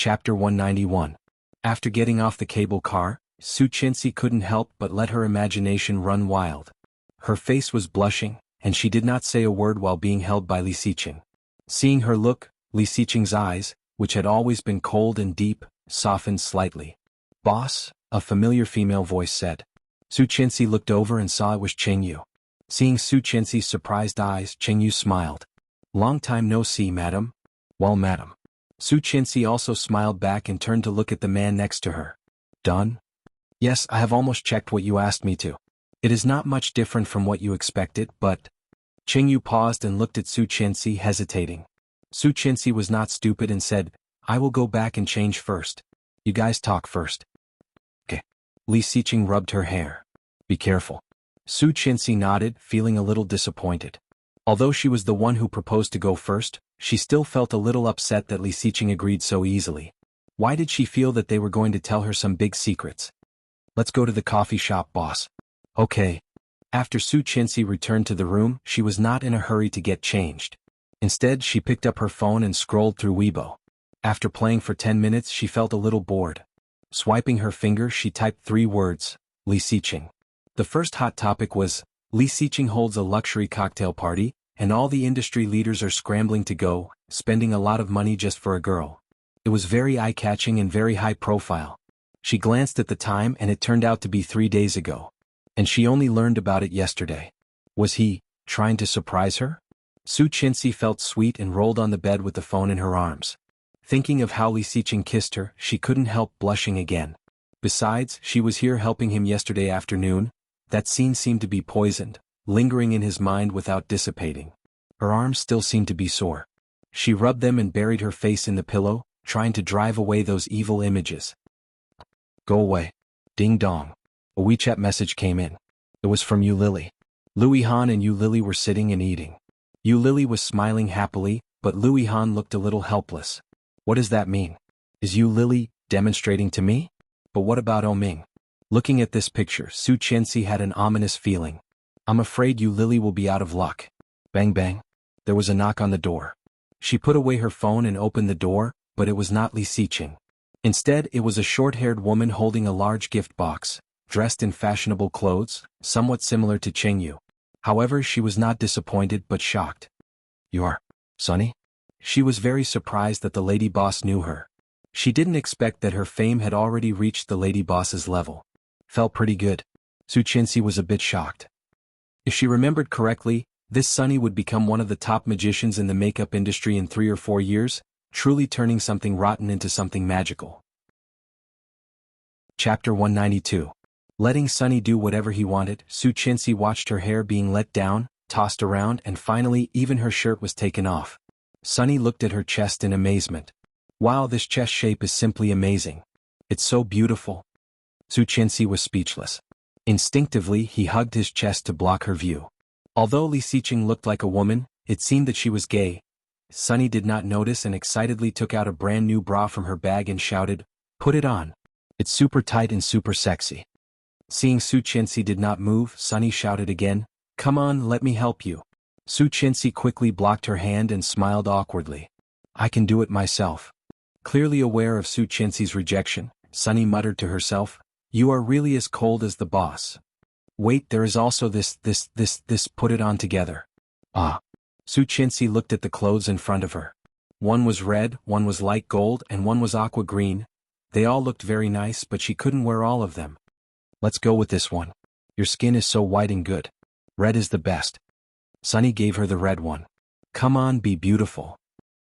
Chapter 191. After getting off the cable car, Su Chenxi couldn't help but let her imagination run wild. Her face was blushing, and she did not say a word while being held by Li Xiqing. Seeing her look, Li Xiqing's eyes, which had always been cold and deep, softened slightly. "Boss," a familiar female voice said. Su Chenxi looked over and saw it was Chengyu. Seeing Su Chenxi's surprised eyes, Chengyu smiled. "Long time no see, madam." "Well, madam." Su Chenxi also smiled back and turned to look at the man next to her. "Done?" "Yes, I have almost checked what you asked me to. It is not much different from what you expected, but—" Chengyu paused and looked at Su Chenxi, hesitating. Su Chenxi was not stupid and said, "I will go back and change first. You guys talk first." "Okay." Li Xiqing rubbed her hair. "Be careful." Su Chenxi nodded, feeling a little disappointed. Although she was the one who proposed to go first, she still felt a little upset that Li Xiqing agreed so easily. Why did she feel that they were going to tell her some big secrets? "Let's go to the coffee shop, boss." "Okay." After Su Chenxi returned to the room, she was not in a hurry to get changed. Instead, she picked up her phone and scrolled through Weibo. After playing for 10 minutes, she felt a little bored. Swiping her finger, she typed 3 words: Li Xiqing. The first hot topic was, Li Xiqing holds a luxury cocktail party, and all the industry leaders are scrambling to go, spending a lot of money just for a girl. It was very eye-catching and very high profile. She glanced at the time and it turned out to be 3 days ago. And she only learned about it yesterday. Was he trying to surprise her? Su Chenxi felt sweet and rolled on the bed with the phone in her arms. Thinking of how Li Xiqing kissed her, she couldn't help blushing again. Besides, she was here helping him yesterday afternoon. That scene seemed to be poisoned, lingering in his mind without dissipating. Her arms still seemed to be sore. She rubbed them and buried her face in the pillow, trying to drive away those evil images. "Go away." Ding dong. A WeChat message came in. It was from Yu Lily. Louis Han and Yu Lily were sitting and eating. Yu Lily was smiling happily, but Louis Han looked a little helpless. What does that mean? Is Yu Lily demonstrating to me? But what about Oming? Looking at this picture, Su Chenxi had an ominous feeling. I'm afraid Yu Lily will be out of luck. Bang bang. There was a knock on the door. She put away her phone and opened the door, but it was not Li Xiqing. Instead, it was a short-haired woman holding a large gift box, dressed in fashionable clothes, somewhat similar to Chengyu. However, she was not disappointed but shocked. "You are Sunny?" She was very surprised that the lady boss knew her. She didn't expect that her fame had already reached the lady boss's level. Felt pretty good. Su Chenxi was a bit shocked. If she remembered correctly, this Sunny would become one of the top magicians in the makeup industry in 3 or 4 years, truly turning something rotten into something magical. Chapter 192. Letting Sunny do whatever he wanted, Su Chenxi watched her hair being let down, tossed around, and finally even her shirt was taken off. Sunny looked at her chest in amazement. "Wow, this chest shape is simply amazing. It's so beautiful." Su Chenxi was speechless. Instinctively, he hugged his chest to block her view. Although Li Xiqing looked like a woman, it seemed that she was gay. Sunny did not notice and excitedly took out a brand new bra from her bag and shouted, "Put it on. It's super tight and super sexy." Seeing Su Chenxi did not move, Sunny shouted again, "Come on, let me help you." Su Chenxi quickly blocked her hand and smiled awkwardly. "I can do it myself." Clearly aware of Su Chenxi's rejection, Sunny muttered to herself, "You are really as cold as the boss. Wait, there is also this, put it on together." Ah. Su Chenxi looked at the clothes in front of her. One was red, one was light gold, and one was aqua green. They all looked very nice, but she couldn't wear all of them. "Let's go with this one. Your skin is so white and good. Red is the best." Sunny gave her the red one. "Come on, be beautiful."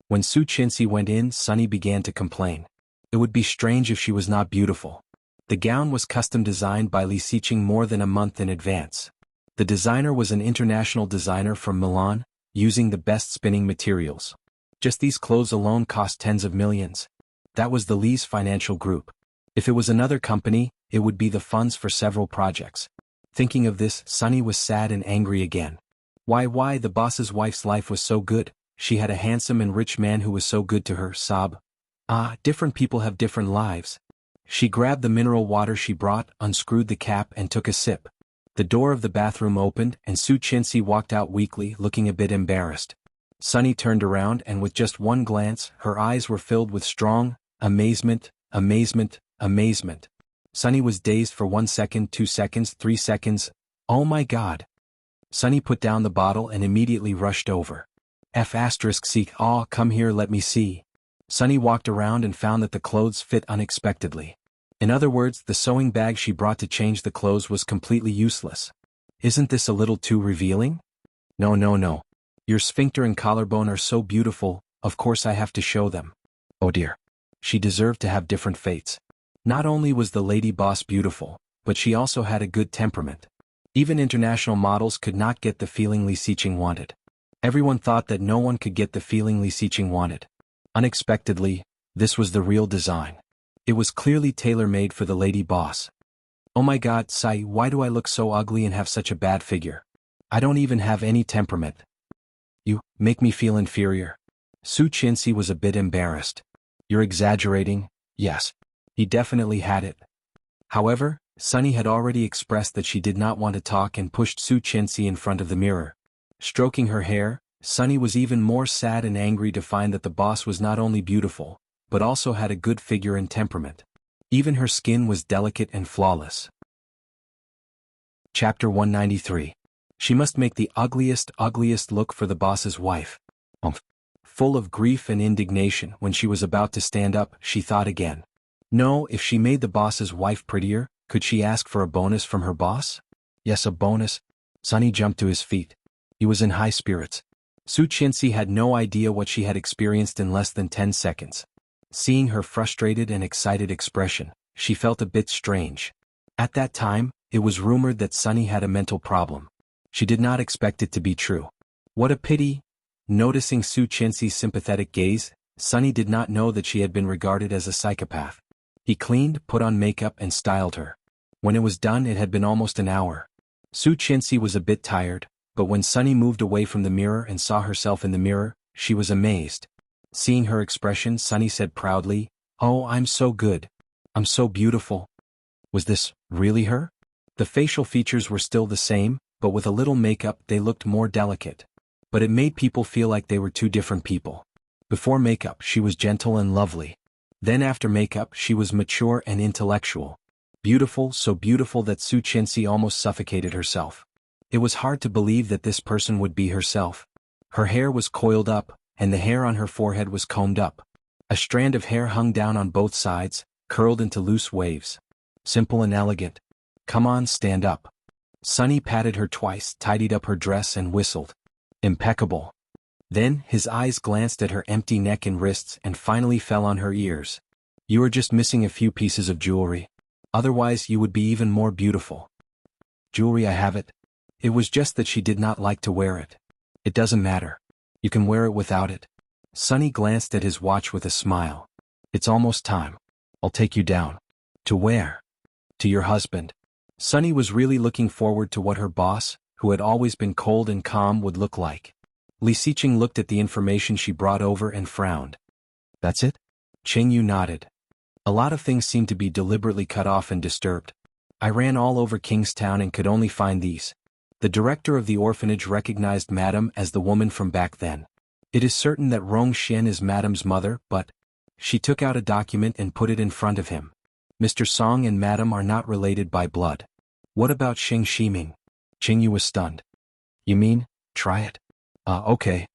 When Su Chenxi went in, Sunny began to complain. It would be strange if she was not beautiful. The gown was custom designed by Li Xiqing more than a month in advance. The designer was an international designer from Milan, using the best spinning materials. Just these clothes alone cost tens of millions. That was the Li's financial group. If it was another company, it would be the funds for several projects. Thinking of this, Sunny was sad and angry again. Why, the boss's wife's life was so good. She had a handsome and rich man who was so good to her, sob. Different people have different lives. She grabbed the mineral water she brought, unscrewed the cap and took a sip. The door of the bathroom opened and Su Chenxi walked out weakly, looking a bit embarrassed. Sunny turned around and with just one glance, her eyes were filled with strong, Amazement, amazement, amazement. Sunny was dazed for 1 second, 2 seconds, 3 seconds. Oh my God. Sunny put down the bottle and immediately rushed over. F***, aw, come here, let me see. Sunny walked around and found that the clothes fit unexpectedly. In other words, the sewing bag she brought to change the clothes was completely useless. Isn't this a little too revealing? No, no, no. Your sphincter and collarbone are so beautiful, of course I have to show them. Oh dear. She deserved to have different fates. Not only was the lady boss beautiful, but she also had a good temperament. Even international models could not get the feeling Li Xiqing wanted. Everyone thought that no one could get the feeling Li Xiqing wanted. Unexpectedly, this was the real design. It was clearly tailor-made for the lady boss. Oh my God, Sai, why do I look so ugly and have such a bad figure? I don't even have any temperament. You make me feel inferior. Su Qinxi was a bit embarrassed. You're exaggerating. Yes. He definitely had it. However, Sunny had already expressed that she did not want to talk and pushed Su Qinxi in front of the mirror. Stroking her hair, Sunny was even more sad and angry to find that the boss was not only beautiful, but also had a good figure and temperament. Even her skin was delicate and flawless. Chapter 193. She must make the ugliest look for the boss's wife. Full of grief and indignation when she was about to stand up, she thought again. No, if she made the boss's wife prettier, could she ask for a bonus from her boss? Yes, a bonus. Sunny jumped to his feet. He was in high spirits. Su Qinxi had no idea what she had experienced in less than 10 seconds. Seeing her frustrated and excited expression, she felt a bit strange. At that time, it was rumored that Sunny had a mental problem. She did not expect it to be true. What a pity. Noticing Su Qinxi's sympathetic gaze, Sunny did not know that she had been regarded as a psychopath. He cleaned, put on makeup and styled her. When it was done, it had been almost an hour. Su Qinxi was a bit tired, but when Sunny moved away from the mirror and saw herself in the mirror, she was amazed. Seeing her expression, Sunny said proudly, "Oh, I'm so good. I'm so beautiful." Was this really her? The facial features were still the same, but with a little makeup they looked more delicate. But it made people feel like they were two different people. Before makeup, she was gentle and lovely. Then after makeup, she was mature and intellectual. Beautiful, so beautiful that Su Qinxi almost suffocated herself. It was hard to believe that this person would be herself. Her hair was coiled up, and the hair on her forehead was combed up. A strand of hair hung down on both sides, curled into loose waves. Simple and elegant. Come on, stand up. Sunny patted her twice, tidied up her dress and whistled. Impeccable. Then, his eyes glanced at her empty neck and wrists and finally fell on her ears. You are just missing a few pieces of jewelry. Otherwise you would be even more beautiful. Jewelry, I have it. It was just that she did not like to wear it. It doesn't matter. You can wear it without it. Sunny glanced at his watch with a smile. It's almost time. I'll take you down. To where? To your husband. Sunny was really looking forward to what her boss, who had always been cold and calm, would look like. Li Xiqing looked at the information she brought over and frowned. That's it? Qing Yu nodded. A lot of things seemed to be deliberately cut off and disturbed. I ran all over Kingstown and could only find these. The director of the orphanage recognized Madame as the woman from back then. It is certain that Rong Xian is Madame's mother, but... She took out a document and put it in front of him. Mr. Song and Madame are not related by blood. What about Xing Shiming? Qing Yu was stunned. You mean, try it? Okay.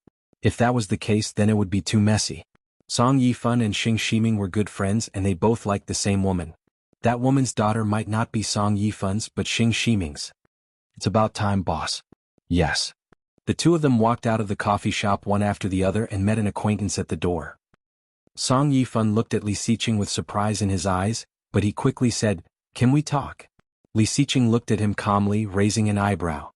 If that was the case, then it would be too messy. Song Yifan and Xing Shiming were good friends and they both liked the same woman. That woman's daughter might not be Song Yifan's but Xing Shiming's. It's about time, boss. Yes. The two of them walked out of the coffee shop one after the other and met an acquaintance at the door. Song Yifan looked at Li Xiqing with surprise in his eyes, but he quickly said, "Can we talk?" Li Xiqing looked at him calmly, raising an eyebrow.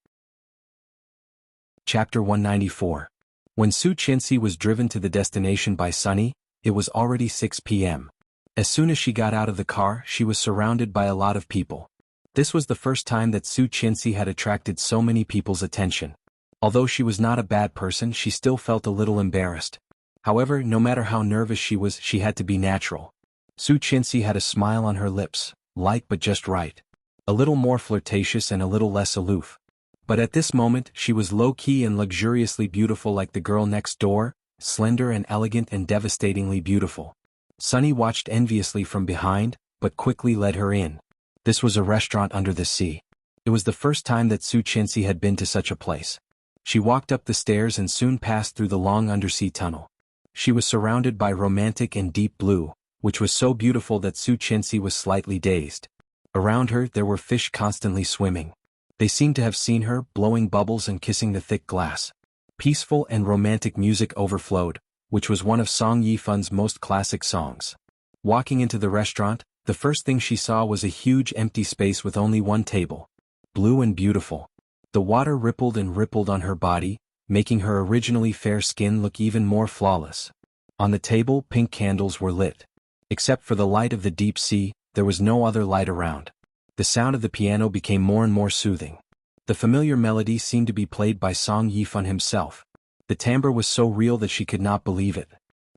Chapter 194. When Su Qinxi was driven to the destination by Sunny, it was already 6 p.m. As soon as she got out of the car, she was surrounded by a lot of people. This was the first time that Su Qinxi had attracted so many people's attention. Although she was not a bad person, she still felt a little embarrassed. However, no matter how nervous she was, she had to be natural. Su Qinxi had a smile on her lips, light but just right. A little more flirtatious and a little less aloof. But at this moment, she was low-key and luxuriously beautiful like the girl next door, slender and elegant and devastatingly beautiful. Sunny watched enviously from behind, but quickly led her in. This was a restaurant under the sea. It was the first time that Su Chenxi had been to such a place. She walked up the stairs and soon passed through the long undersea tunnel. She was surrounded by romantic and deep blue, which was so beautiful that Su Chenxi was slightly dazed. Around her there were fish constantly swimming. They seemed to have seen her, blowing bubbles and kissing the thick glass. Peaceful and romantic music overflowed, which was one of Song Yifun's most classic songs. Walking into the restaurant, the first thing she saw was a huge empty space with only one table. Blue and beautiful. The water rippled and rippled on her body, making her originally fair skin look even more flawless. On the table, pink candles were lit. Except for the light of the deep sea, there was no other light around. The sound of the piano became more and more soothing. The familiar melody seemed to be played by Song Yifun himself. The timbre was so real that she could not believe it.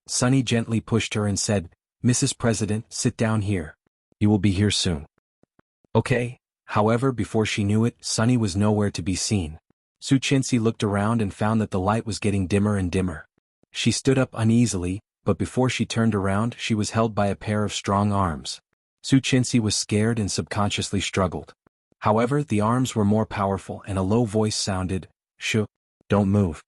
Sunny gently pushed her and said, "Mrs. President, sit down here. You will be here soon." Okay. However, before she knew it, Sunny was nowhere to be seen. Su Chenxi looked around and found that the light was getting dimmer and dimmer. She stood up uneasily, but before she turned around she was held by a pair of strong arms. Su Chenxi was scared and subconsciously struggled. However, the arms were more powerful and a low voice sounded, "Shh, don't move."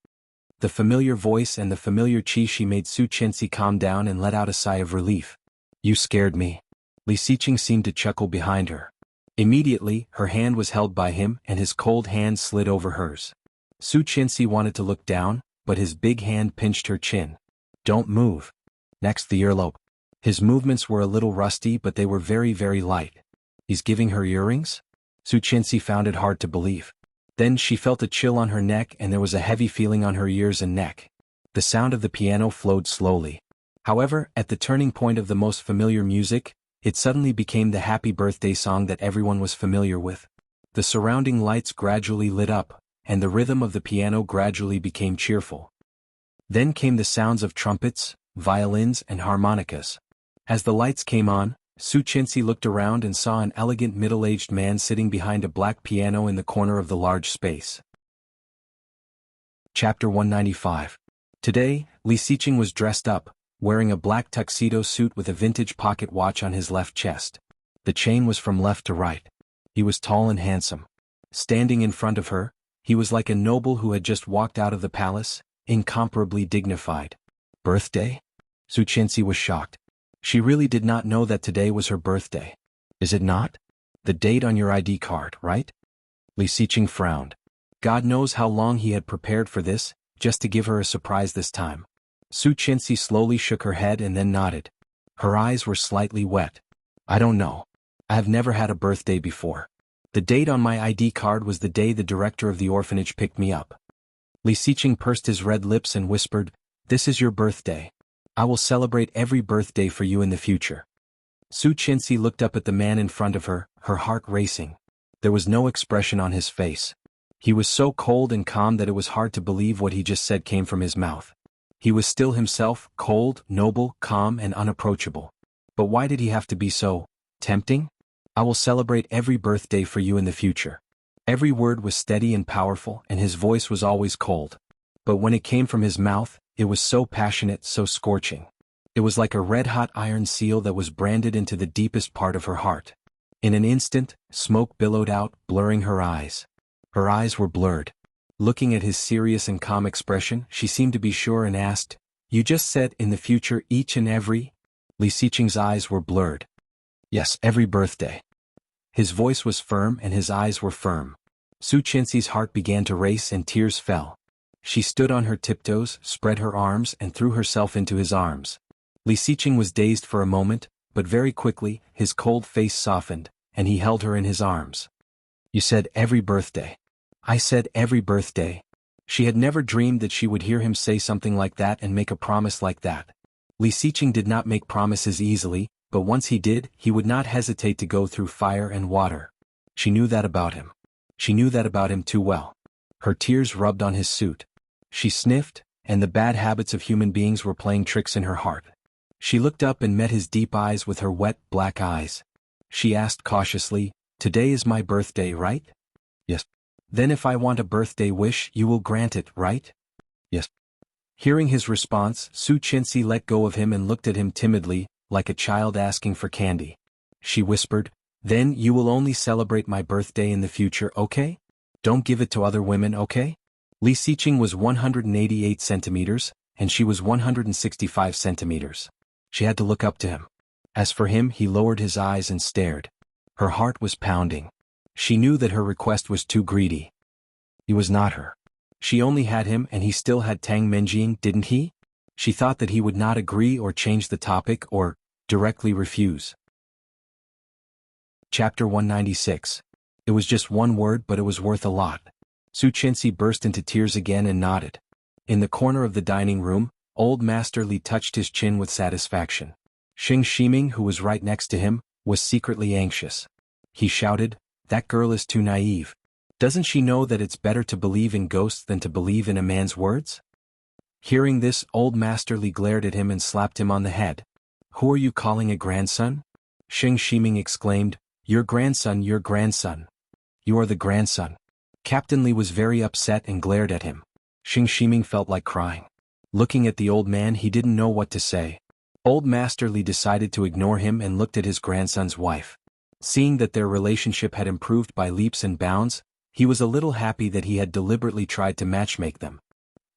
The familiar voice and the familiar qi made Su Chenxi calm down and let out a sigh of relief. "You scared me." Li Xiqing seemed to chuckle behind her. Immediately, her hand was held by him and his cold hand slid over hers. Su Chenxi wanted to look down, but his big hand pinched her chin. "Don't move." Next, the earlobe. His movements were a little rusty, but they were very, very light. He's giving her earrings? Su Chenxi found it hard to believe. Then she felt a chill on her neck and there was a heavy feeling on her ears and neck. The sound of the piano flowed slowly. However, at the turning point of the most familiar music, it suddenly became the happy birthday song that everyone was familiar with. The surrounding lights gradually lit up, and the rhythm of the piano gradually became cheerful. Then came the sounds of trumpets, violins and harmonicas. As the lights came on, Su Chenxi looked around and saw an elegant middle-aged man sitting behind a black piano in the corner of the large space. Chapter 195. Today, Li Xiqing was dressed up, wearing a black tuxedo suit with a vintage pocket watch on his left chest. The chain was from left to right. He was tall and handsome. Standing in front of her, he was like a noble who had just walked out of the palace, incomparably dignified. Birthday? Su Chenxi was shocked. She really did not know that today was her birthday. Is it not? The date on your ID card, right? Li Xiqing frowned. God knows how long he had prepared for this, just to give her a surprise this time. Su Chenxi slowly shook her head and then nodded. Her eyes were slightly wet. I don't know. I have never had a birthday before. The date on my ID card was the day the director of the orphanage picked me up. Li Xiqing pursed his red lips and whispered, "This is your birthday. I will celebrate every birthday for you in the future." Su Chenxi looked up at the man in front of her, her heart racing. There was no expression on his face. He was so cold and calm that it was hard to believe what he just said came from his mouth. He was still himself, cold, noble, calm and unapproachable. But why did he have to be so tempting? I will celebrate every birthday for you in the future. Every word was steady and powerful and his voice was always cold. But when it came from his mouth, it was so passionate, so scorching. It was like a red-hot iron seal that was branded into the deepest part of her heart. In an instant, smoke billowed out, blurring her eyes. Her eyes were blurred. Looking at his serious and calm expression, she seemed to be sure and asked, "You just said in the future each and every?" Li Xiqing's eyes were blurred. "Yes, every birthday." His voice was firm and his eyes were firm. Su Chenxi's heart began to race and tears fell. She stood on her tiptoes, spread her arms and threw herself into his arms. Li Xiqing was dazed for a moment, but very quickly, his cold face softened, and he held her in his arms. "You said every birthday." "I said every birthday." She had never dreamed that she would hear him say something like that and make a promise like that. Li Xiqing did not make promises easily, but once he did, he would not hesitate to go through fire and water. She knew that about him. She knew that about him too well. Her tears rubbed on his suit. She sniffed, and the bad habits of human beings were playing tricks in her heart. She looked up and met his deep eyes with her wet, black eyes. She asked cautiously, "Today is my birthday, right?" "Yes." "Then if I want a birthday wish, you will grant it, right?" "Yes." Hearing his response, Su Chenxi let go of him and looked at him timidly, like a child asking for candy. She whispered, "Then you will only celebrate my birthday in the future, okay? Don't give it to other women, okay?" Li Xiqing was 188 centimeters, and she was 165 centimeters. She had to look up to him. As for him, he lowered his eyes and stared. Her heart was pounding. She knew that her request was too greedy. He was not her. She only had him, and he still had Tang Menjing, didn't he? She thought that he would not agree or change the topic or directly refuse. Chapter 196. It was just one word, but it was worth a lot. Su Qianxi burst into tears again and nodded. In the corner of the dining room, old Master Li touched his chin with satisfaction. Xing Shiming, who was right next to him, was secretly anxious. He shouted, "That girl is too naive. Doesn't she know that it's better to believe in ghosts than to believe in a man's words?" Hearing this, old Master Li glared at him and slapped him on the head. "Who are you calling a grandson?" Xing Shiming exclaimed, Your grandson. You are the grandson." Captain Li was very upset and glared at him. Xing Shiming felt like crying. Looking at the old man, he didn't know what to say. Old Master Li decided to ignore him and looked at his grandson's wife. Seeing that their relationship had improved by leaps and bounds, he was a little happy that he had deliberately tried to matchmake them.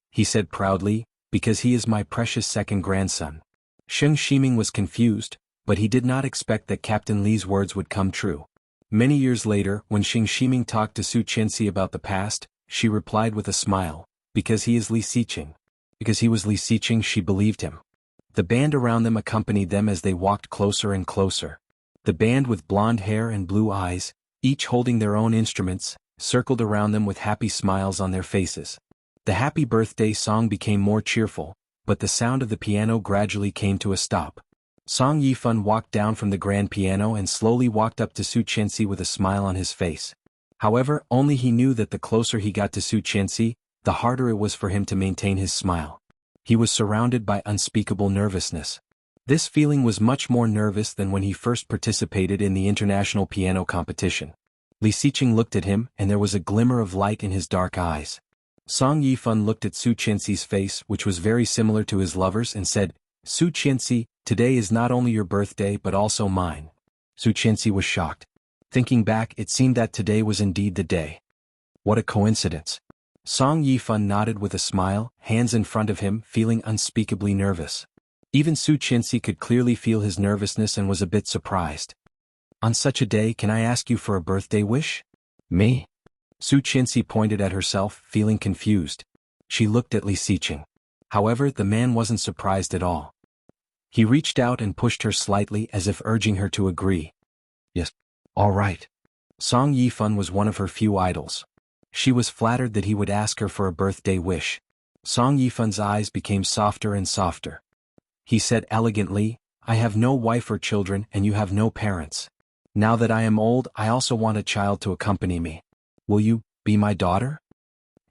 He said proudly, "Because he is my precious second grandson." Xing Shiming was confused, but he did not expect that Captain Li's words would come true. Many years later, when Xing Shiming talked to Su Qianxi about the past, she replied with a smile, "Because he is Li Xiqing." Because he was Li Xiqing, she believed him. The band around them accompanied them as they walked closer and closer. The band with blonde hair and blue eyes, each holding their own instruments, circled around them with happy smiles on their faces. The happy birthday song became more cheerful, but the sound of the piano gradually came to a stop. Song Yifan walked down from the grand piano and slowly walked up to Su Qianxi with a smile on his face. However, only he knew that the closer he got to Su Qianxi, the harder it was for him to maintain his smile. He was surrounded by unspeakable nervousness. This feeling was much more nervous than when he first participated in the international piano competition. Li Xiqing looked at him, and there was a glimmer of light in his dark eyes. Song Yifan looked at Su Qianxi's face, which was very similar to his lover's, and said, "Su Qianxi, today is not only your birthday but also mine." Su Qianxi was shocked. Thinking back, it seemed that today was indeed the day. What a coincidence. Song Yifan nodded with a smile, hands in front of him, feeling unspeakably nervous. Even Su Qianxi could clearly feel his nervousness and was a bit surprised. "On such a day, can I ask you for a birthday wish?" "Me?" Su Qianxi pointed at herself, feeling confused. She looked at Li Xiqing. However, the man wasn't surprised at all. He reached out and pushed her slightly as if urging her to agree. "Yes. All right." Song Yifan was one of her few idols. She was flattered that he would ask her for a birthday wish. Song Yifan's eyes became softer and softer. He said elegantly, "I have no wife or children and you have no parents. Now that I am old, I also want a child to accompany me. Will you be my daughter?"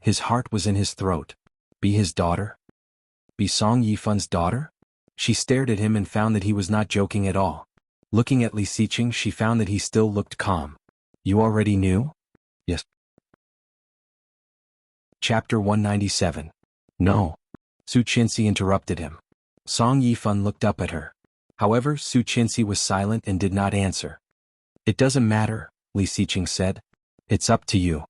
His heart was in his throat. Be his daughter? Be Song Yifan's daughter? She stared at him and found that he was not joking at all. Looking at Li Xiqing, she found that he still looked calm. "You already knew?" "Yes." Chapter 197. "No." Su Qianxi interrupted him. Song Yifan looked up at her. However, Su Qianxi was silent and did not answer. "It doesn't matter," Li Xiqing said. "It's up to you.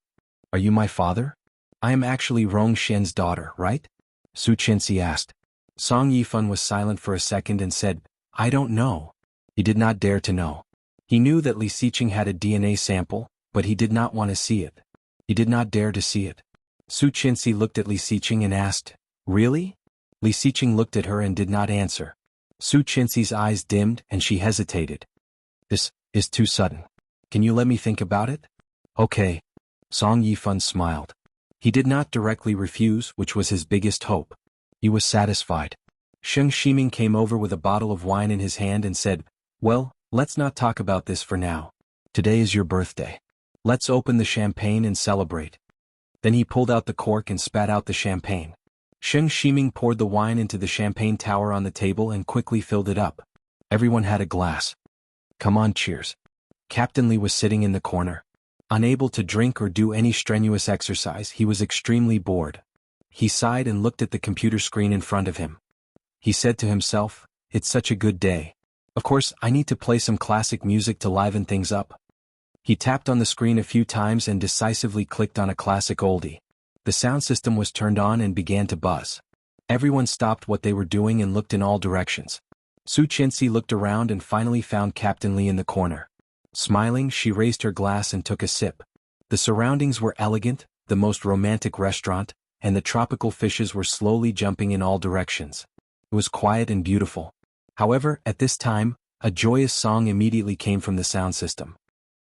Are you my father? I am actually Rong Xian's daughter, right?" Su Qianxi asked. Song Yifan was silent for a second and said, "I don't know." He did not dare to know. He knew that Li Xiqing had a DNA sample, but he did not want to see it. He did not dare to see it. Su Qianxi looked at Li Xiqing and asked, "Really?" Li Xiqing looked at her and did not answer. Su Qianxi's eyes dimmed and she hesitated. "This is too sudden. Can you let me think about it?" "Okay." Song Yifan smiled. He did not directly refuse, which was his biggest hope. He was satisfied. Xing Shiming came over with a bottle of wine in his hand and said, "Well, let's not talk about this for now. Today is your birthday. Let's open the champagne and celebrate." Then he pulled out the cork and spat out the champagne. Xing Shiming poured the wine into the champagne tower on the table and quickly filled it up. Everyone had a glass. "Come on, cheers." Captain Li was sitting in the corner. Unable to drink or do any strenuous exercise, he was extremely bored. He sighed and looked at the computer screen in front of him. He said to himself, "It's such a good day. Of course, I need to play some classic music to liven things up. He tapped on the screen a few times and decisively clicked on a classic oldie. The sound system was turned on and began to buzz. Everyone stopped what they were doing and looked in all directions. Su Qianxi looked around and finally found Captain Li in the corner. Smiling, she raised her glass and took a sip. The surroundings were elegant, the most romantic restaurant, and the tropical fishes were slowly jumping in all directions. It was quiet and beautiful. However, at this time, a joyous song immediately came from the sound system.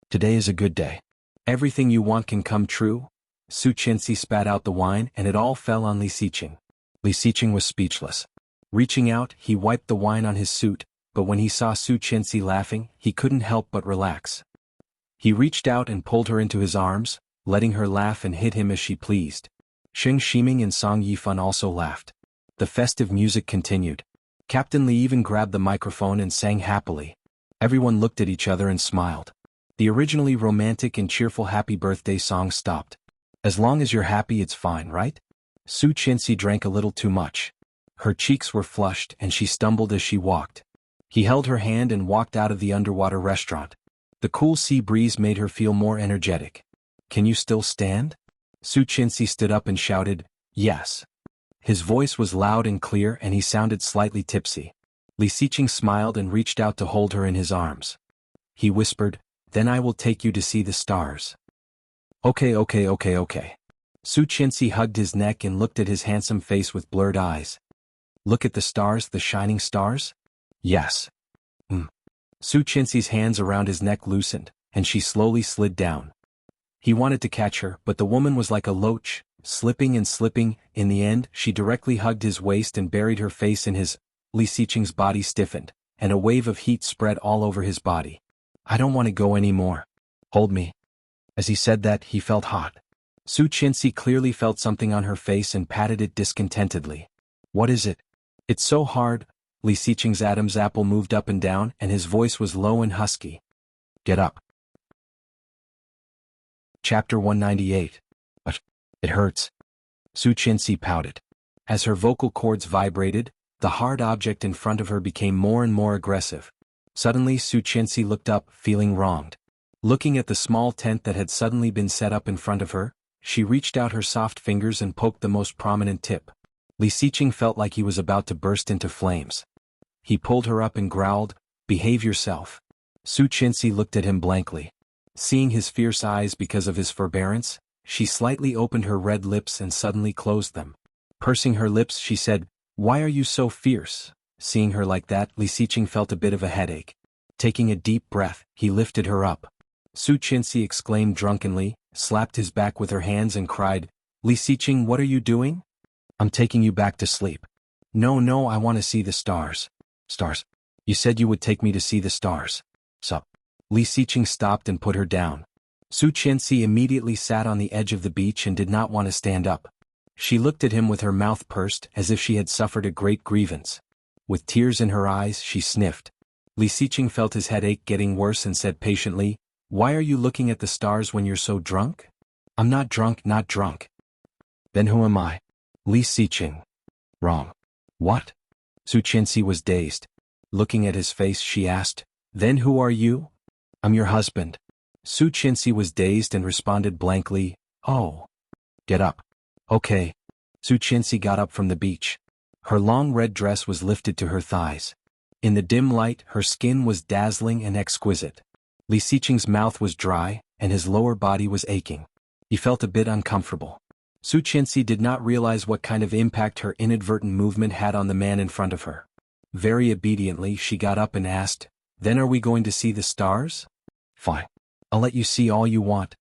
Today is a good day. Everything you want can come true. Su Qianxi spat out the wine and it all fell on Li Xiqing. Li Xiqing was speechless. Reaching out, he wiped the wine on his suit, but when he saw Su Qianxi laughing, he couldn't help but relax. He reached out and pulled her into his arms, letting her laugh and hit him as she pleased. Sheng Ximing and Song Yifan also laughed. The festive music continued. Captain Li even grabbed the microphone and sang happily. Everyone looked at each other and smiled. The originally romantic and cheerful happy birthday song stopped. As long as you're happy it's fine, right? Su Qianxi drank a little too much. Her cheeks were flushed and she stumbled as she walked. He held her hand and walked out of the underwater restaurant. The cool sea breeze made her feel more energetic. Can you still stand? Su Qianxi stood up and shouted, yes. His voice was loud and clear and he sounded slightly tipsy. Li Xiqing smiled and reached out to hold her in his arms. He whispered, then I will take you to see the stars. Okay. Su Qianxi hugged his neck and looked at his handsome face with blurred eyes. Look at the stars, the shining stars? Yes. Su Qianxi's hands around his neck loosened, and she slowly slid down. He wanted to catch her, but the woman was like a loach, slipping and slipping. In the end, she directly hugged his waist and buried her face in his. Li Xiqing's body stiffened, and a wave of heat spread all over his body. I don't want to go anymore. Hold me. As he said that, he felt hot. Su Qianxi clearly felt something on her face and patted it discontentedly. What is it? It's so hard. Li Xiqing's Adam's apple moved up and down and his voice was low and husky. Get up. Chapter 198. But it hurts. Su Qianxi pouted. As her vocal cords vibrated, the hard object in front of her became more and more aggressive. Suddenly Su Qianxi looked up, feeling wronged. Looking at the small tent that had suddenly been set up in front of her, she reached out her soft fingers and poked the most prominent tip. Li Xiqing felt like he was about to burst into flames. He pulled her up and growled, behave yourself. Su Qianxi looked at him blankly. Seeing his fierce eyes because of his forbearance, she slightly opened her red lips and suddenly closed them. Pursing her lips, she said, why are you so fierce? Seeing her like that, Li Xiqing felt a bit of a headache. Taking a deep breath, he lifted her up. Su Qianxi exclaimed drunkenly, slapped his back with her hands and cried, Li Xiqing, what are you doing? I'm taking you back to sleep. No, I want to see the stars. Stars? You said you would take me to see the stars. Sup? Li Xiqing stopped and put her down. Su Qianxi immediately sat on the edge of the beach and did not want to stand up. She looked at him with her mouth pursed as if she had suffered a great grievance. With tears in her eyes, she sniffed. Li Xiqing felt his headache getting worse and said patiently, why are you looking at the stars when you're so drunk? I'm not drunk. Then who am I? Li Xiqing. Wrong. What? Su Qianxi was dazed. Looking at his face, she asked, then who are you? I'm your husband. Su Qianxi was dazed and responded blankly, oh. Get up. Okay. Su Qianxi got up from the beach. Her long red dress was lifted to her thighs. In the dim light, her skin was dazzling and exquisite. Li Xiqing's mouth was dry, and his lower body was aching. He felt a bit uncomfortable. Su Qianxi did not realize what kind of impact her inadvertent movement had on the man in front of her. Very obediently, she got up and asked, then are we going to see the stars? Fine. I'll let you see all you want.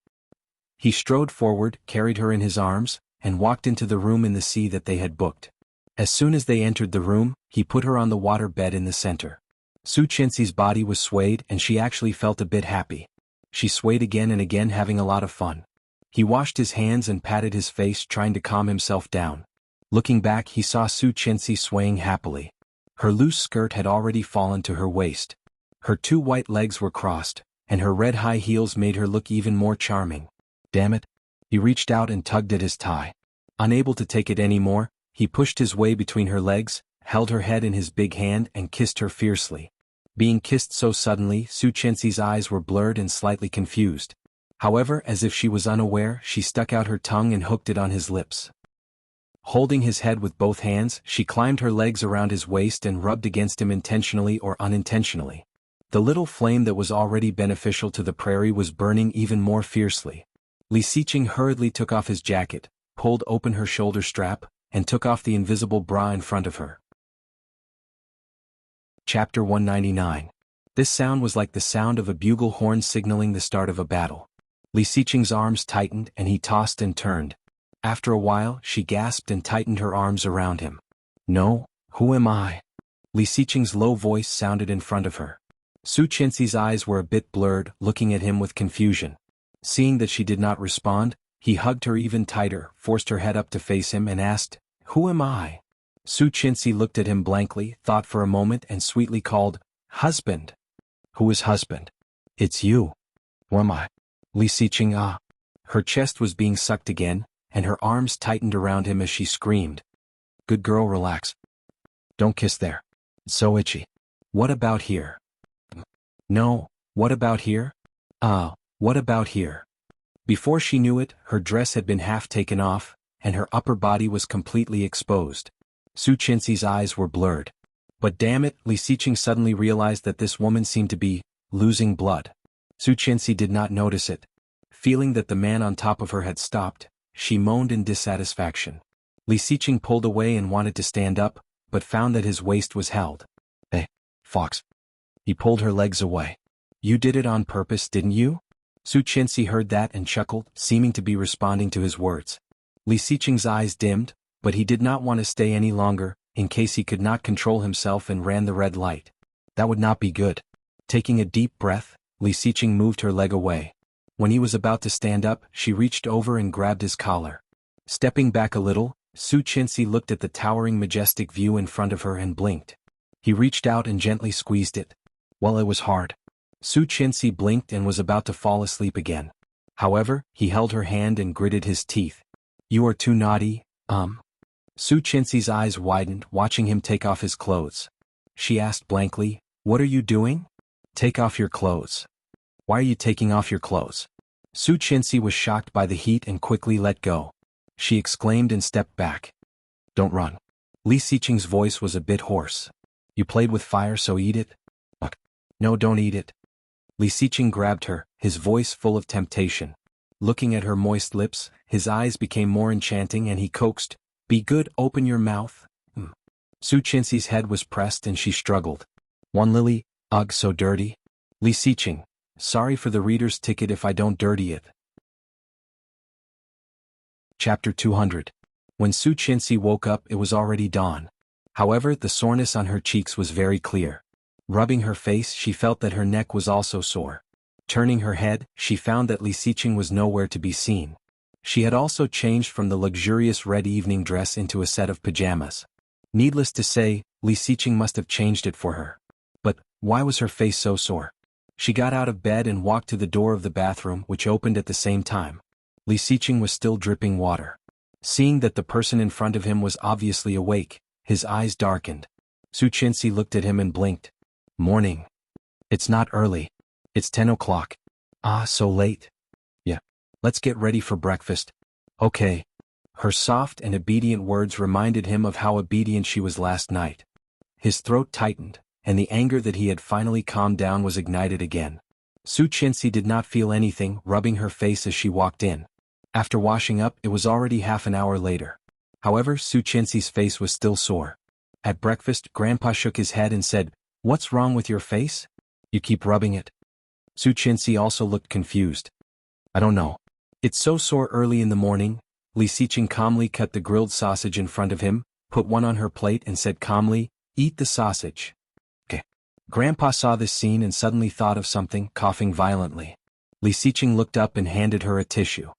He strode forward, carried her in his arms, and walked into the room in the sea that they had booked. As soon as they entered the room, he put her on the water bed in the center. Su Qianxi's body was swayed and she actually felt a bit happy. She swayed again and again, having a lot of fun. He washed his hands and patted his face, trying to calm himself down. Looking back, he saw Su Qianxi swaying happily. Her loose skirt had already fallen to her waist. Her two white legs were crossed, and her red high heels made her look even more charming. Damn it. He reached out and tugged at his tie. Unable to take it anymore, he pushed his way between her legs, held her head in his big hand and kissed her fiercely. Being kissed so suddenly, Su Chenxi's eyes were blurred and slightly confused. However, as if she was unaware, she stuck out her tongue and hooked it on his lips. Holding his head with both hands, she climbed her legs around his waist and rubbed against him intentionally or unintentionally. The little flame that was already beneficial to the prairie was burning even more fiercely. Li Xiqing hurriedly took off his jacket, pulled open her shoulder strap, and took off the invisible bra in front of her. Chapter 199. This sound was like the sound of a bugle horn signaling the start of a battle. Li Xiqing's arms tightened and he tossed and turned. After a while, she gasped and tightened her arms around him. "No, who am I?" Li Xiqing's low voice sounded in front of her. Su Chenxi's eyes were a bit blurred, looking at him with confusion. Seeing that she did not respond, he hugged her even tighter, forced her head up to face him and asked, "Who am I?" Su Chenxi looked at him blankly, thought for a moment and sweetly called, "Husband." "Who is husband?" "It's you." "Who am I?" Li Xiqing ah. Her chest was being sucked again, and her arms tightened around him as she screamed. "Good girl, relax. Don't kiss there. It's so itchy." "What about here?" "No, what about here?" What about here?" Before she knew it, her dress had been half taken off, and her upper body was completely exposed. Su Chenxi's eyes were blurred. But damn it, Li Xiqing suddenly realized that this woman seemed to be losing blood. Su Chenxi did not notice it. Feeling that the man on top of her had stopped, she moaned in dissatisfaction. Li Xiqing pulled away and wanted to stand up, but found that his waist was held. "Hey, Fox." He pulled her legs away. "You did it on purpose, didn't you?" Su Chenxi heard that and chuckled, seeming to be responding to his words. Li Xiqing's eyes dimmed, but he did not want to stay any longer, in case he could not control himself and ran the red light. That would not be good. Taking a deep breath, Li Xiqing moved her leg away. When he was about to stand up, she reached over and grabbed his collar. Stepping back a little, Su Chenxi looked at the towering majestic view in front of her and blinked. He reached out and gently squeezed it. Well, it was hard. Su Chenxi blinked and was about to fall asleep again. However, he held her hand and gritted his teeth. "You are too naughty, Su Chenxi's eyes widened, watching him take off his clothes. She asked blankly, "What are you doing?" "Take off your clothes." "Why are you taking off your clothes?" Su Chenxi was shocked by the heat and quickly let go. She exclaimed and stepped back. "Don't run." Li Xiqing's voice was a bit hoarse. "You played with fire, so eat it?" "No, don't eat it." Li Xiqing grabbed her, his voice full of temptation. Looking at her moist lips, his eyes became more enchanting and he coaxed, "Be good, open your mouth." Su Chenxi's head was pressed and she struggled. "One lily, ugh, so dirty." Li Xiqing, sorry for the reader's ticket if I don't dirty it. Chapter 200. When Su Chenxi woke up, it was already dawn. However, the soreness on her cheeks was very clear. Rubbing her face, she felt that her neck was also sore. Turning her head, she found that Li Xiqing was nowhere to be seen. She had also changed from the luxurious red evening dress into a set of pajamas. Needless to say, Li Xiqing must have changed it for her. But why was her face so sore? She got out of bed and walked to the door of the bathroom, which opened at the same time. Li Xiqing was still dripping water. Seeing that the person in front of him was obviously awake, his eyes darkened. Su Chenxi looked at him and blinked. "Morning. It's not early. It's 10 o'clock. Ah, so late." "Yeah. Let's get ready for breakfast." "Okay." Her soft and obedient words reminded him of how obedient she was last night. His throat tightened, and the anger that he had finally calmed down was ignited again. Su Chenxi did not feel anything, rubbing her face as she walked in. After washing up, it was already half an hour later. However, Su Chenxi's face was still sore. At breakfast, Grandpa shook his head and said, "What's wrong with your face? You keep rubbing it." Su Chenxi also looked confused. "I don't know. It's so sore early in the morning." Li Xiqing calmly cut the grilled sausage in front of him, put one on her plate and said calmly, "Eat the sausage." "Okay." Grandpa saw this scene and suddenly thought of something, coughing violently. Li Xiqing looked up and handed her a tissue.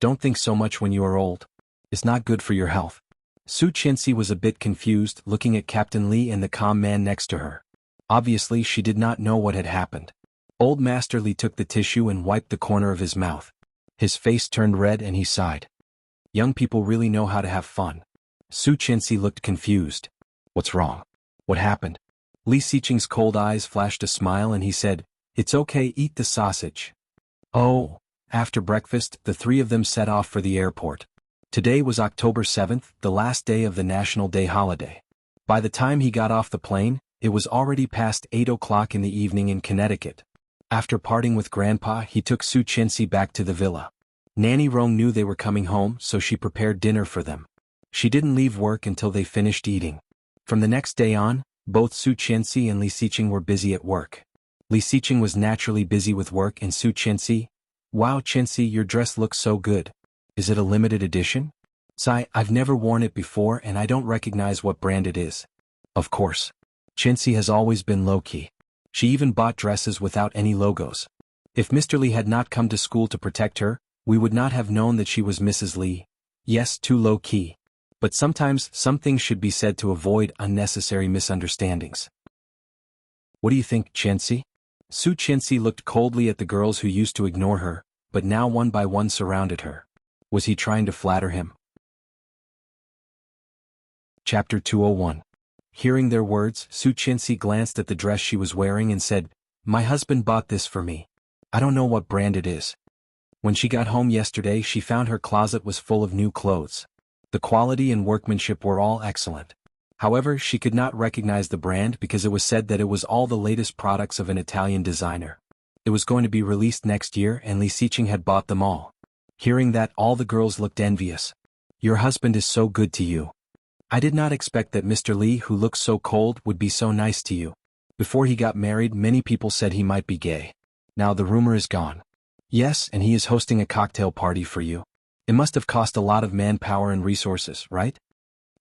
"Don't think so much when you are old. It's not good for your health." Su Chenxi was a bit confused, looking at Captain Li and the calm man next to her. Obviously, she did not know what had happened. Old Master Li took the tissue and wiped the corner of his mouth. His face turned red and he sighed. Young people really know how to have fun. Su Chenxi looked confused. "What's wrong? What happened?" Li Xiqing's cold eyes flashed a smile and he said, "It's okay, eat the sausage." Oh. After breakfast, the three of them set off for the airport. Today was October 7th, the last day of the National Day holiday. By the time he got off the plane, it was already past 8 o'clock in the evening in Connecticut. After parting with Grandpa, he took Su Qianxi back to the villa. Nanny Rong knew they were coming home, so she prepared dinner for them. She didn't leave work until they finished eating. From the next day on, both Su Qianxi and Li Xiqing were busy at work. Li Xiqing was naturally busy with work and Su Qianxi, "Wow Qianxi, your dress looks so good. Is it a limited edition?" "Sai, I've never worn it before and I don't recognize what brand it is." Of course. Qianxi has always been low-key. She even bought dresses without any logos. If Mr. Li had not come to school to protect her, we would not have known that she was Mrs. Li. Yes, too low-key. But sometimes some things should be said to avoid unnecessary misunderstandings. "What do you think, Qianxi?" Su Qianxi looked coldly at the girls who used to ignore her, but now one by one surrounded her. Was he trying to flatter him? Chapter 201. Hearing their words, Su Qianxi glanced at the dress she was wearing and said, "My husband bought this for me. I don't know what brand it is." When she got home yesterday, she found her closet was full of new clothes. The quality and workmanship were all excellent. However, she could not recognize the brand because it was said that it was all the latest products of an Italian designer. It was going to be released next year and Li Xiqing had bought them all. Hearing that, all the girls looked envious. "Your husband is so good to you. I did not expect that Mr. Li, who looks so cold, would be so nice to you. Before he got married, many people said he might be gay. Now the rumor is gone." "Yes, and he is hosting a cocktail party for you. It must have cost a lot of manpower and resources, right?"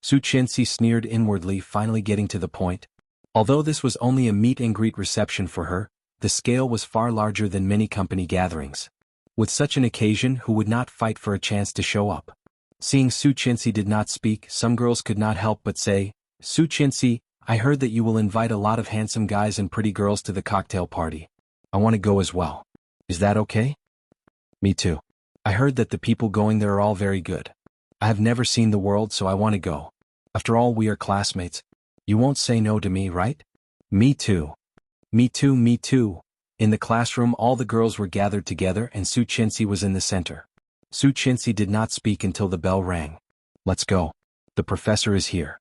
Su Qianxi sneered inwardly, finally getting to the point. Although this was only a meet-and-greet reception for her, the scale was far larger than many company gatherings. With such an occasion, who would not fight for a chance to show up? Seeing Su Qianxi did not speak, some girls could not help but say, "Su Qianxi, I heard that you will invite a lot of handsome guys and pretty girls to the cocktail party. I want to go as well. Is that okay?" "Me too. I heard that the people going there are all very good. I have never seen the world, so I want to go. After all, we are classmates. You won't say no to me, right?" "Me too. Me too, me too." In the classroom, all the girls were gathered together and Su Qianxi was in the center. Su Qianxi did not speak until the bell rang. "Let's go. The professor is here."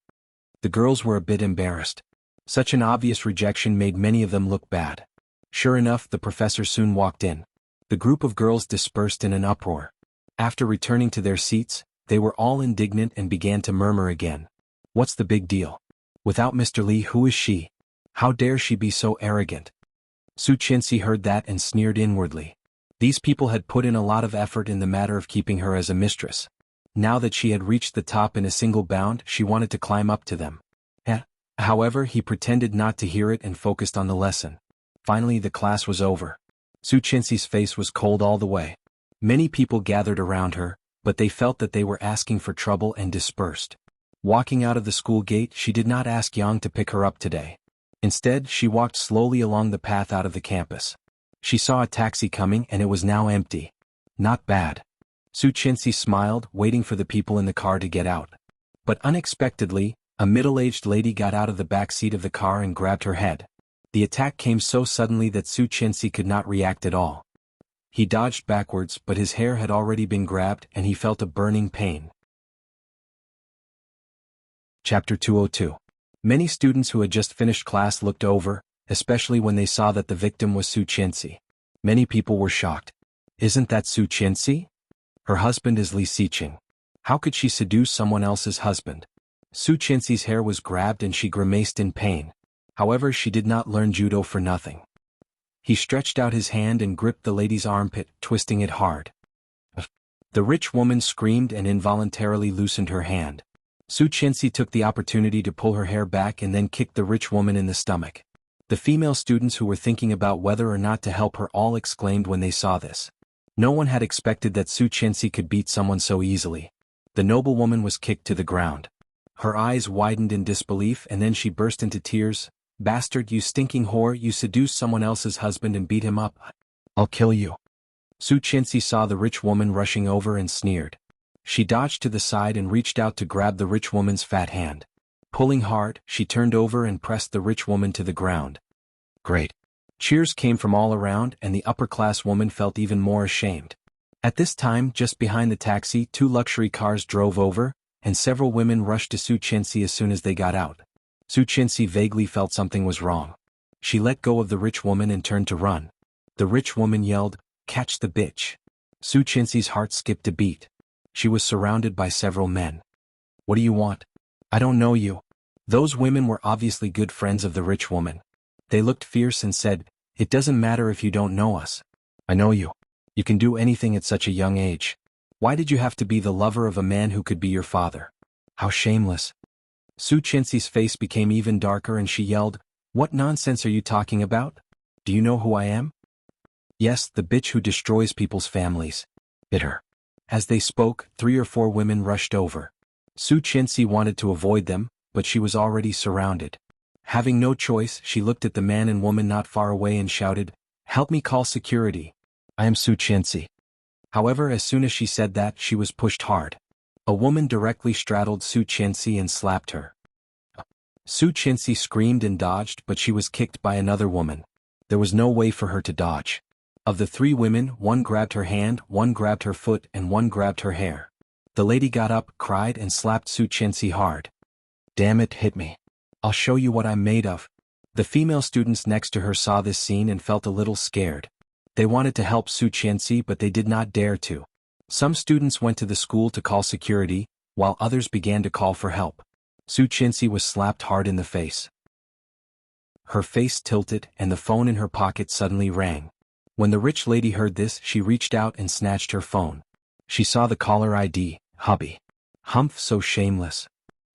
The girls were a bit embarrassed. Such an obvious rejection made many of them look bad. Sure enough, the professor soon walked in. The group of girls dispersed in an uproar. After returning to their seats, they were all indignant and began to murmur again. "What's the big deal? Without Mr. Li, who is she? How dare she be so arrogant?" Su Qianxi heard that and sneered inwardly. These people had put in a lot of effort in the matter of keeping her as a mistress. Now that she had reached the top in a single bound, she wanted to climb up to them. However, he pretended not to hear it and focused on the lesson. Finally, the class was over. Su Qianxi's face was cold all the way. Many people gathered around her, but they felt that they were asking for trouble and dispersed. Walking out of the school gate, she did not ask Yang to pick her up today. Instead, she walked slowly along the path out of the campus. She saw a taxi coming and it was now empty. Not bad. Su Qianxi smiled, waiting for the people in the car to get out. But unexpectedly, a middle-aged lady got out of the back seat of the car and grabbed her head. The attack came so suddenly that Su Qianxi could not react at all. He dodged backwards, but his hair had already been grabbed and he felt a burning pain. Chapter 202. Many students who had just finished class looked over, especially when they saw that the victim was Su Qianxi. Many people were shocked. "Isn't that Su Qianxi? Her husband is Li Xiqing. How could she seduce someone else's husband?" Su Qianxi's hair was grabbed and she grimaced in pain. However, she did not learn judo for nothing. He stretched out his hand and gripped the lady's armpit, twisting it hard. The rich woman screamed and involuntarily loosened her hand. Su Qianxi took the opportunity to pull her hair back and then kicked the rich woman in the stomach. The female students who were thinking about whether or not to help her all exclaimed when they saw this. No one had expected that Su Qianxi could beat someone so easily. The noblewoman was kicked to the ground. Her eyes widened in disbelief and then she burst into tears. "Bastard, you stinking whore, you seduced someone else's husband and beat him up. I'll kill you." Su Qianxi saw the rich woman rushing over and sneered. She dodged to the side and reached out to grab the rich woman's fat hand. Pulling hard, she turned over and pressed the rich woman to the ground. Great. Cheers came from all around, and the upper-class woman felt even more ashamed. At this time, just behind the taxi, 2 luxury cars drove over, and several women rushed to Su Chenxi as soon as they got out. Su Chenxi vaguely felt something was wrong. She let go of the rich woman and turned to run. The rich woman yelled, "Catch the bitch." Su Chenxi's heart skipped a beat. She was surrounded by several men. "What do you want?" "I don't know you." Those women were obviously good friends of the rich woman. They looked fierce and said, "It doesn't matter if you don't know us. I know you. You can do anything at such a young age. Why did you have to be the lover of a man who could be your father? How shameless." Su Chenxi's face became even darker and she yelled, "What nonsense are you talking about? Do you know who I am?" "Yes, the bitch who destroys people's families." Hit her. As they spoke, 3 or 4 women rushed over. Su Chenxi wanted to avoid them, but she was already surrounded. Having no choice, she looked at the man and woman not far away and shouted, "Help me call security. I am Su Chenxi." However, as soon as she said that, she was pushed hard. A woman directly straddled Su Chenxi and slapped her. Su Chenxi screamed and dodged, but she was kicked by another woman. There was no way for her to dodge. Of the 3 women, 1 grabbed her hand, 1 grabbed her foot, and 1 grabbed her hair. The lady got up, cried, and slapped Su Chenxi hard. "Damn it, hit me. I'll show you what I'm made of." The female students next to her saw this scene and felt a little scared. They wanted to help Su Chenxi, but they did not dare to. Some students went to the school to call security, while others began to call for help. Su Chenxi was slapped hard in the face. Her face tilted, and the phone in her pocket suddenly rang. When the rich lady heard this, she reached out and snatched her phone. She saw the caller ID, "Hubby." "Humph, so shameless,"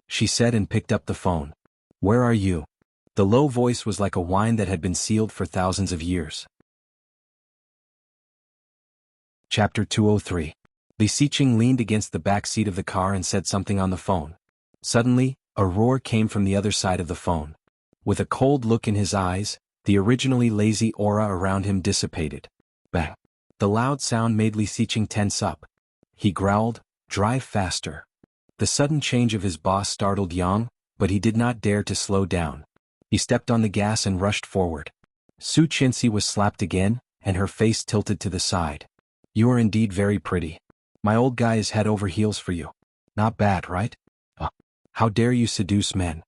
she said and picked up the phone. "Where are you?" The low voice was like a wine that had been sealed for thousands of years. Chapter 203. Li Xiqing leaned against the back seat of the car and said something on the phone. Suddenly, a roar came from the other side of the phone. With a cold look in his eyes, the originally lazy aura around him dissipated. Bang! The loud sound made Li Xiqing tense up. He growled, "Drive faster." The sudden change of his boss startled Yang, but he did not dare to slow down. He stepped on the gas and rushed forward. Su Chenxi was slapped again, and her face tilted to the side. "You are indeed very pretty. My old guy is head over heels for you. Not bad, right? How dare you seduce men?"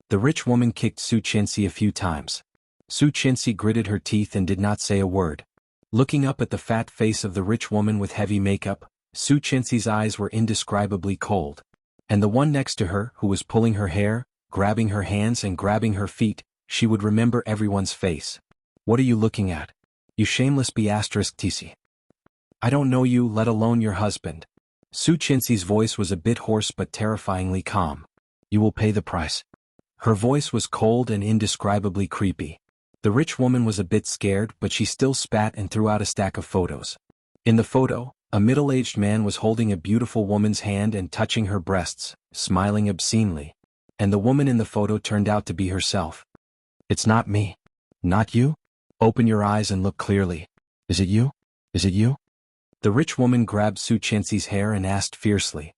The rich woman kicked Su Chenxi a few times. Su Chenxi gritted her teeth and did not say a word. Looking up at the fat face of the rich woman with heavy makeup, Su Chenxi's eyes were indescribably cold. And the one next to her, who was pulling her hair, grabbing her hands and grabbing her feet, she would remember everyone's face. "What are you looking at? You shameless b*****. I don't know you, let alone your husband." Su Chenxi's voice was a bit hoarse but terrifyingly calm. "You will pay the price." Her voice was cold and indescribably creepy. The rich woman was a bit scared, but she still spat and threw out a stack of photos. In the photo, a middle-aged man was holding a beautiful woman's hand and touching her breasts, smiling obscenely. And the woman in the photo turned out to be herself. "It's not me." "Not you? Open your eyes and look clearly. Is it you? Is it you?" The rich woman grabbed Su Chenxi's hair and asked fiercely.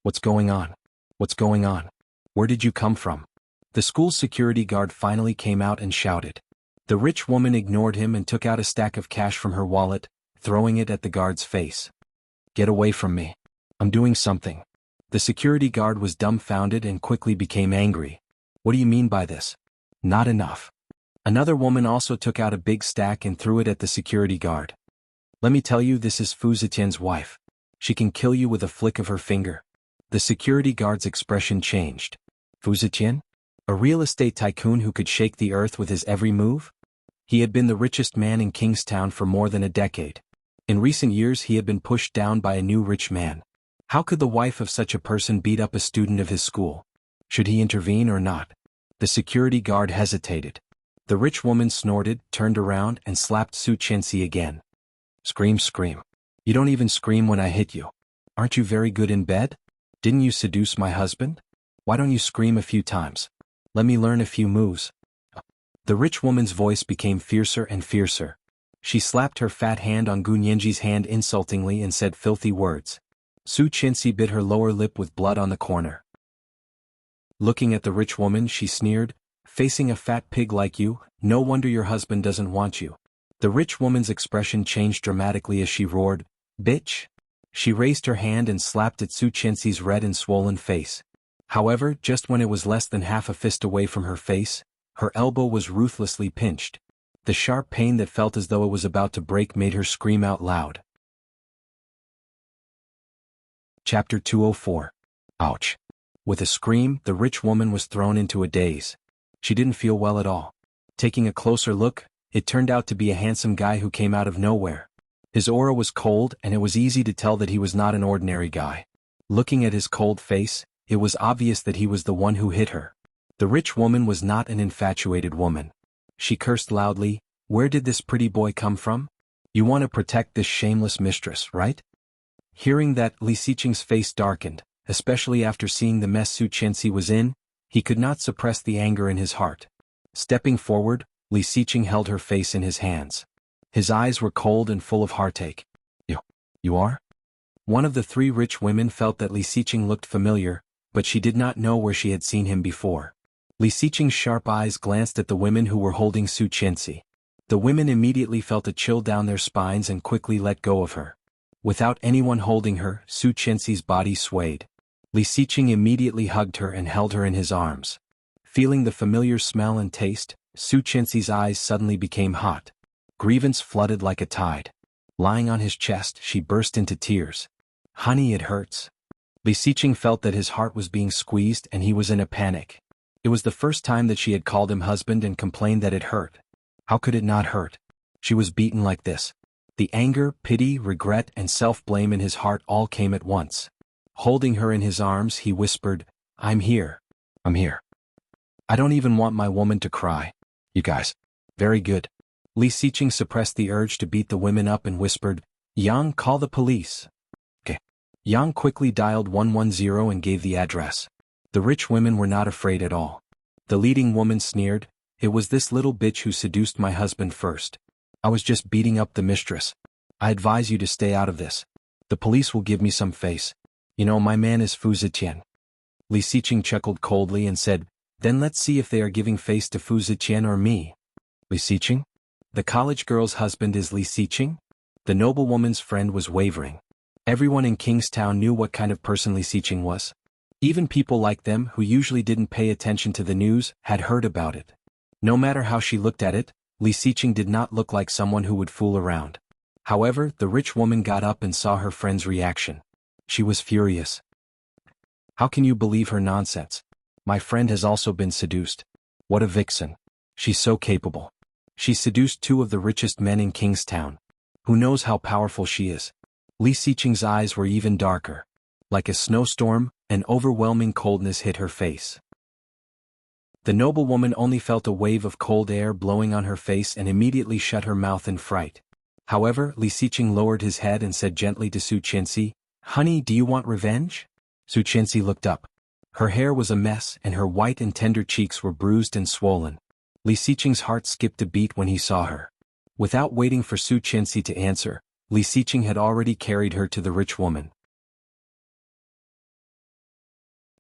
"What's going on? What's going on? Where did you come from?" The school's security guard finally came out and shouted. The rich woman ignored him and took out a stack of cash from her wallet, throwing it at the guard's face. "Get away from me. I'm doing something." The security guard was dumbfounded and quickly became angry. "What do you mean by this? Not enough." Another woman also took out a big stack and threw it at the security guard. "Let me tell you, this is Fu Zetian's wife. She can kill you with a flick of her finger." The security guard's expression changed. Fu Zetian? A real estate tycoon who could shake the earth with his every move? He had been the richest man in Kingstown for more than a decade. In recent years he had been pushed down by a new rich man. How could the wife of such a person beat up a student of his school? Should he intervene or not? The security guard hesitated. The rich woman snorted, turned around, and slapped Su Chenxi again. "Scream, scream. You don't even scream when I hit you. Aren't you very good in bed? Didn't you seduce my husband? Why don't you scream a few times? Let me learn a few moves." The rich woman's voice became fiercer and fiercer. She slapped her fat hand on Gu Nianji's hand insultingly and said filthy words. Su Chenxi bit her lower lip with blood on the corner. Looking at the rich woman, she sneered, "Facing a fat pig like you, no wonder your husband doesn't want you." The rich woman's expression changed dramatically as she roared, "Bitch!" She raised her hand and slapped at Su Chenxi's red and swollen face. However, just when it was less than half a fist away from her face, her elbow was ruthlessly pinched. The sharp pain that felt as though it was about to break made her scream out loud. Chapter 204. Ouch. With a scream, the rich woman was thrown into a daze. She didn't feel well at all. Taking a closer look, it turned out to be a handsome guy who came out of nowhere. His aura was cold, and it was easy to tell that he was not an ordinary guy. Looking at his cold face, it was obvious that he was the one who hit her. The rich woman was not an infatuated woman. She cursed loudly, "Where did this pretty boy come from? You want to protect this shameless mistress, right?" Hearing that, Li Xiqing's face darkened, especially after seeing the mess Su Chenxi was in. He could not suppress the anger in his heart. Stepping forward, Li Xiqing held her face in his hands. His eyes were cold and full of heartache. You are?" One of the three rich women felt that Li Xiqing looked familiar, but she did not know where she had seen him before. Li Xiqing's sharp eyes glanced at the women who were holding Su Chenxi. The women immediately felt a chill down their spines and quickly let go of her. Without anyone holding her, Su Chenxi's body swayed. Li Xiqing immediately hugged her and held her in his arms. Feeling the familiar smell and taste, Su Chenxi's eyes suddenly became hot. Grievance flooded like a tide. Lying on his chest, she burst into tears. "Honey, it hurts." Li Xiqing felt that his heart was being squeezed and he was in a panic. It was the first time that she had called him husband and complained that it hurt. How could it not hurt? She was beaten like this. The anger, pity, regret, and self-blame in his heart all came at once. Holding her in his arms, he whispered, I'm here. I don't even want my woman to cry. You guys. Very good." Li Xiqing suppressed the urge to beat the women up and whispered, "Yang, call the police." Okay. Yang quickly dialed 110 and gave the address. The rich women were not afraid at all. The leading woman sneered, "It was this little bitch who seduced my husband first. I was just beating up the mistress. I advise you to stay out of this. The police will give me some face. You know, my man is Fu Zetian." Li Xiqing chuckled coldly and said, "Then let's see if they are giving face to Fu Zetian or me." Li Xiqing? The college girl's husband is Li Xiqing? The noblewoman's friend was wavering. Everyone in Kingstown knew what kind of person Li Xiqing was. Even people like them, who usually didn't pay attention to the news, had heard about it. No matter how she looked at it, Li Xiqing did not look like someone who would fool around. However, the rich woman got up and saw her friend's reaction. She was furious. "How can you believe her nonsense? My friend has also been seduced. What a vixen. She's so capable. She seduced two of the richest men in Kingstown. Who knows how powerful she is?" Li Xiqing's eyes were even darker. Like a snowstorm, an overwhelming coldness hit her face. The noblewoman only felt a wave of cold air blowing on her face and immediately shut her mouth in fright. However, Li Xiqing lowered his head and said gently to Su Chenxi, "Honey, do you want revenge?" Su Chenxi looked up. Her hair was a mess and her white and tender cheeks were bruised and swollen. Li Xiqing's heart skipped a beat when he saw her. Without waiting for Su Chenxi to answer, Li Xiqing had already carried her to the rich woman.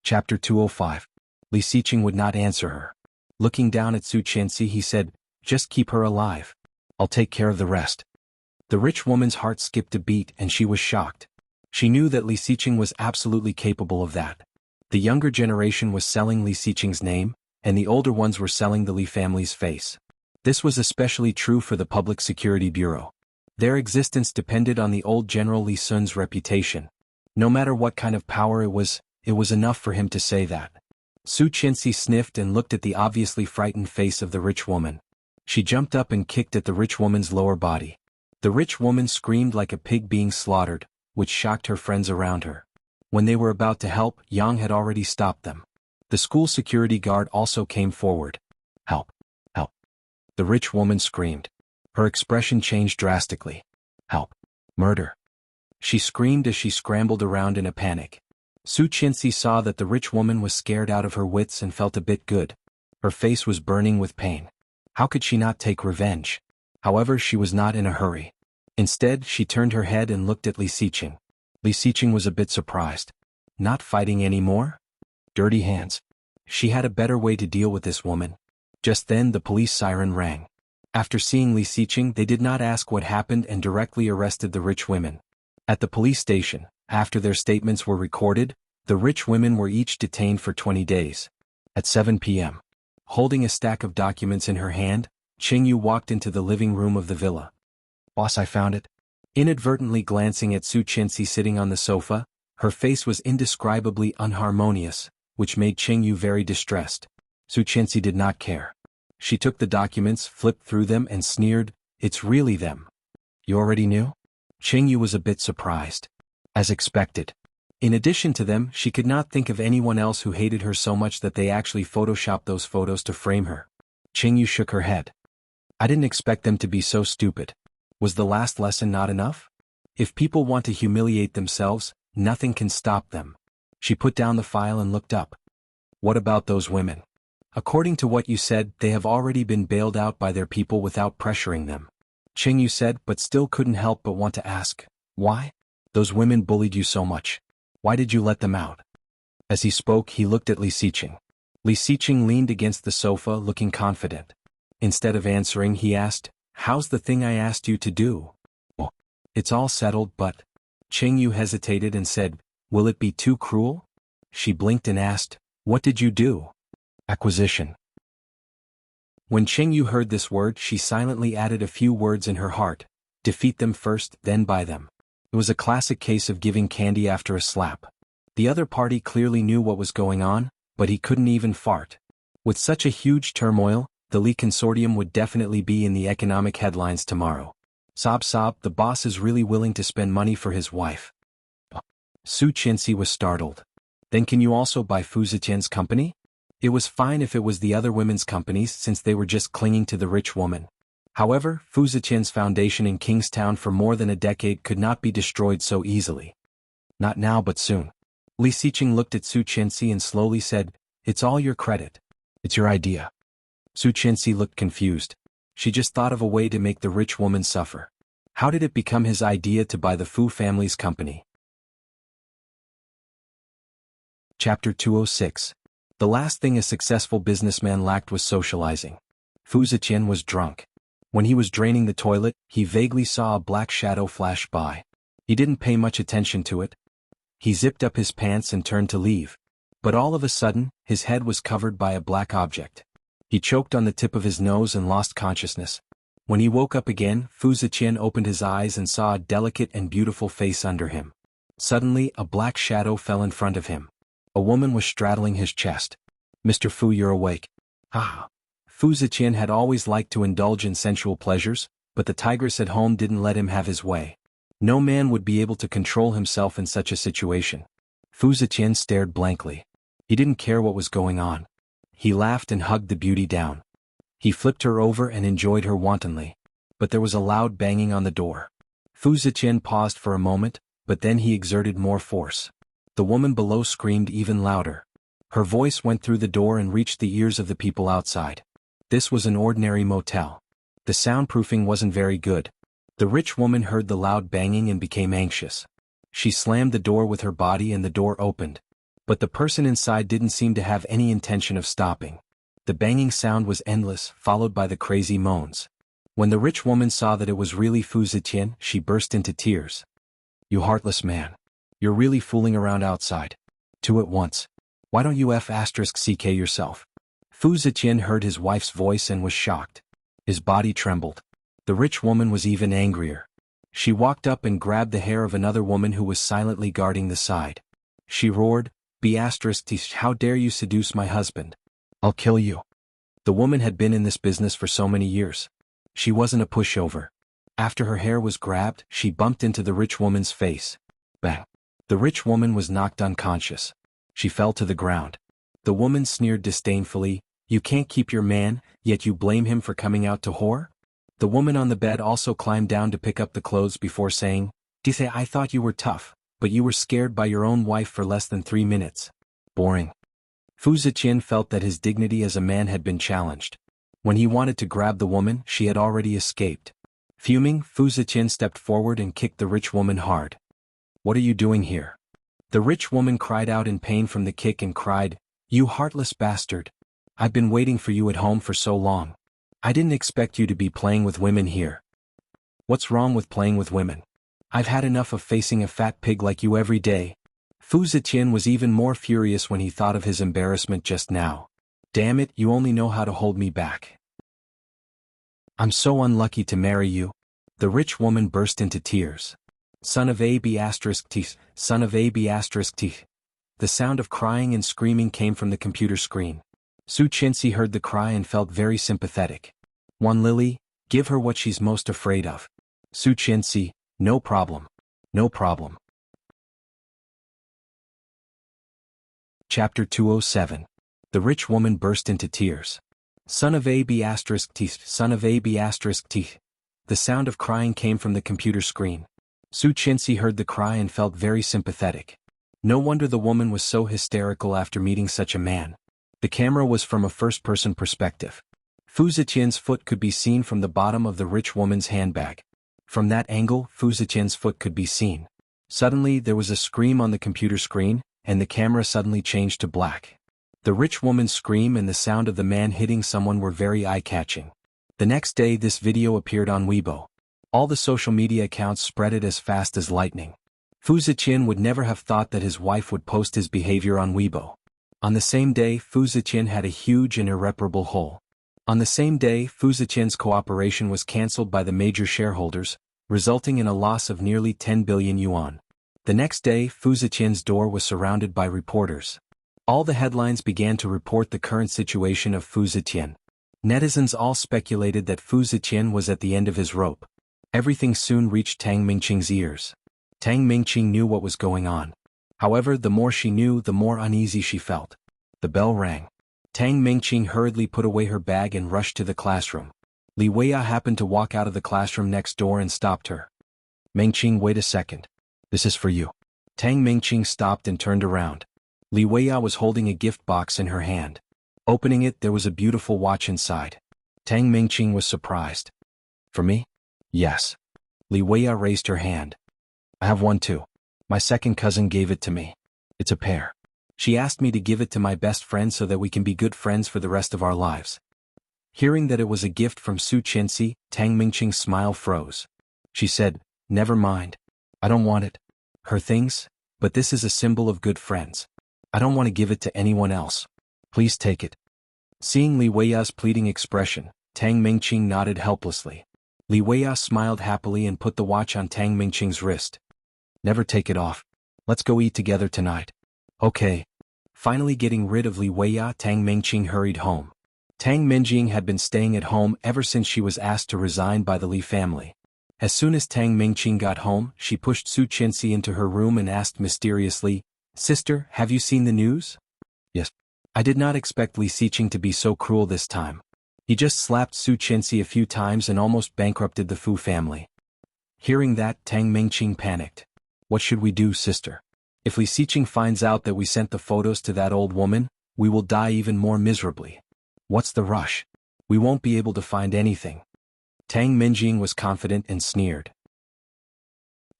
Chapter 205. Li Xiqing would not answer her. Looking down at Su Chenxi, he said, "Just keep her alive. I'll take care of the rest." The rich woman's heart skipped a beat and she was shocked. She knew that Li Xiqing was absolutely capable of that. The younger generation was selling Li Xiqing's name, and the older ones were selling the Li family's face. This was especially true for the Public Security Bureau. Their existence depended on the old General Li Sun's reputation. No matter what kind of power it was enough for him to say that. Su Chenxi sniffed and looked at the obviously frightened face of the rich woman. She jumped up and kicked at the rich woman's lower body. The rich woman screamed like a pig being slaughtered, which shocked her friends around her. When they were about to help, Yang had already stopped them. The school security guard also came forward. "Help! Help!" The rich woman screamed. Her expression changed drastically. "Help! Murder!" She screamed as she scrambled around in a panic. Su Chenxi saw that the rich woman was scared out of her wits and felt a bit good. Her face was burning with pain. How could she not take revenge? However, she was not in a hurry. Instead, she turned her head and looked at Li Xiqing. Li Xiqing was a bit surprised. "Not fighting anymore? Dirty hands." She had a better way to deal with this woman. Just then the police siren rang. After seeing Li Xiqing, they did not ask what happened and directly arrested the rich women. At the police station, after their statements were recorded, the rich women were each detained for 20 days. At 7 p.m., holding a stack of documents in her hand, Qingyu walked into the living room of the villa. "Boss, I found it." Inadvertently glancing at Su Qianxi sitting on the sofa, her face was indescribably unharmonious, which made Qingyu very distressed. Su Qianxi did not care. She took the documents, flipped through them and sneered, "It's really them." "You already knew?" Qingyu was a bit surprised. As expected. In addition to them, she could not think of anyone else who hated her so much that they actually photoshopped those photos to frame her. Qingyu shook her head. "I didn't expect them to be so stupid. Was the last lesson not enough? If people want to humiliate themselves, nothing can stop them." She put down the file and looked up. "What about those women? According to what you said, they have already been bailed out by their people without pressuring them." Qingyu said, but still couldn't help but want to ask, "Why? Those women bullied you so much. Why did you let them out?" As he spoke, he looked at Li Xiqing. Li Xiqing leaned against the sofa looking confident. Instead of answering, he asked, "How's the thing I asked you to do?" "Oh, it's all settled, but..." Qingyu hesitated and said, "Will it be too cruel?" She blinked and asked, "What did you do?" "Acquisition." When Qingyu heard this word, she silently added a few words in her heart, "Defeat them first, then buy them." It was a classic case of giving candy after a slap. The other party clearly knew what was going on, but he couldn't even fart. With such a huge turmoil, the Li Consortium would definitely be in the economic headlines tomorrow. Sob sob, the boss is really willing to spend money for his wife. Su Qianxi was startled. "Then can you also buy Fu Ziqian's company?" It was fine if it was the other women's companies since they were just clinging to the rich woman. However, Fu Ziqian's foundation in Kingstown for more than a decade could not be destroyed so easily. "Not now but soon." Li Xiqing looked at Su Qianxi and slowly said, "It's all your credit. It's your idea." Su Qianxi looked confused. She just thought of a way to make the rich woman suffer. How did it become his idea to buy the Fu family's company? Chapter 206. The last thing a successful businessman lacked was socializing. Fu Ziqian was drunk. When he was draining the toilet, he vaguely saw a black shadow flash by. He didn't pay much attention to it. He zipped up his pants and turned to leave. But all of a sudden, his head was covered by a black object. He choked on the tip of his nose and lost consciousness. When he woke up again, Fu Ziqian opened his eyes and saw a delicate and beautiful face under him. Suddenly, a black shadow fell in front of him. A woman was straddling his chest. "Mr. Fu, you're awake." "Ah." Fu Ziqian had always liked to indulge in sensual pleasures, but the tigress at home didn't let him have his way. No man would be able to control himself in such a situation. Fu Ziqian stared blankly. He didn't care what was going on. He laughed and hugged the beauty down. He flipped her over and enjoyed her wantonly. But there was a loud banging on the door. Fu Ziqian paused for a moment, but then he exerted more force. The woman below screamed even louder. Her voice went through the door and reached the ears of the people outside. This was an ordinary motel. The soundproofing wasn't very good. The rich woman heard the loud banging and became anxious. She slammed the door with her body and the door opened. But the person inside didn't seem to have any intention of stopping. The banging sound was endless, followed by the crazy moans. When the rich woman saw that it was really Fu Ziqian, she burst into tears. "You heartless man. You're really fooling around outside. Two at once. Why don't you *CK yourself?" Fu Ziqian heard his wife's voice and was shocked. His body trembled. The rich woman was even angrier. She walked up and grabbed the hair of another woman who was silently guarding the side. She roared, how dare you seduce my husband? I'll kill you." The woman had been in this business for so many years. She wasn't a pushover. After her hair was grabbed, she bumped into the rich woman's face. Bang. The rich woman was knocked unconscious. She fell to the ground. The woman sneered disdainfully, "You can't keep your man, yet you blame him for coming out to whore?" The woman on the bed also climbed down to pick up the clothes before saying, "Dice, I thought you were tough, but you were scared by your own wife for less than 3 minutes. Boring." Fu Ziqian felt that his dignity as a man had been challenged. When he wanted to grab the woman, she had already escaped. Fuming, Fu Ziqian stepped forward and kicked the rich woman hard. "What are you doing here?" The rich woman cried out in pain from the kick and cried, You heartless bastard. I've been waiting for you at home for so long. I didn't expect you to be playing with women here. What's wrong with playing with women? I've had enough of facing a fat pig like you every day. Fu Zetian was even more furious when he thought of his embarrassment just now. Damn it, you only know how to hold me back. I'm so unlucky to marry you. The rich woman burst into tears. Son of A B asterisk T, son of A B asterisk T. The sound of crying and screaming came from the computer screen. Su Chinsi heard the cry and felt very sympathetic. One Lily, give her what she's most afraid of. Su Chinsi, no problem. No problem. Chapter 207. The rich woman burst into tears. Son of A B asterisk T, son of A B asterisk T. The sound of crying came from the computer screen. Su Chinsi heard the cry and felt very sympathetic. No wonder the woman was so hysterical after meeting such a man. The camera was from a first-person perspective. Fu Zetian's foot could be seen from the bottom of the rich woman's handbag. From that angle, Fu Zetian's foot could be seen. Suddenly, there was a scream on the computer screen, and the camera suddenly changed to black. The rich woman's scream and the sound of the man hitting someone were very eye-catching. The next day, this video appeared on Weibo. All the social media accounts spread it as fast as lightning. Fu Zetian would never have thought that his wife would post his behavior on Weibo. On the same day, Fu Zetian had a huge and irreparable hole. On the same day, Fu Zetian's cooperation was cancelled by the major shareholders, resulting in a loss of nearly 10 billion yuan. The next day, Fu Zetian's door was surrounded by reporters. All the headlines began to report the current situation of Fu Zetian. Netizens all speculated that Fu Zetian was at the end of his rope. Everything soon reached Tang Mingqing's ears. Tang Mingqing knew what was going on. However, the more she knew, the more uneasy she felt. The bell rang. Tang Mingqing hurriedly put away her bag and rushed to the classroom. Li Weia happened to walk out of the classroom next door and stopped her. Mingqing, wait a second. This is for you. Tang Mingqing stopped and turned around. Li Weia was holding a gift box in her hand. Opening it, there was a beautiful watch inside. Tang Mingqing was surprised. For me? Yes. Li Weia raised her hand. I have one too. My second cousin gave it to me. It's a pair. She asked me to give it to my best friend so that we can be good friends for the rest of our lives. Hearing that it was a gift from Su Chinsi, Tang Mingqing's smile froze. She said, never mind. I don't want it. Her things, but this is a symbol of good friends. I don't want to give it to anyone else. Please take it. Seeing Li Weiya's pleading expression, Tang Mingqing nodded helplessly. Li Weia smiled happily and put the watch on Tang Mingqing's wrist. Never take it off. Let's go eat together tonight. Okay. Finally getting rid of Li Weia, Tang Mingqing hurried home. Tang Mingqing had been staying at home ever since she was asked to resign by the Li family. As soon as Tang Mingqing got home, she pushed Su Chinsi into her room and asked mysteriously, Sister, have you seen the news? Yes. I did not expect Li Xiqing to be so cruel this time. He just slapped Su Chinsi a few times and almost bankrupted the Fu family. Hearing that, Tang Mingqing panicked. What should we do, sister? If Li Xiqing finds out that we sent the photos to that old woman, we will die even more miserably. What's the rush? We won't be able to find anything. Tang Mingqing was confident and sneered.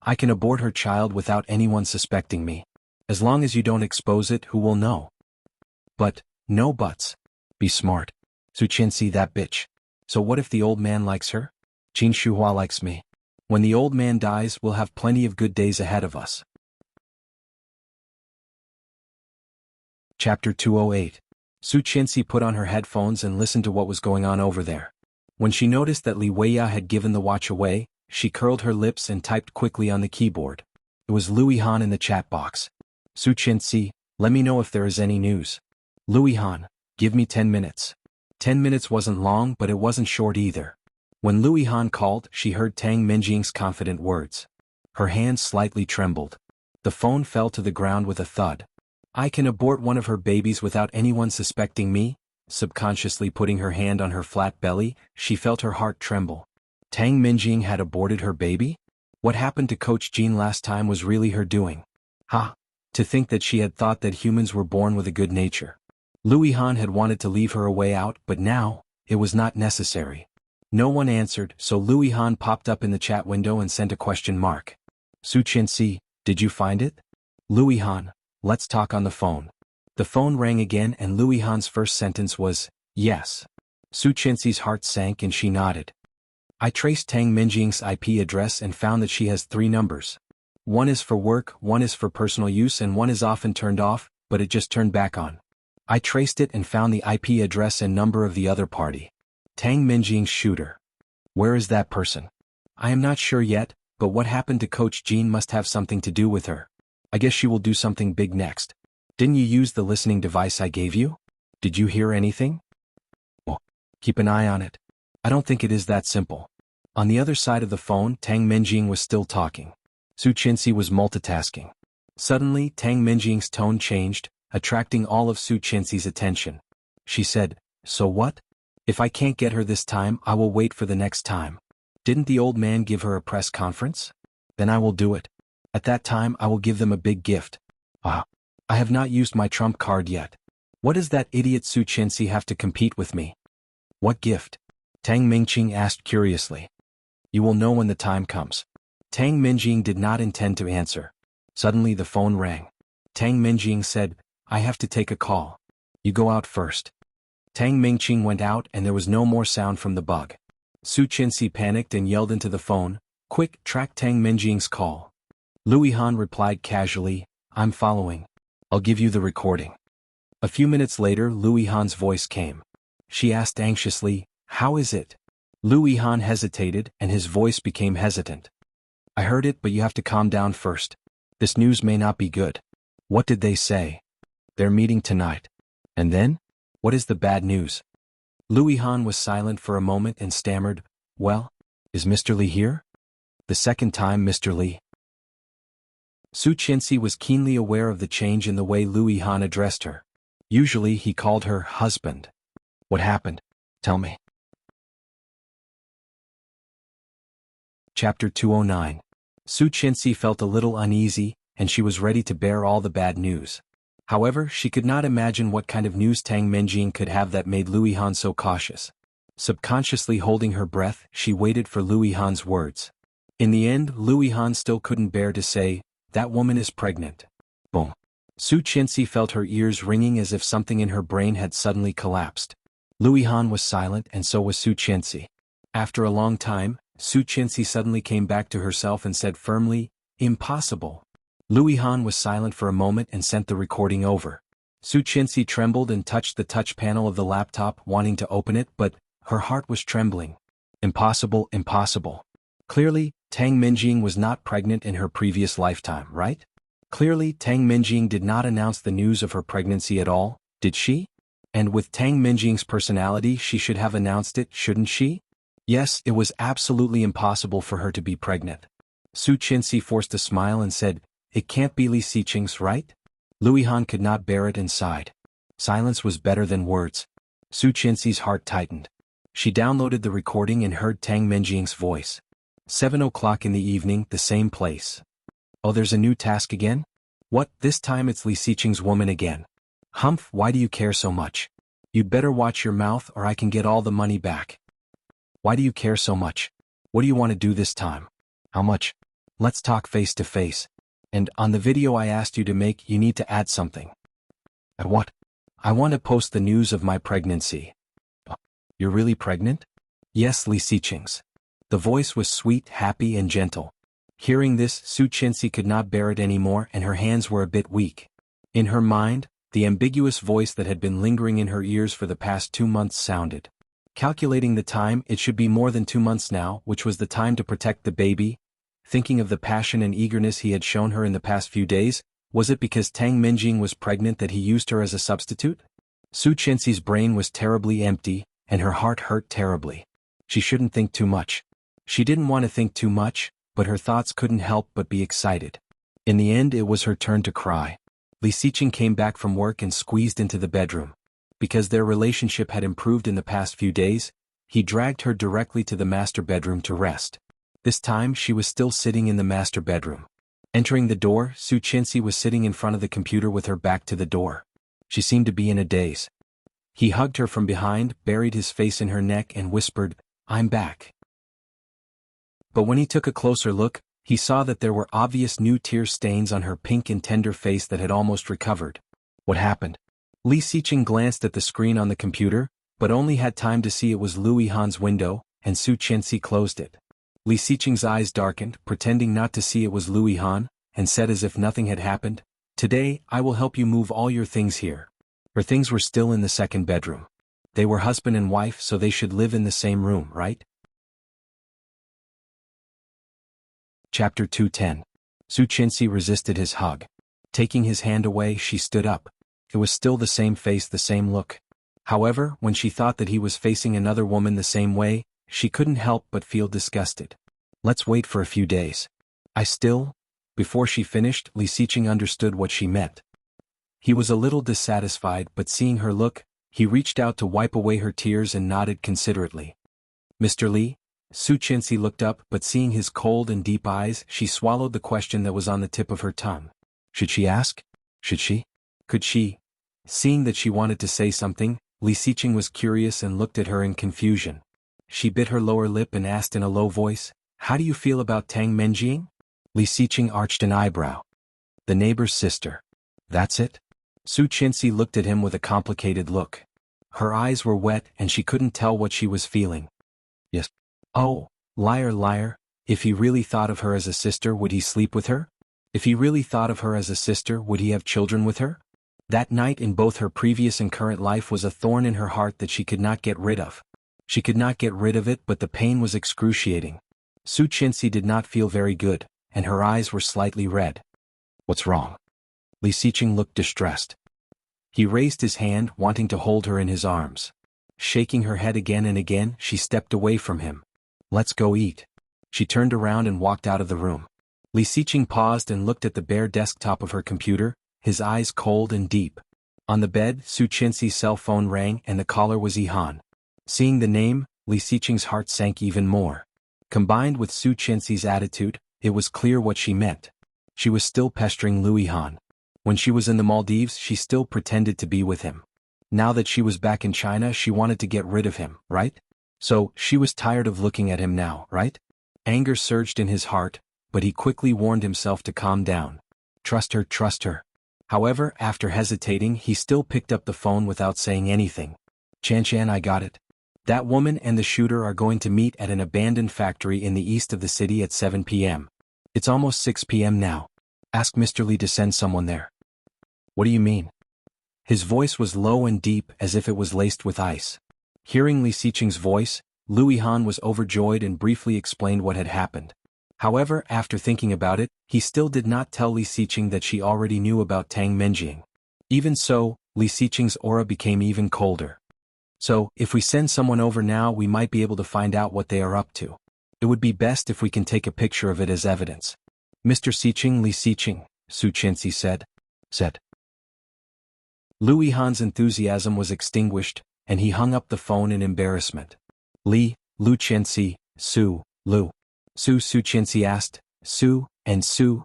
I can abort her child without anyone suspecting me. As long as you don't expose it, who will know? But, no buts. Be smart. Su Chinsi, that bitch. So what if the old man likes her? Qin Shuhua likes me. When the old man dies, we'll have plenty of good days ahead of us. Chapter 208. Su Chinsi put on her headphones and listened to what was going on over there. When she noticed that Li Weia had given the watch away, she curled her lips and typed quickly on the keyboard. It was Louis Han in the chat box. Su Chinsi, let me know if there is any news. Louis Han, give me 10 minutes. 10 minutes wasn't long, but it wasn't short either. When Louis Han called, she heard Tang Mingqing's confident words. Her hand slightly trembled. The phone fell to the ground with a thud. I can abort one of her babies without anyone suspecting me? Subconsciously putting her hand on her flat belly, she felt her heart tremble. Tang Mingqing had aborted her baby? What happened to Coach Jean last time was really her doing. Ha! To think that she had thought that humans were born with a good nature. Louis Han had wanted to leave her a way out, but now, it was not necessary. No one answered, so Louis Han popped up in the chat window and sent a question mark. Su Chinsi, did you find it? Louis Han, let's talk on the phone. The phone rang again and Louis Han's first sentence was, yes. Su Qianxi's heart sank and she nodded. I traced Tang Minjing's IP address and found that she has 3 numbers. One is for work, one is for personal use, and one is often turned off, but it just turned back on. I traced it and found the IP address and number of the other party. Tang Minjing's shooter. Where is that person? I am not sure yet, but what happened to Coach Jean must have something to do with her. I guess she will do something big next. Didn't you use the listening device I gave you? Did you hear anything? Well, keep an eye on it. I don't think it is that simple. On the other side of the phone, Tang Minjing was still talking. Su Qianxi was multitasking. Suddenly, Tang Minjing's tone changed, attracting all of Su Qianxi's attention. She said, so what? If I can't get her this time, I will wait for the next time. Didn't the old man give her a press conference? Then I will do it. At that time I will give them a big gift. I have not used my trump card yet. What does that idiot Su Qianxi have to compete with me? What gift? Tang Minjing asked curiously. You will know when the time comes. Tang Minjing did not intend to answer. Suddenly the phone rang. Tang Minjing said, I have to take a call. You go out first. Tang Minjing went out and there was no more sound from the bug. Su Qianxi panicked and yelled into the phone, quick, track Tang Minjing's call. Louis Han replied casually, I'm following. I'll give you the recording. A few minutes later Louis Han's voice came. She asked anxiously, how is it? Louis Han hesitated and his voice became hesitant. I heard it, but you have to calm down first. This news may not be good. What did they say? They're meeting tonight. And then? What is the bad news? Louis Han was silent for a moment and stammered, well, is Mr. Li here? The second time Mr. Li. Su Qianxi was keenly aware of the change in the way Louis Han addressed her. Usually he called her husband. What happened? Tell me. Chapter 209. Su Qianxi felt a little uneasy, and she was ready to bear all the bad news. However, she could not imagine what kind of news Tang Minjing could have that made Louis Han so cautious. Subconsciously holding her breath, she waited for Louis Han's words. In the end, Louis Han still couldn't bear to say, that woman is pregnant. Boom. Su Qianxi felt her ears ringing as if something in her brain had suddenly collapsed. Louis Han was silent and so was Su Qianxi. After a long time, Su Qianxi suddenly came back to herself and said firmly, impossible. Louis Han was silent for a moment and sent the recording over. Su Qianxi trembled and touched the touch panel of the laptop, wanting to open it, but her heart was trembling. Impossible, impossible. Clearly, Tang Minjing was not pregnant in her previous lifetime, right? Clearly, Tang Minjing did not announce the news of her pregnancy at all, did she? And with Tang Minjing's personality, she should have announced it, shouldn't she? Yes, it was absolutely impossible for her to be pregnant. Su Qianxi forced a smile and said, it can't be Li Xiqing's, right? Louis Han could not bear it and sighed. Silence was better than words. Su Qianxi's heart tightened. She downloaded the recording and heard Tang Minjing's voice. 7 o'clock in the evening, the same place. Oh, there's a new task again? What, this time it's Li Xiqing's woman again. Humph, why do you care so much? You'd better watch your mouth or I can get all the money back. Why do you care so much? What do you want to do this time? How much? Let's talk face to face. And on the video I asked you to make, you need to add something. At what? I want to post the news of my pregnancy. You're really pregnant? Yes, Li Xiqing's. The voice was sweet, happy, and gentle. Hearing this, Su Qianxi could not bear it anymore and her hands were a bit weak. In her mind, the ambiguous voice that had been lingering in her ears for the past 2 months sounded. Calculating the time, it should be more than 2 months now, which was the time to protect the baby. Thinking of the passion and eagerness he had shown her in the past few days, was it because Tang Minjing was pregnant that he used her as a substitute? Su Qianxi's brain was terribly empty, and her heart hurt terribly. She shouldn't think too much. She didn't want to think too much, but her thoughts couldn't help but be excited. In the end, it was her turn to cry. Li Xiqing came back from work and squeezed into the bedroom. Because their relationship had improved in the past few days, he dragged her directly to the master bedroom to rest. This time she was still sitting in the master bedroom. Entering the door, Su Qianxi was sitting in front of the computer with her back to the door. She seemed to be in a daze. He hugged her from behind, buried his face in her neck and whispered, I'm back. But when he took a closer look, he saw that there were obvious new tear stains on her pink and tender face that had almost recovered. What happened? Li Xiqing glanced at the screen on the computer, but only had time to see it was Lu Yihan's window, and Su Qianxi closed it. Li Xiqing's eyes darkened, pretending not to see it was Lu Yihan, and said as if nothing had happened, "Today, I will help you move all your things here." Her things were still in the second bedroom. They were husband and wife, so they should live in the same room, right? Chapter 210. Su Qianxi resisted his hug. Taking his hand away, she stood up. It was still the same face, the same look. However, when she thought that he was facing another woman the same way, she couldn't help but feel disgusted. "Let's wait for a few days. Before she finished, Li Xiqing understood what she meant. He was a little dissatisfied, but seeing her look, he reached out to wipe away her tears and nodded considerately. "Mr. Li?" Su Qianxi looked up, but seeing his cold and deep eyes, she swallowed the question that was on the tip of her tongue. Should she ask? Should she? Could she? Seeing that she wanted to say something, Li Xiqing was curious and looked at her in confusion. She bit her lower lip and asked in a low voice, "How do you feel about Tang Menjing?" Li Xiqing arched an eyebrow. "The neighbor's sister. That's it?" Su Qianxi looked at him with a complicated look. Her eyes were wet and she couldn't tell what she was feeling. "Yes." "Oh, liar, liar. If he really thought of her as a sister, would he sleep with her? If he really thought of her as a sister, would he have children with her?" That night in both her previous and current life was a thorn in her heart that she could not get rid of. She could not get rid of it, but the pain was excruciating. Su Qianxi did not feel very good, and her eyes were slightly red. "What's wrong?" Li Xiqing looked distressed. He raised his hand, wanting to hold her in his arms. Shaking her head again and again, she stepped away from him. "Let's go eat." She turned around and walked out of the room. Li Xiqing paused and looked at the bare desktop of her computer, his eyes cold and deep. On the bed, Su Qianxi's cell phone rang and the caller was Yihan. Seeing the name, Li Xiqing's heart sank even more. Combined with Su Qianxi's attitude, it was clear what she meant. She was still pestering Lu Yihan. When she was in the Maldives, she still pretended to be with him. Now that she was back in China, she wanted to get rid of him, right? So, she was tired of looking at him now, right? Anger surged in his heart, but he quickly warned himself to calm down. Trust her, trust her. However, after hesitating, he still picked up the phone without saying anything. "Chan, I got it. That woman and the shooter are going to meet at an abandoned factory in the east of the city at 7 p.m. It's almost 6 p.m. now. Ask Mr. Li to send someone there." "What do you mean?" His voice was low and deep, as if it was laced with ice. Hearing Li Xiqing's voice, Lu Yihan was overjoyed and briefly explained what had happened. However, after thinking about it, he still did not tell Li Xiqing that she already knew about Tang Menjing. Even so, Li Xiqing's aura became even colder. "So, if we send someone over now, we might be able to find out what they are up to. It would be best if we can take a picture of it as evidence." "Mr. Xiqing, Li Xiqing," Su Qianxi said. Lu Yihan's enthusiasm was extinguished, and he hung up the phone in embarrassment. Lu Qianxi, Su Qianxi asked, "Su, and Su.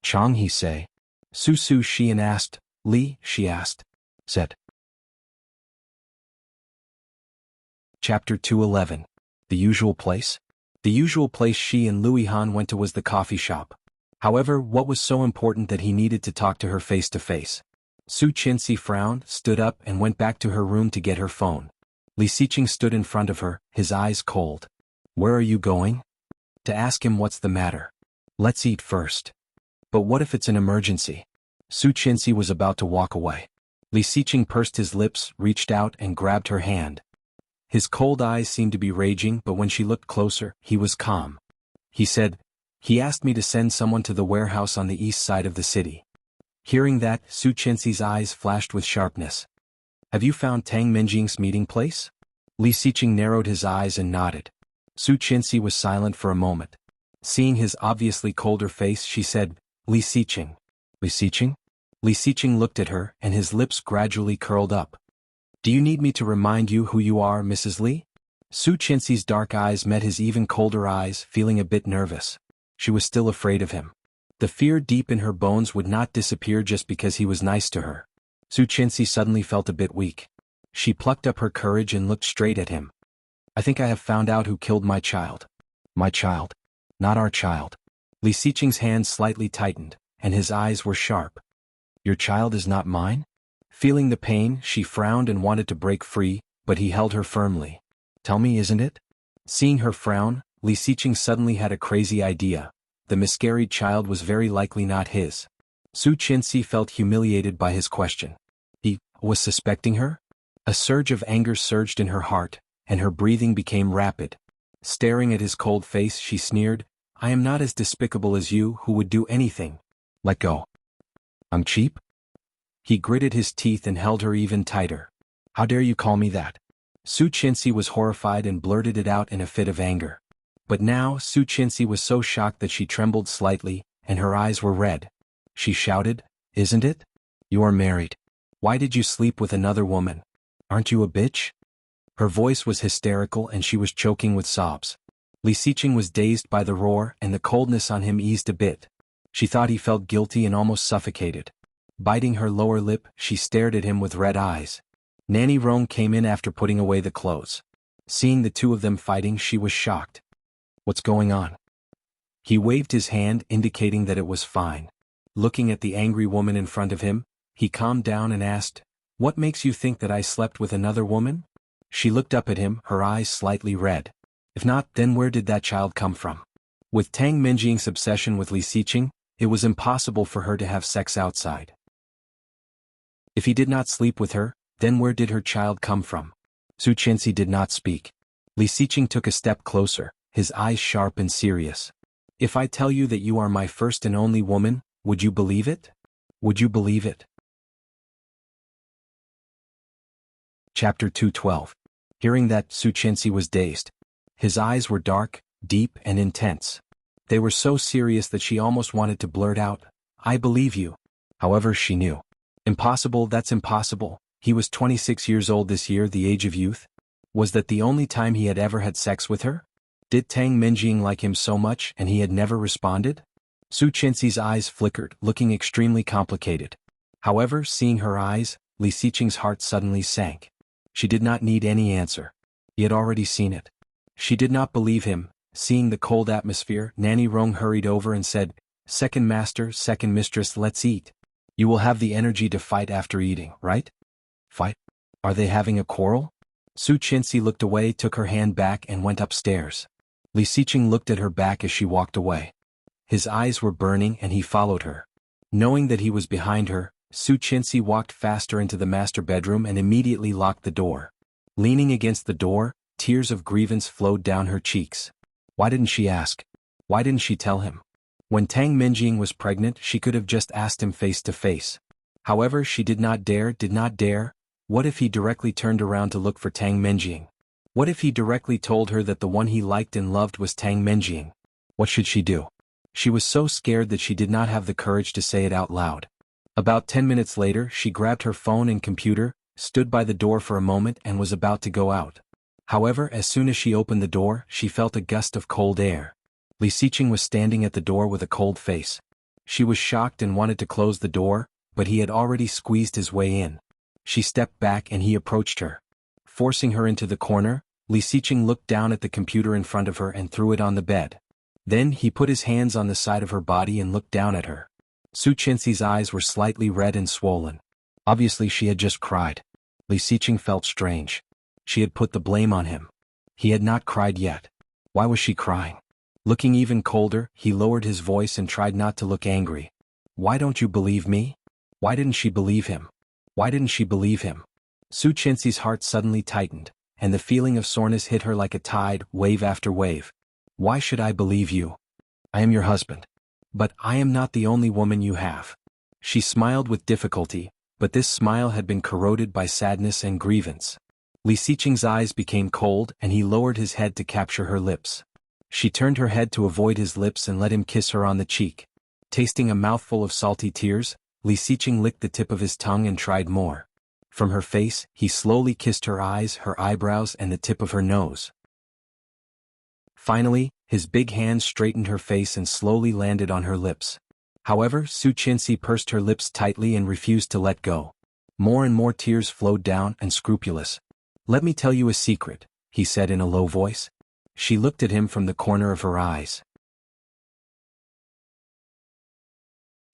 Chang, he say." Su Xian asked, "Li," she asked. Said. Chapter 211. The usual place? The usual place she and Lu Yihan went to was the coffee shop. However, what was so important that he needed to talk to her face to face? Su Qianxi frowned, stood up and went back to her room to get her phone. Li Xiqing stood in front of her, his eyes cold. "Where are you going?" "To ask him what's the matter. Let's eat first." "But what if it's an emergency?" Su Qianxi was about to walk away. Li Xiqing pursed his lips, reached out and grabbed her hand. His cold eyes seemed to be raging, but when she looked closer, he was calm. He said, "He asked me to send someone to the warehouse on the east side of the city." Hearing that, Su Qianxi's eyes flashed with sharpness. "Have you found Tang Menjing's meeting place?" Li Xiqing narrowed his eyes and nodded. Su Qianxi was silent for a moment. Seeing his obviously colder face, she said, "Li Xiqing." "Li Xiqing?" Li Xiqing looked at her, and his lips gradually curled up. "Do you need me to remind you who you are, Mrs. Li?" Su Qianxi's dark eyes met his even colder eyes, feeling a bit nervous. She was still afraid of him. The fear deep in her bones would not disappear just because he was nice to her. Su Qianxi suddenly felt a bit weak. She plucked up her courage and looked straight at him. "I think I have found out who killed my child." "My child? Not our child." Li Xiqing's hands slightly tightened, and his eyes were sharp. "Your child is not mine?" Feeling the pain, she frowned and wanted to break free, but he held her firmly. Tell me, isn't it? Seeing her frown, Li Xiqing suddenly had a crazy idea. The miscarried child was very likely not his. Su Qinxi felt humiliated by his question. He was suspecting her? A surge of anger surged in her heart, and her breathing became rapid. Staring at his cold face, she sneered, I am not as despicable as you who would do anything. Let go. I'm cheap? He gritted his teeth and held her even tighter. How dare you call me that? Su Qinxi was horrified and blurted it out in a fit of anger. But now Su Qinxi was so shocked that she trembled slightly, and her eyes were red. She shouted, Isn't it? You are married. Why did you sleep with another woman? Aren't you a bitch? Her voice was hysterical and she was choking with sobs. Li Xiqing was dazed by the roar and the coldness on him eased a bit. She thought he felt guilty and almost suffocated. Biting her lower lip, she stared at him with red eyes. Nanny Rong came in after putting away the clothes. Seeing the two of them fighting, she was shocked. What's going on? He waved his hand indicating that it was fine. Looking at the angry woman in front of him, he calmed down and asked, What makes you think that I slept with another woman? She looked up at him, her eyes slightly red. If not, then where did that child come from? With Tang Minjing's obsession with Li Xiqing, it was impossible for her to have sex outside. If he did not sleep with her, then where did her child come from? Su Qinxi did not speak. Li Xiqing took a step closer, his eyes sharp and serious. If I tell you that you are my first and only woman, would you believe it? Would you believe it? Chapter 212. Hearing that, Su Qinxi was dazed. His eyes were dark, deep, and intense. They were so serious that she almost wanted to blurt out, I believe you. However, she knew. Impossible, that's impossible. He was 26 years old this year, the age of youth. Was that the only time he had ever had sex with her? Did Tang Minjing like him so much and he had never responded? Su Qinxi's eyes flickered, looking extremely complicated. However, seeing her eyes, Li Xiqing's heart suddenly sank. She did not need any answer. He had already seen it. She did not believe him. Seeing the cold atmosphere, Nanny Rong hurried over and said, Second master, second mistress, let's eat. You will have the energy to fight after eating, right? Fight? Are they having a quarrel? Su Qinxi looked away, took her hand back and went upstairs. Li Xiqing looked at her back as she walked away. His eyes were burning and he followed her. Knowing that he was behind her, Su Qinxi walked faster into the master bedroom and immediately locked the door. Leaning against the door, tears of grievance flowed down her cheeks. Why didn't she ask? Why didn't she tell him? When Tang Minjing was pregnant, she could have just asked him face to face. However, she did not dare. What if he directly turned around to look for Tang Minjing? What if he directly told her that the one he liked and loved was Tang Minjing? What should she do? She was so scared that she did not have the courage to say it out loud. About 10 minutes later, she grabbed her phone and computer, stood by the door for a moment and was about to go out. However, as soon as she opened the door, she felt a gust of cold air. Li Xiqing was standing at the door with a cold face. She was shocked and wanted to close the door, but he had already squeezed his way in. She stepped back and he approached her. Forcing her into the corner, Li Xiqing looked down at the computer in front of her and threw it on the bed. Then he put his hands on the side of her body and looked down at her. Su Qinxi's eyes were slightly red and swollen. Obviously she had just cried. Li Xiqing felt strange. She had put the blame on him. He had not cried yet. Why was she crying? Looking even colder, he lowered his voice and tried not to look angry. Why don't you believe me? Why didn't she believe him? Why didn't she believe him? Su Qinxi's heart suddenly tightened, and the feeling of soreness hit her like a tide, wave after wave. Why should I believe you? I am your husband. But I am not the only woman you have. She smiled with difficulty, but this smile had been corroded by sadness and grievance. Li Xiqing's eyes became cold and he lowered his head to capture her lips. She turned her head to avoid his lips and let him kiss her on the cheek. Tasting a mouthful of salty tears, Li Xiqing licked the tip of his tongue and tried more. From her face, he slowly kissed her eyes, her eyebrows, and the tip of her nose. Finally, his big hand straightened her face and slowly landed on her lips. However, Su Qinxi pursed her lips tightly and refused to let go. More and more tears flowed down, unscrupulous. Let me tell you a secret, he said in a low voice. She looked at him from the corner of her eyes.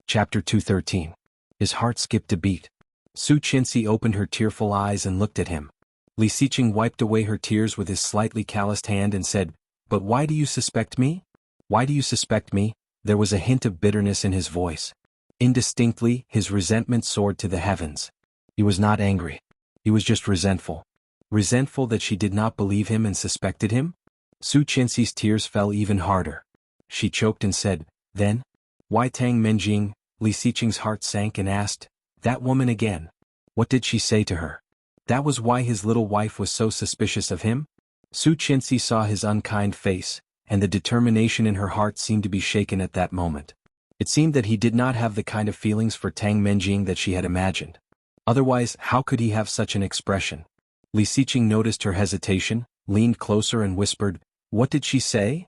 Chapter 213. His heart skipped a beat. Su Qinxi opened her tearful eyes and looked at him. Li Xiqing wiped away her tears with his slightly calloused hand and said, "But why do you suspect me? Why do you suspect me?" There was a hint of bitterness in his voice. Indistinctly, his resentment soared to the heavens. He was not angry. He was just resentful. Resentful that she did not believe him and suspected him? Su Qinxi's tears fell even harder. She choked and said, "Then? Why Tang Menjing?" Li Xiqing's heart sank and asked, "That woman again? What did she say to her? That was why his little wife was so suspicious of him?" Su Qinxi saw his unkind face, and the determination in her heart seemed to be shaken at that moment. It seemed that he did not have the kind of feelings for Tang Menjing that she had imagined. Otherwise, how could he have such an expression? Li Xiqing noticed her hesitation, leaned closer and whispered, "What did she say?"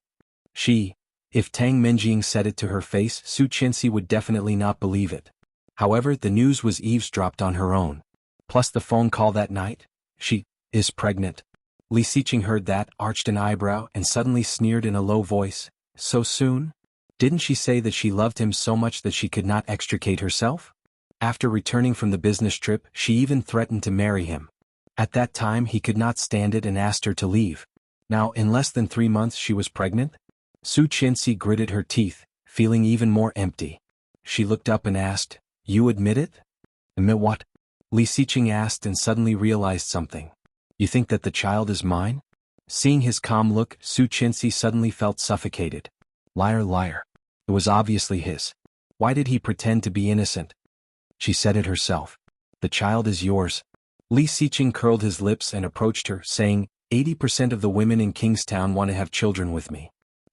If Tang Menjing said it to her face, Su Qinxi would definitely not believe it. However, the news was eavesdropped on her own. Plus the phone call that night. She is pregnant. Li Xiqing heard that, arched an eyebrow, and suddenly sneered in a low voice, "So soon? Didn't she say that she loved him so much that she could not extricate herself? After returning from the business trip, she even threatened to marry him. At that time he could not stand it and asked her to leave. Now in less than 3 months she was pregnant?" Su Qinxi gritted her teeth, feeling even more empty. She looked up and asked, "You admit it?" "Admit what?" Li Xiqing asked and suddenly realized something. "You think that the child is mine?" Seeing his calm look, Su Qinxi suddenly felt suffocated. Liar, liar. It was obviously his. Why did he pretend to be innocent? She said it herself. "The child is yours." Li Xiqing curled his lips and approached her, saying, 80% of the women in Kingstown want to have children with me."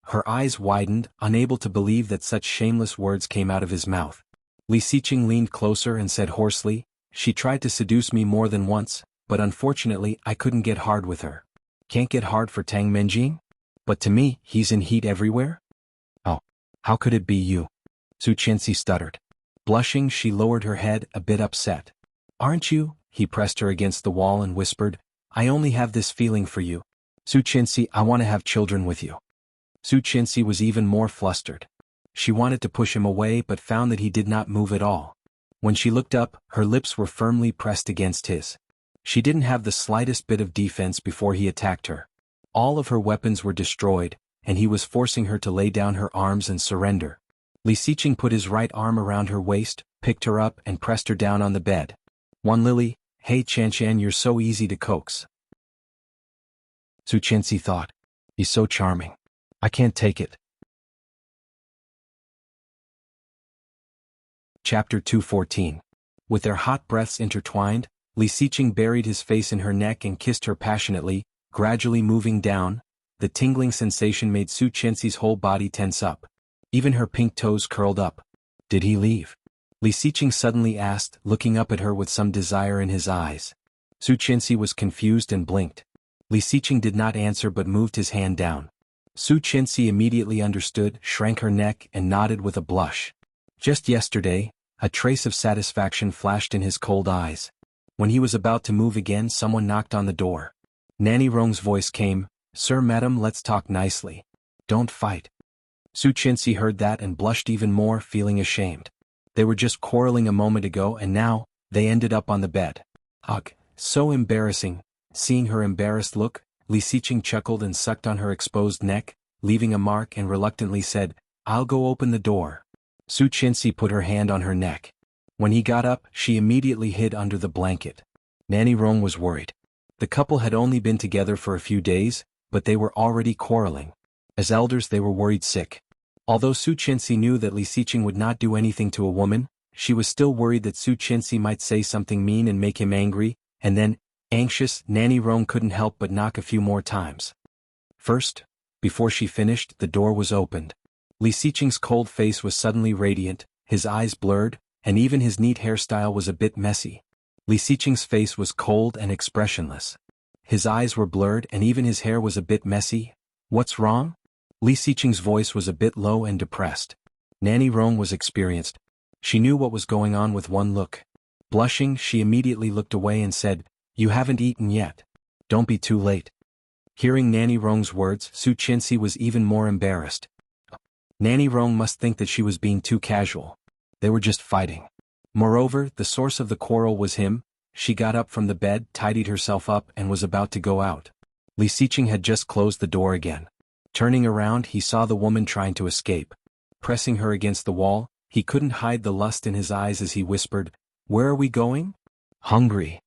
Her eyes widened, unable to believe that such shameless words came out of his mouth. Li Xiqing leaned closer and said hoarsely, "She tried to seduce me more than once, but unfortunately I couldn't get hard with her." "Can't get hard for Tang Menjing? But to me, he's in heat everywhere?" "Oh, how could it be you?" Su Qinxi stuttered. Blushing, she lowered her head, a bit upset. "Aren't you?" He pressed her against the wall and whispered, "I only have this feeling for you. Su Qinxi, I want to have children with you." Su Qinxi was even more flustered. She wanted to push him away but found that he did not move at all. When she looked up, her lips were firmly pressed against his. She didn't have the slightest bit of defense before he attacked her. All of her weapons were destroyed, and he was forcing her to lay down her arms and surrender. Li Xiqing put his right arm around her waist, picked her up and pressed her down on the bed. "Wan Lily, hey Chanchan, you're so easy to coax." Su Qinxi thought. "He's so charming. I can't take it." Chapter 214. With their hot breaths intertwined, Li Xiqing buried his face in her neck and kissed her passionately, gradually moving down. The tingling sensation made Su Qinxi's whole body tense up. Even her pink toes curled up. "Did he leave?" Li Xiqing suddenly asked, looking up at her with some desire in his eyes. Su Qinxi was confused and blinked. Li Xiqing did not answer but moved his hand down. Su Qinxi immediately understood, shrank her neck and nodded with a blush. Just yesterday, a trace of satisfaction flashed in his cold eyes. When he was about to move again, someone knocked on the door. Nanny Rong's voice came, "Sir, madam, let's talk nicely. Don't fight." Su Qinxi heard that and blushed even more, feeling ashamed. They were just quarreling a moment ago and now, they ended up on the bed. Ugh, so embarrassing. Seeing her embarrassed look, Li Xiqing chuckled and sucked on her exposed neck, leaving a mark, and reluctantly said, "I'll go open the door." Su Qinxi put her hand on her neck. When he got up, she immediately hid under the blanket. Nanny Rong was worried. The couple had only been together for a few days, but they were already quarreling. As elders they were worried sick. Although Su Qinxi knew that Li Xiqing would not do anything to a woman, she was still worried that Su Qinxi might say something mean and make him angry, and then, anxious, Nanny Rong couldn't help but knock a few more times. First, before she finished, the door was opened. Li Xiqing's cold face was suddenly radiant, his eyes blurred, and even his neat hairstyle was a bit messy. Li Xiqing's face was cold and expressionless. His eyes were blurred and even his hair was a bit messy. "What's wrong?" Li Xiqing's voice was a bit low and depressed. Nanny Rong was experienced. She knew what was going on with one look. Blushing, she immediately looked away and said, "You haven't eaten yet. Don't be too late." Hearing Nanny Rong's words, Su Qinxi was even more embarrassed. Nanny Rong must think that she was being too casual. They were just fighting. Moreover, the source of the quarrel was him. She got up from the bed, tidied herself up and was about to go out. Li Xiqing had just closed the door again. Turning around, he saw the woman trying to escape. Pressing her against the wall, he couldn't hide the lust in his eyes as he whispered, "Where are we going?" "Hungry."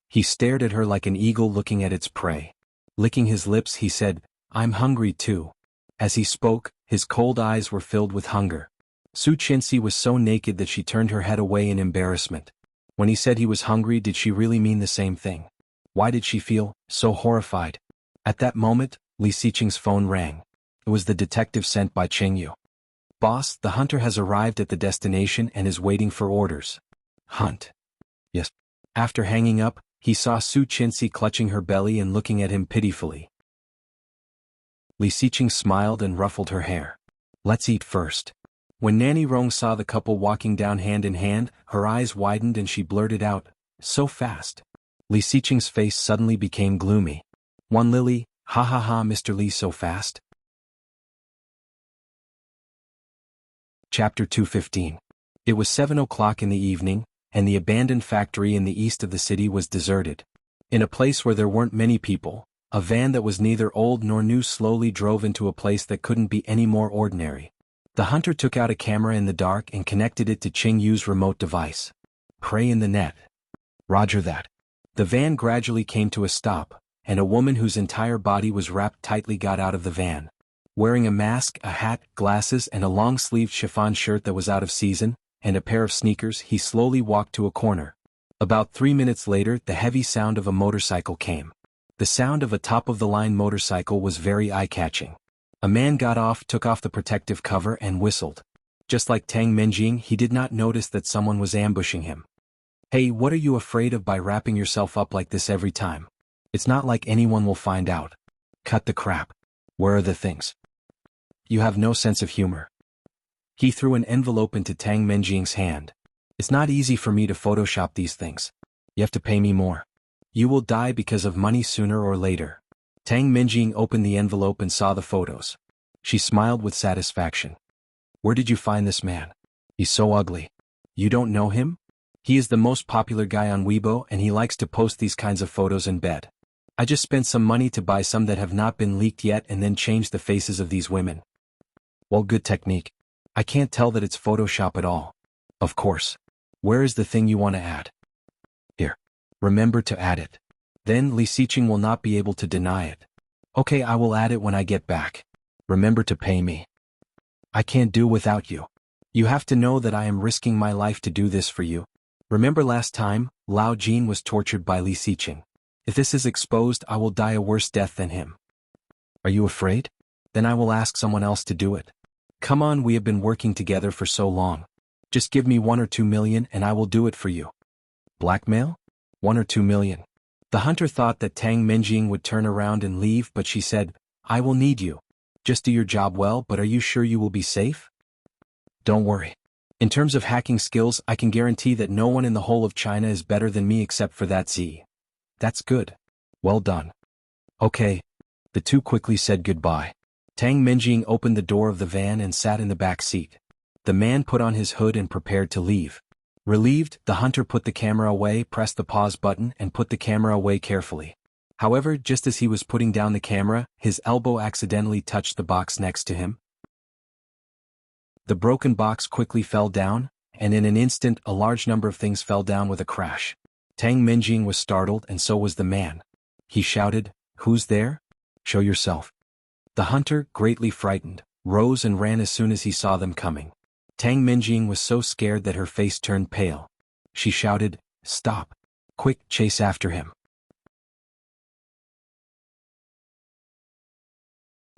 He stared at her like an eagle looking at its prey. Licking his lips, he said, "I'm hungry too." As he spoke, his cold eyes were filled with hunger. Su Chinsi was so naked that she turned her head away in embarrassment. When he said he was hungry, did she really mean the same thing? Why did she feel so horrified? At that moment, Li Xiqing's phone rang. It was the detective sent by Qingyu. "Boss, the hunter has arrived at the destination and is waiting for orders." "Hunt?" "Yes." After hanging up, he saw Su Chinsi clutching her belly and looking at him pitifully. Li Xiqing smiled and ruffled her hair. "Let's eat first." When Nanny Rong saw the couple walking down hand in hand, her eyes widened and she blurted out, "So fast." Li Xiqing's face suddenly became gloomy. "One Lily, ha ha ha, Mr. Li, so fast?" Chapter 215. It was 7 o'clock in the evening, and the abandoned factory in the east of the city was deserted. In a place where there weren't many people, a van that was neither old nor new slowly drove into a place that couldn't be any more ordinary. The hunter took out a camera in the dark and connected it to Qingyu's remote device. "Prey in the net." "Roger that." The van gradually came to a stop, and a woman whose entire body was wrapped tightly got out of the van. Wearing a mask, a hat, glasses and a long-sleeved chiffon shirt that was out of season, and a pair of sneakers, he slowly walked to a corner. About 3 minutes later, the heavy sound of a motorcycle came. The sound of a top-of-the-line motorcycle was very eye-catching. A man got off, took off the protective cover and whistled. Just like Tang Menjing, he did not notice that someone was ambushing him. "Hey, what are you afraid of by wrapping yourself up like this every time? It's not like anyone will find out." "Cut the crap. Where are the things?" "You have no sense of humor." He threw an envelope into Tang Menjing's hand. "It's not easy for me to Photoshop these things. You have to pay me more. You will die because of money sooner or later." Tang Menjing opened the envelope and saw the photos. She smiled with satisfaction. "Where did you find this man? He's so ugly." "You don't know him? He is the most popular guy on Weibo and he likes to post these kinds of photos in bed. I just spent some money to buy some that have not been leaked yet and then change the faces of these women." "Well, good technique. I can't tell that it's Photoshop at all." "Of course. Where is the thing you want to add?" "Here. Remember to add it. Then Li Xiqing will not be able to deny it." "Okay, I will add it when I get back. Remember to pay me." "I can't do without you. You have to know that I am risking my life to do this for you. Remember last time, Lao Jin was tortured by Li Xiqing. If this is exposed, I will die a worse death than him." "Are you afraid? Then I will ask someone else to do it." "Come on, we have been working together for so long. Just give me 1 or 2 million and I will do it for you." "Blackmail? 1 or 2 million. The hunter thought that Tang Menjing would turn around and leave, but she said, "I will need you. Just do your job well, but are you sure you will be safe?" "Don't worry. In terms of hacking skills, I can guarantee that no one in the whole of China is better than me except for that Z." "That's good. Well done." "Okay." The two quickly said goodbye. Tang Menjing opened the door of the van and sat in the back seat. The man put on his hood and prepared to leave. Relieved, the hunter put the camera away, pressed the pause button and put the camera away carefully. However, just as he was putting down the camera, his elbow accidentally touched the box next to him. The broken box quickly fell down, and in an instant a large number of things fell down with a crash. Tang Menjing was startled and so was the man. He shouted, "Who's there? Show yourself." The hunter, greatly frightened, rose and ran as soon as he saw them coming. Tang Menjing was so scared that her face turned pale. She shouted, "Stop! Quick, chase after him."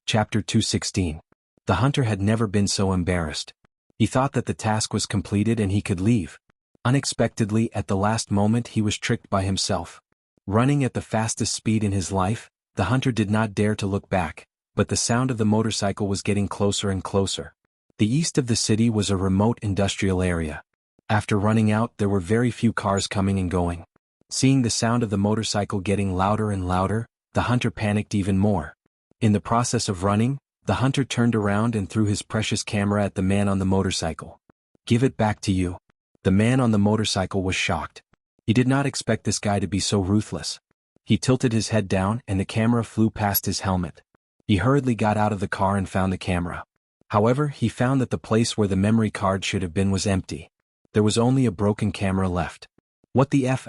Chapter 216. The hunter had never been so embarrassed. He thought that the task was completed and he could leave. Unexpectedly, at the last moment, he was tricked by himself. Running at the fastest speed in his life, the hunter did not dare to look back, but the sound of the motorcycle was getting closer and closer. The east of the city was a remote industrial area. After running out, there were very few cars coming and going. Seeing the sound of the motorcycle getting louder and louder, the hunter panicked even more. In the process of running, the hunter turned around and threw his precious camera at the man on the motorcycle. "Give it back to you." The man on the motorcycle was shocked. He did not expect this guy to be so ruthless. He tilted his head down and the camera flew past his helmet. He hurriedly got out of the car and found the camera. However, he found that the place where the memory card should have been was empty. There was only a broken camera left. What the F***?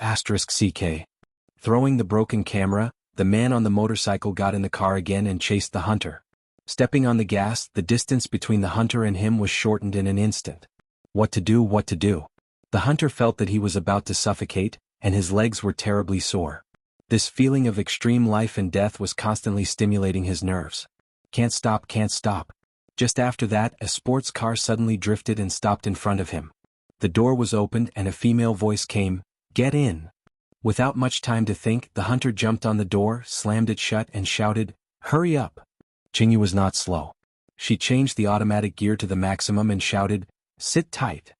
Throwing the broken camera, the man on the motorcycle got in the car again and chased the hunter. Stepping on the gas, the distance between the hunter and him was shortened in an instant. What to do? What to do? The hunter felt that he was about to suffocate, and his legs were terribly sore. This feeling of extreme life and death was constantly stimulating his nerves. Can't stop, can't stop. Just after that, a sports car suddenly drifted and stopped in front of him. The door was opened and a female voice came, "Get in." Without much time to think, the hunter jumped on the door, slammed it shut and shouted, "Hurry up." Qingyu was not slow. She changed the automatic gear to the maximum and shouted, "Sit tight."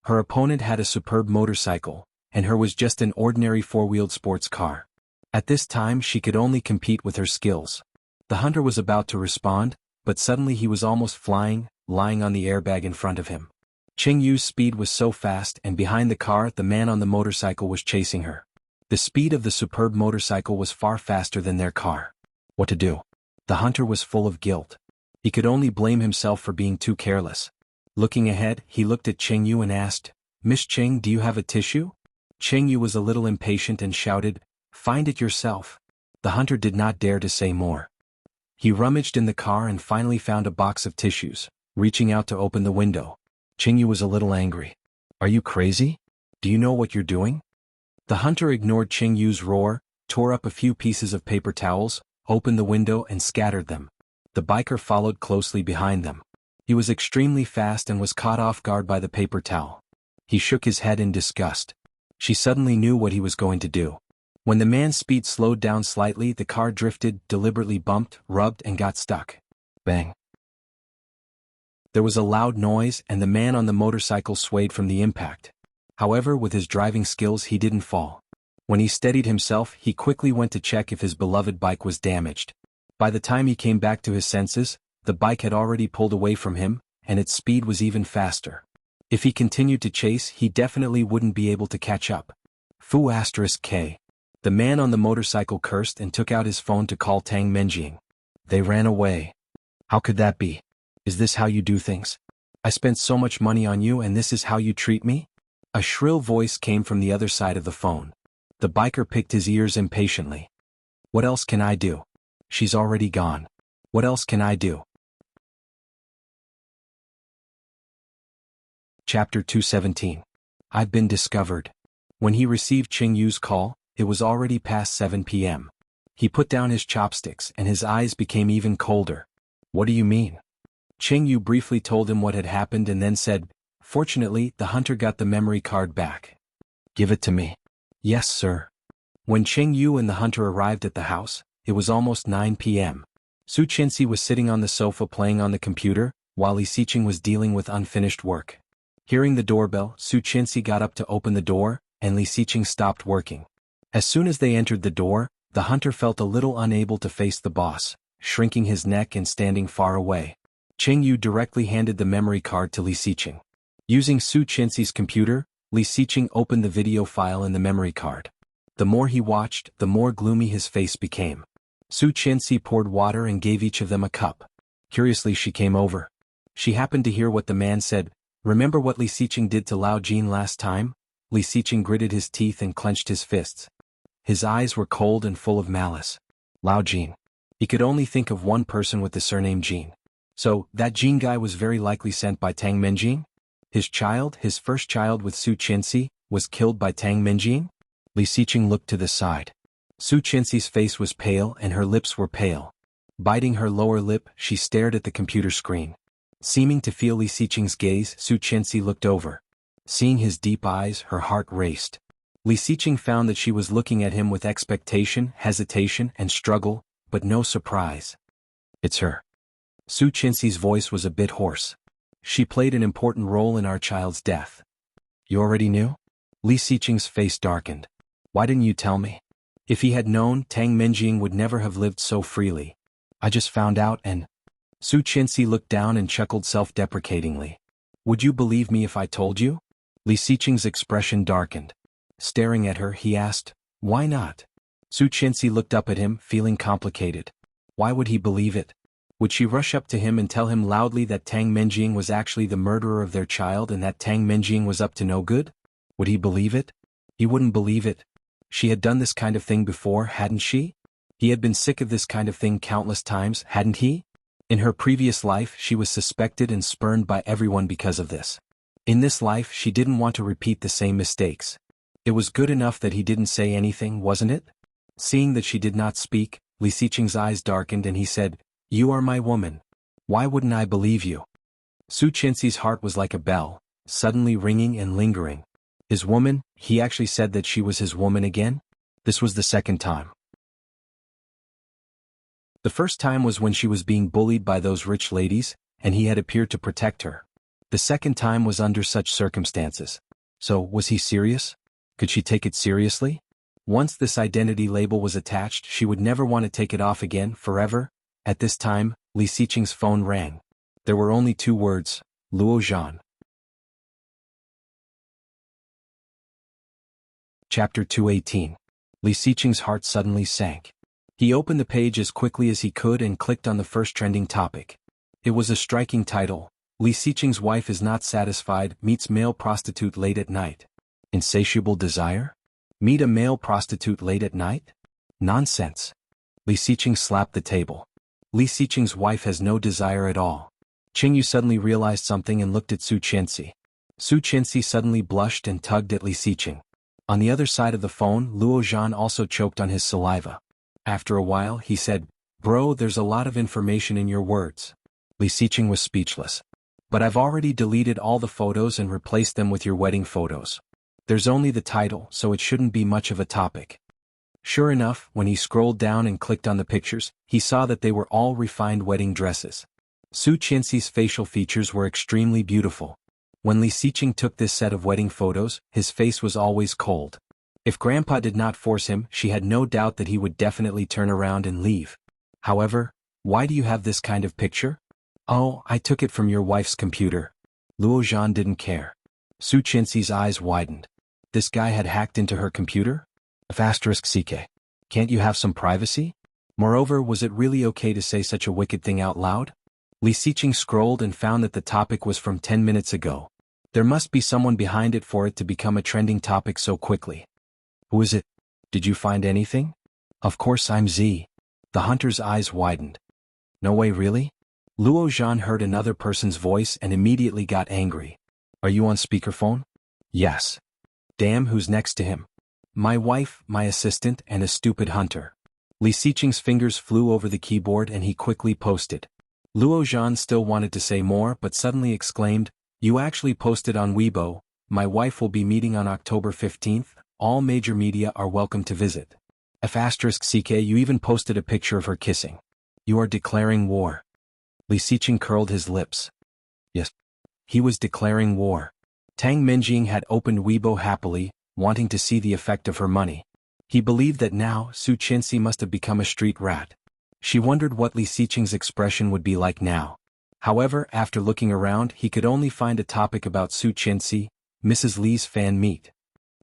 Her opponent had a superb motorcycle, and her was just an ordinary four-wheeled sports car. At this time she could only compete with her skills. The hunter was about to respond, but suddenly he was almost flying, lying on the airbag in front of him. Qingyu's speed was so fast and behind the car the man on the motorcycle was chasing her. The speed of the superb motorcycle was far faster than their car. What to do? The hunter was full of guilt. He could only blame himself for being too careless. Looking ahead, he looked at Qingyu and asked, "Miss Qing, do you have a tissue?" Qingyu was a little impatient and shouted, "Find it yourself." The hunter did not dare to say more. He rummaged in the car and finally found a box of tissues, reaching out to open the window. Qingyu was a little angry. "Are you crazy? Do you know what you're doing?" The hunter ignored Qingyu's roar, tore up a few pieces of paper towels, opened the window and scattered them. The biker followed closely behind them. He was extremely fast and was caught off guard by the paper towel. He shook his head in disgust. She suddenly knew what he was going to do. When the man's speed slowed down slightly, the car drifted, deliberately bumped, rubbed and got stuck. Bang. There was a loud noise and the man on the motorcycle swayed from the impact. However, with his driving skills he didn't fall. When he steadied himself, he quickly went to check if his beloved bike was damaged. By the time he came back to his senses, the bike had already pulled away from him, and its speed was even faster. If he continued to chase, he definitely wouldn't be able to catch up. Fu**K. The man on the motorcycle cursed and took out his phone to call Tang Menjing. They ran away. How could that be? Is this how you do things? I spent so much money on you and this is how you treat me? A shrill voice came from the other side of the phone. The biker picked his ears impatiently. What else can I do? She's already gone. What else can I do? Chapter 217. I've been discovered. When he received Qingyu's call, it was already past 7 p.m. He put down his chopsticks and his eyes became even colder. What do you mean? Qingyu briefly told him what had happened and then said, "Fortunately, the hunter got the memory card back." "Give it to me." "Yes, sir." When Qingyu and the hunter arrived at the house, it was almost 9 p.m. Su Qinxi was sitting on the sofa playing on the computer, while Li Xiqing was dealing with unfinished work. Hearing the doorbell, Su Qinxi got up to open the door, and Li Xiqing stopped working. As soon as they entered the door, the hunter felt a little unable to face the boss, shrinking his neck and standing far away. Qingyu directly handed the memory card to Li Xiqing. Using Su Qinxi's computer, Li Xiqing opened the video file in the memory card. The more he watched, the more gloomy his face became. Su Qinxi poured water and gave each of them a cup. Curiously, she came over. She happened to hear what the man said. "Remember what Li Xiqing did to Lao Jin last time?" Li Xiqing gritted his teeth and clenched his fists. His eyes were cold and full of malice. Lao Jin. He could only think of one person with the surname Jin. So, that Jin guy was very likely sent by Tang Menjing? His child, his first child with Su Qinxi, was killed by Tang Menjing? Li Xiqing looked to the side. Su Qinxi's face was pale and her lips were pale. Biting her lower lip, she stared at the computer screen. Seeming to feel Li Xiqing's gaze, Su Qinxi looked over. Seeing his deep eyes, her heart raced. Li Xiqing found that she was looking at him with expectation, hesitation, and struggle, but no surprise. "It's her." Su Qinxi's voice was a bit hoarse. "She played an important role in our child's death." "You already knew?" Li Xiqing's face darkened. "Why didn't you tell me?" If he had known, Tang Menjing would never have lived so freely. "I just found out and—" Su Qinxi looked down and chuckled self-deprecatingly. "Would you believe me if I told you?" Li Xiqing's expression darkened. Staring at her, he asked, "Why not?" Su Qianxi looked up at him, feeling complicated. Why would he believe it? Would she rush up to him and tell him loudly that Tang Menjing was actually the murderer of their child and that Tang Menjing was up to no good? Would he believe it? He wouldn't believe it. She had done this kind of thing before, hadn't she? He had been sick of this kind of thing countless times, hadn't he? In her previous life, she was suspected and spurned by everyone because of this. In this life, she didn't want to repeat the same mistakes. It was good enough that he didn't say anything, wasn't it? Seeing that she did not speak, Li Xiqing's eyes darkened and he said, "You are my woman. Why wouldn't I believe you?" Su Qianxi's heart was like a bell, suddenly ringing and lingering. His woman, he actually said that she was his woman again? This was the second time. The first time was when she was being bullied by those rich ladies, and he had appeared to protect her. The second time was under such circumstances. So, was he serious? Could she take it seriously? Once this identity label was attached, she would never want to take it off again, forever. At this time, Li Xiqing's phone rang. There were only 2 words, Luo Zhan. Chapter 218. Li Xiqing's heart suddenly sank. He opened the page as quickly as he could and clicked on the first trending topic. It was a striking title. Li Xiqing's wife is not satisfied, meets male prostitute late at night. Insatiable desire? Meet a male prostitute late at night? Nonsense. Li Xiqing slapped the table. Li Xiqing's wife has no desire at all. Qingyu suddenly realized something and looked at Su Qianxi. Su Qianxi suddenly blushed and tugged at Li Xiqing. On the other side of the phone, Luo Zhan also choked on his saliva. After a while, he said, "Bro, there's a lot of information in your words." Li Xiqing was speechless. "But I've already deleted all the photos and replaced them with your wedding photos. There's only the title, so it shouldn't be much of a topic." Sure enough, when he scrolled down and clicked on the pictures, he saw that they were all refined wedding dresses. Su Qianxi's facial features were extremely beautiful. When Li Xiqing took this set of wedding photos, his face was always cold. If Grandpa did not force him, she had no doubt that he would definitely turn around and leave. However, "Why do you have this kind of picture?" "Oh, I took it from your wife's computer." Luo Zhan didn't care. Su Qianxi's eyes widened. This guy had hacked into her computer? *CK. Can't you have some privacy? Moreover, was it really okay to say such a wicked thing out loud? Li Xiqing scrolled and found that the topic was from 10 minutes ago. There must be someone behind it for it to become a trending topic so quickly. Who is it? Did you find anything? Of course I'm Z. The hunter's eyes widened. No way, really? Luo Zhan heard another person's voice and immediately got angry. Are you on speakerphone? Yes. Damn, who's next to him? My wife, my assistant, and a stupid hunter. Li Xiqing's fingers flew over the keyboard and he quickly posted. Luo Zhan still wanted to say more but suddenly exclaimed, "You actually posted on Weibo, my wife will be meeting on October 15th, all major media are welcome to visit." *CK, you even posted a picture of her kissing. You are declaring war. Li Xiqing curled his lips. Yes. He was declaring war. Tang Menjing had opened Weibo happily, wanting to see the effect of her money. He believed that now Su Qianxi must have become a street rat. She wondered what Li Xiqing's expression would be like now. However, after looking around, he could only find a topic about Su Qianxi, Mrs. Li's fan meet.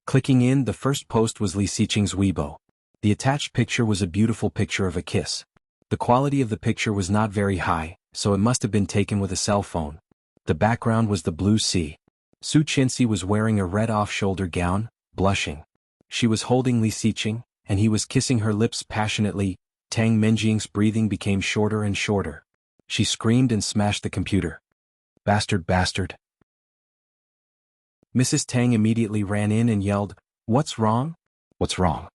Clicking in, the first post was Li Xiqing's Weibo. The attached picture was a beautiful picture of a kiss. The quality of the picture was not very high, so it must have been taken with a cell phone. The background was the blue sea. Su Qianxi was wearing a red off-shoulder gown, blushing. She was holding Li Xiqing, and he was kissing her lips passionately. Tang Menjing's breathing became shorter and shorter. She screamed and smashed the computer. "Bastard, bastard." Mrs. Tang immediately ran in and yelled, "What's wrong? What's wrong?"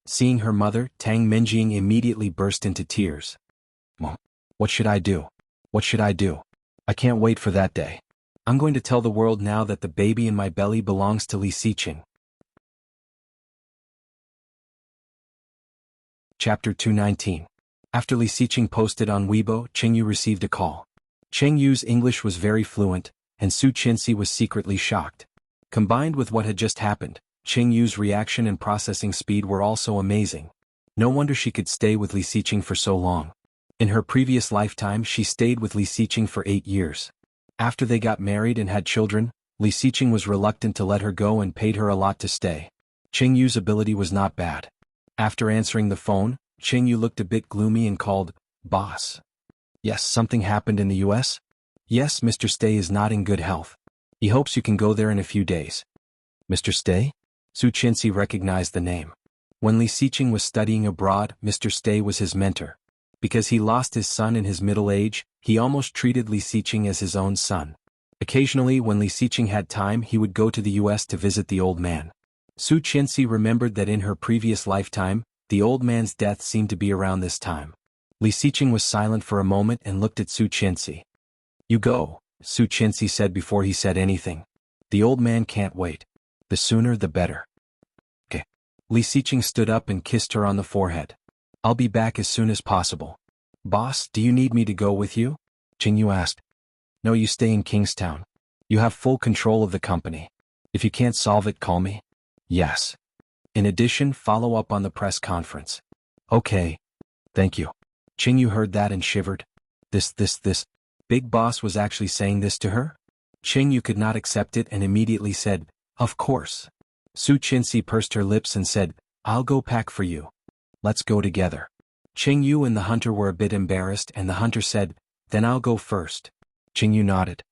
Seeing her mother, Tang Menjing immediately burst into tears. "Mom, what should I do? What should I do? I can't wait for that day. I'm going to tell the world now that the baby in my belly belongs to Li Xiqing." Chapter 219. After Li Xiqing posted on Weibo, Qingyu received a call. Qingyu's English was very fluent, and Su Qianxi was secretly shocked. Combined with what had just happened, Qingyu's reaction and processing speed were also amazing. No wonder she could stay with Li Xiqing for so long. In her previous lifetime she stayed with Li Xiqing for 8 years. After they got married and had children, Li Xiqing was reluctant to let her go and paid her a lot to stay. Qing Yu's ability was not bad. After answering the phone, Qing Yu looked a bit gloomy and called, "Boss." "Yes, something happened in the US? "Yes, Mr. Stay is not in good health. He hopes you can go there in a few days." "Mr. Stay?" Su Qianxi recognized the name. When Li Xiqing was studying abroad, Mr. Stay was his mentor. Because he lost his son in his middle age, he almost treated Li Xiqing as his own son. Occasionally, when Li Xiqing had time, he would go to the US to visit the old man. Su Qianxi remembered that in her previous lifetime, the old man's death seemed to be around this time. Li Xiqing was silent for a moment and looked at Su Qianxi. "You go," Su Qianxi said before he said anything. "The old man can't wait. The sooner the better." "Okay." Li Xiqing stood up and kissed her on the forehead. "I'll be back as soon as possible." "Boss, do you need me to go with you?" Qing Yu asked. "No, you stay in Kingstown. You have full control of the company. If you can't solve it, call me." "Yes. In addition, follow up on the press conference." "Okay. Thank you." Qing Yu heard that and shivered. This. Big Boss was actually saying this to her? Qing Yu could not accept it and immediately said, "Of course." Su Qianxi pursed her lips and said, "I'll go pack for you. Let's go together." Qing Yu and the hunter were a bit embarrassed and the hunter said, "Then I'll go first." Qing Yu nodded.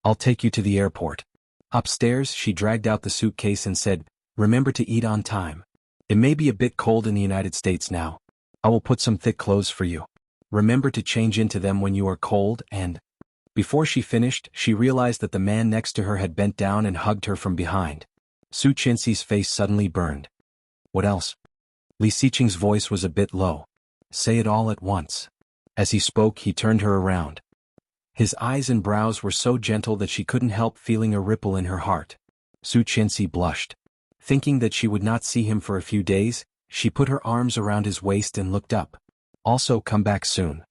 "I'll take you to the airport." Upstairs, she dragged out the suitcase and said, "Remember to eat on time. It may be a bit cold in the United States now. I will put some thick clothes for you. Remember to change into them when you are cold and—" Before she finished, she realized that the man next to her had bent down and hugged her from behind. Su Qianxi's face suddenly burned. "What else?" Li Xiqing's voice was a bit low. "Say it all at once." As he spoke, he turned her around. His eyes and brows were so gentle that she couldn't help feeling a ripple in her heart. Su Qianxi blushed. Thinking that she would not see him for a few days, she put her arms around his waist and looked up. "Also come back soon."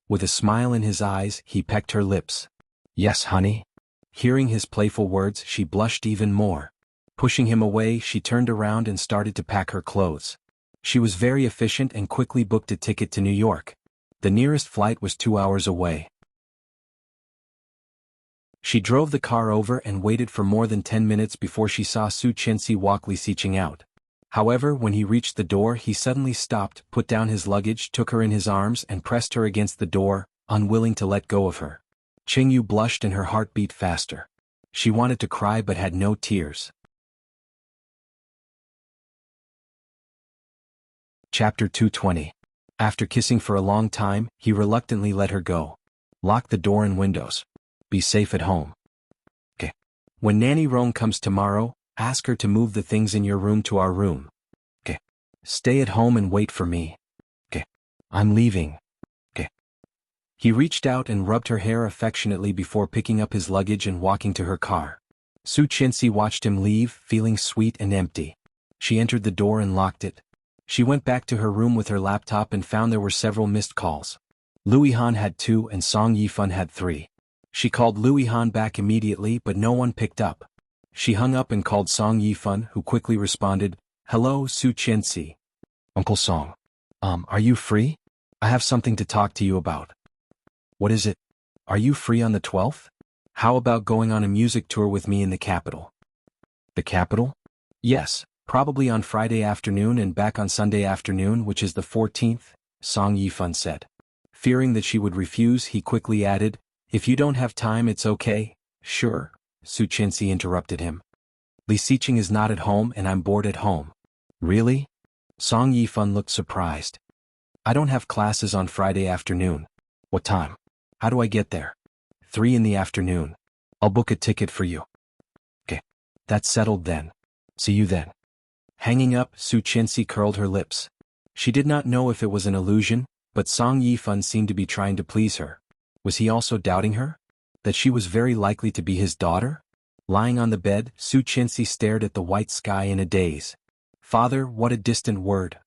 With a smile in his eyes, he pecked her lips. "Yes, honey." Hearing his playful words, she blushed even more. Pushing him away, she turned around and started to pack her clothes. She was very efficient and quickly booked a ticket to New York. The nearest flight was 2 hours away. She drove the car over and waited for more than 10 minutes before she saw Su Qianxi walk Li Xiqing out. However, when he reached the door, he suddenly stopped, put down his luggage, took her in his arms and pressed her against the door, unwilling to let go of her. Qing Yu blushed and her heart beat faster. She wanted to cry but had no tears. Chapter 220. After kissing for a long time, he reluctantly let her go. "Lock the door and windows. Be safe at home." "Okay. When Nanny Rome comes tomorrow, ask her to move the things in your room to our room." "Okay. Stay at home and wait for me." "Okay. I'm leaving." "Okay." He reached out and rubbed her hair affectionately before picking up his luggage and walking to her car. Su Qianxi watched him leave, feeling sweet and empty. She entered the door and locked it. She went back to her room with her laptop and found there were several missed calls. Louis Han had 2 and Song Yifan had 3. She called Louis Han back immediately but no one picked up. She hung up and called Song Yifan, who quickly responded, "Hello, Su Qianxi." "Uncle Song. Are you free? I have something to talk to you about." "What is it? Are you free on the 12th? How about going on a music tour with me in the capital?" "The capital?" "Yes, probably on Friday afternoon and back on Sunday afternoon, which is the 14th, Song Yifan said. Fearing that she would refuse, he quickly added, "If you don't have time, it's okay." "Sure." Su Qianxi interrupted him. "Li Xiqing is not at home and I'm bored at home." "Really?" Song Yifan looked surprised. "I don't have classes on Friday afternoon." "What time? How do I get there?" 3 in the afternoon. "I'll book a ticket for you." "Okay. That's settled then. See you then." Hanging up, Su Qianxi curled her lips. She did not know if it was an illusion, but Song Yifan seemed to be trying to please her. Was he also doubting her? That she was very likely to be his daughter? Lying on the bed, Su Qianxi stared at the white sky in a daze. Father, what a distant word.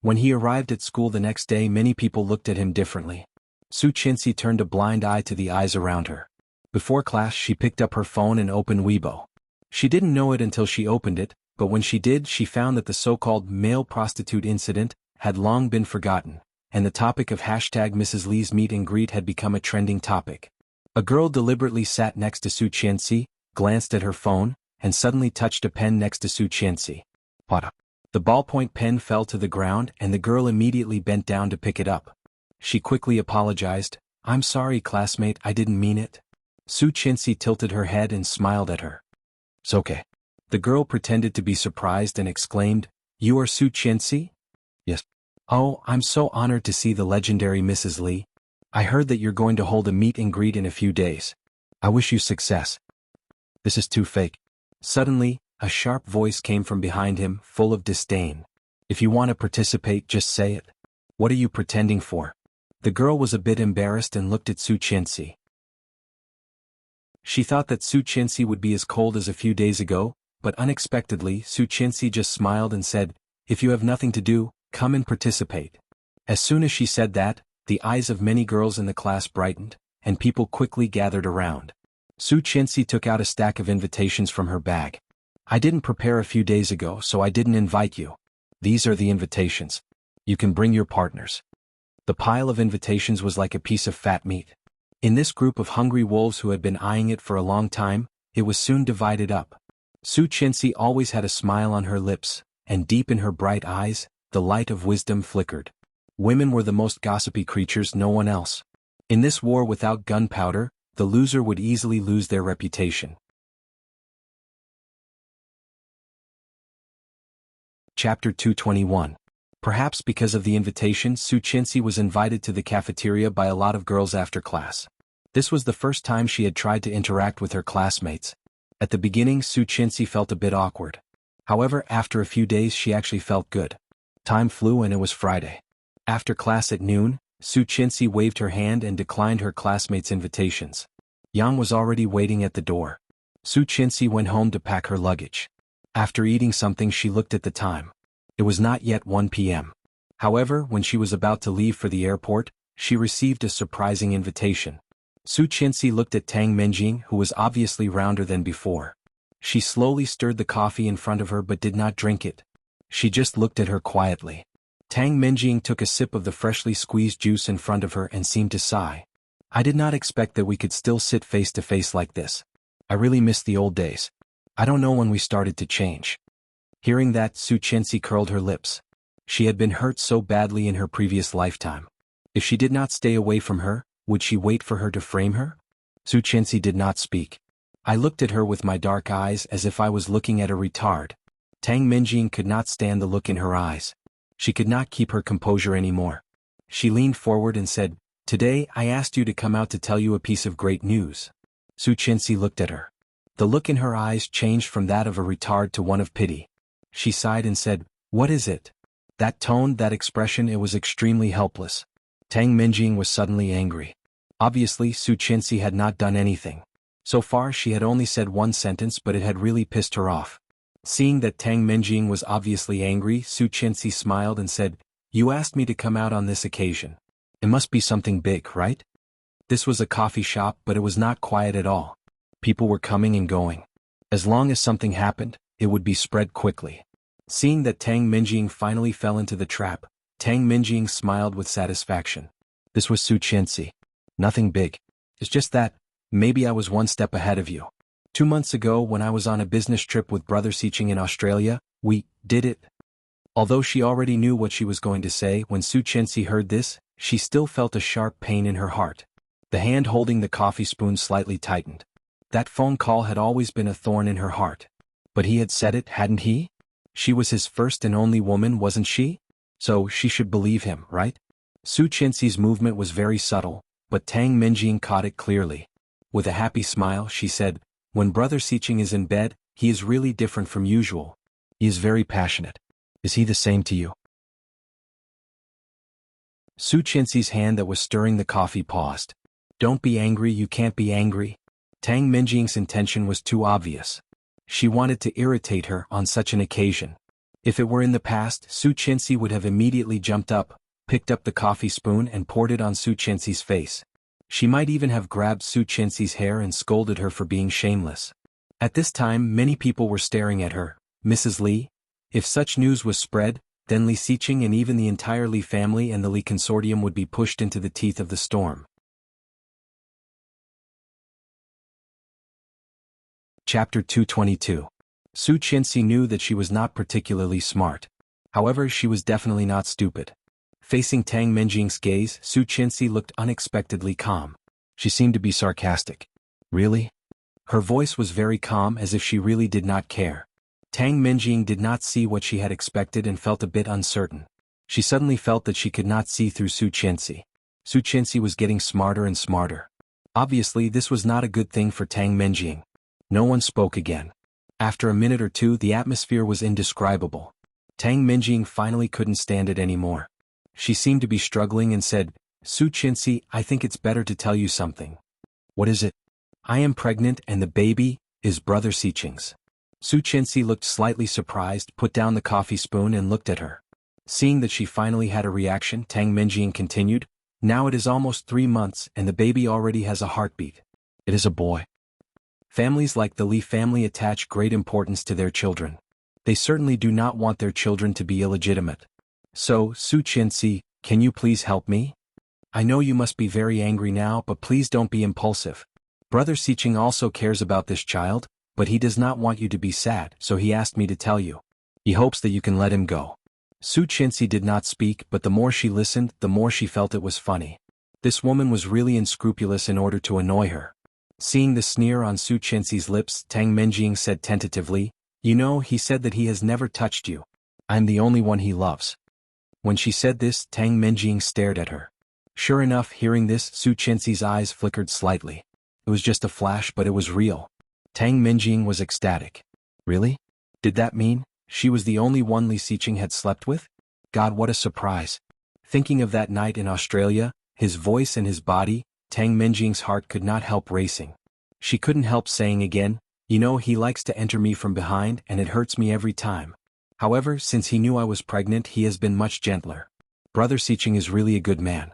When he arrived at school the next day, many people looked at him differently. Su Qianxi turned a blind eye to the eyes around her. Before class, she picked up her phone and opened Weibo. She didn't know it until she opened it, but when she did, she found that the so-called male prostitute incident had long been forgotten, and the topic of #Mrs. Lee's meet and greet had become a trending topic. A girl deliberately sat next to Su Qianxi, glanced at her phone, and suddenly touched a pen next to Su Qianxi. What? The ballpoint pen fell to the ground and the girl immediately bent down to pick it up. She quickly apologized. "I'm sorry, classmate, I didn't mean it." Su Qianxi tilted her head and smiled at her. "It's okay." The girl pretended to be surprised and exclaimed, "You are Su Qianxi?" "Yes." "Oh, I'm so honored to see the legendary Mrs. Li. I heard that you're going to hold a meet and greet in a few days. I wish you success." "This is too fake." Suddenly, a sharp voice came from behind him, full of disdain. "If you want to participate, just say it. What are you pretending for?" The girl was a bit embarrassed and looked at Su Qianxi. She thought that Su Qianxi would be as cold as a few days ago, but unexpectedly Su Qianxi just smiled and said, "If you have nothing to do, come and participate." As soon as she said that, the eyes of many girls in the class brightened, and people quickly gathered around. Su Qianxi took out a stack of invitations from her bag. "I didn't prepare a few days ago, so I didn't invite you. These are the invitations. You can bring your partners." The pile of invitations was like a piece of fat meat. In this group of hungry wolves who had been eyeing it for a long time, it was soon divided up. Su Qianxi always had a smile on her lips, and deep in her bright eyes, the light of wisdom flickered. Women were the most gossipy creatures, no one else. In this war without gunpowder, the loser would easily lose their reputation. Chapter 221. Perhaps because of the invitation, Su Qianxi was invited to the cafeteria by a lot of girls after class. This was the first time she had tried to interact with her classmates. At the beginning, Su Qianxi felt a bit awkward. However, after a few days she actually felt good. Time flew and it was Friday. After class at noon, Su Qianxi waved her hand and declined her classmates' invitations. Yang was already waiting at the door. Su Qianxi went home to pack her luggage. After eating something, she looked at the time. It was not yet 1 p.m. However, when she was about to leave for the airport, she received a surprising invitation. Su Qianxi looked at Tang Menjing, who was obviously rounder than before. She slowly stirred the coffee in front of her but did not drink it. She just looked at her quietly. Tang Menjing took a sip of the freshly squeezed juice in front of her and seemed to sigh. "I did not expect that we could still sit face to face like this. I really miss the old days. I don't know when we started to change." Hearing that, Su Qianxi curled her lips. She had been hurt so badly in her previous lifetime. If she did not stay away from her, would she wait for her to frame her? Su Qianxi did not speak. I looked at her with my dark eyes as if I was looking at a retard. Tang Menjing could not stand the look in her eyes. She could not keep her composure anymore. She leaned forward and said, "Today I asked you to come out to tell you a piece of great news." Su Qianxi looked at her. The look in her eyes changed from that of a retard to one of pity. She sighed and said, "What is it?" That tone, that expression, it was extremely helpless. Tang Menjing was suddenly angry. Obviously, Su Qianxi had not done anything. So far she had only said one sentence, but it had really pissed her off. Seeing that Tang Menjing was obviously angry, Su Qianxi smiled and said, "You asked me to come out on this occasion. It must be something big, right?" This was a coffee shop, but it was not quiet at all. People were coming and going. As long as something happened, it would be spread quickly. Seeing that Tang Menjing finally fell into the trap, Tang Menjing smiled with satisfaction. This was Su Qianxi. "Nothing big. It's just that, maybe I was one step ahead of you. 2 months ago when I was on a business trip with Brother Xiqing in Australia, we did it." Although she already knew what she was going to say, when Su Qianxi heard this, she still felt a sharp pain in her heart. The hand holding the coffee spoon slightly tightened. That phone call had always been a thorn in her heart. But he had said it, hadn't he? She was his first and only woman, wasn't she? So she should believe him, right? Su Qianxi's movement was very subtle, but Tang Menjing caught it clearly. With a happy smile, she said, "When Brother Xiqing is in bed, he is really different from usual. He is very passionate. Is he the same to you?" Su Qianxi's hand that was stirring the coffee paused. "Don't be angry, you can't be angry." Tang Menjing's intention was too obvious. She wanted to irritate her on such an occasion. If it were in the past, Su Qianxi would have immediately jumped up, picked up the coffee spoon and poured it on Su Qianxi's face. She might even have grabbed Su Qianxi's hair and scolded her for being shameless. At this time many people were staring at her. Mrs. Li? If such news was spread, then Li Xiqing and even the entire Li family and the Li consortium would be pushed into the teeth of the storm. Chapter 222. Su Qianxi knew that she was not particularly smart. However, she was definitely not stupid. Facing Tang Menjing's gaze, Su Qianxi looked unexpectedly calm. She seemed to be sarcastic. Really? Her voice was very calm, as if she really did not care. Tang Menjing did not see what she had expected and felt a bit uncertain. She suddenly felt that she could not see through Su Qianxi. Su Qianxi was getting smarter and smarter. Obviously, this was not a good thing for Tang Menjing. No one spoke again. After a minute or two, the atmosphere was indescribable. Tang Menjing finally couldn't stand it anymore. She seemed to be struggling and said, "Su Qianxi, I think it's better to tell you something." "What is it?" "I am pregnant and the baby is Brother Xiqing's." Su Qianxi looked slightly surprised, put down the coffee spoon and looked at her. Seeing that she finally had a reaction, Tang Menjing continued, "Now it is almost 3 months and the baby already has a heartbeat. It is a boy." Families like the Li family attach great importance to their children. They certainly do not want their children to be illegitimate. "So, Su Qianxi, can you please help me? I know you must be very angry now, but please don't be impulsive. Brother Xiqing also cares about this child, but he does not want you to be sad, so he asked me to tell you. He hopes that you can let him go." Su Qianxi did not speak, but the more she listened, the more she felt it was funny. This woman was really unscrupulous in order to annoy her. Seeing the sneer on Su Qianxi's lips, Tang Menjing said tentatively, "You know, he said that he has never touched you. I'm the only one he loves." When she said this, Tang Menjing stared at her. Sure enough, hearing this, Su Qianxi's eyes flickered slightly. It was just a flash, but it was real. Tang Menjing was ecstatic. Really? Did that mean she was the only one Li Xiqing had slept with? God, what a surprise. Thinking of that night in Australia, his voice and his body, Tang Menjing's heart could not help racing. She couldn't help saying again, "You know, he likes to enter me from behind and it hurts me every time. However, since he knew I was pregnant, he has been much gentler. Brother Xiqing is really a good man.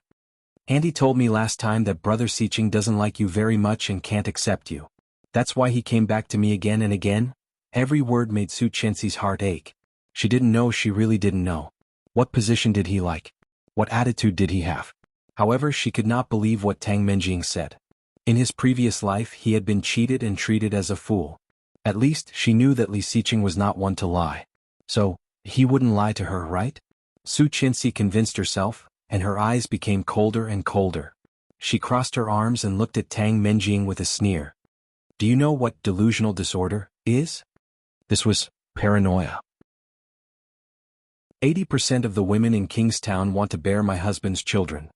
Auntie told me last time that Brother Xiqing doesn't like you very much and can't accept you. That's why he came back to me again and again." Every word made Su Qianxi's heart ache. She didn't know, she really didn't know. What position did he like? What attitude did he have? However, she could not believe what Tang Menjing said. In his previous life, he had been cheated and treated as a fool. At least, she knew that Li Xiqing was not one to lie. So, he wouldn't lie to her, right? Su Qianxi convinced herself, and her eyes became colder and colder. She crossed her arms and looked at Tang Menjing with a sneer. "Do you know what delusional disorder is?" This was paranoia. 80% of the women in Kingstown want to bear my husband's children.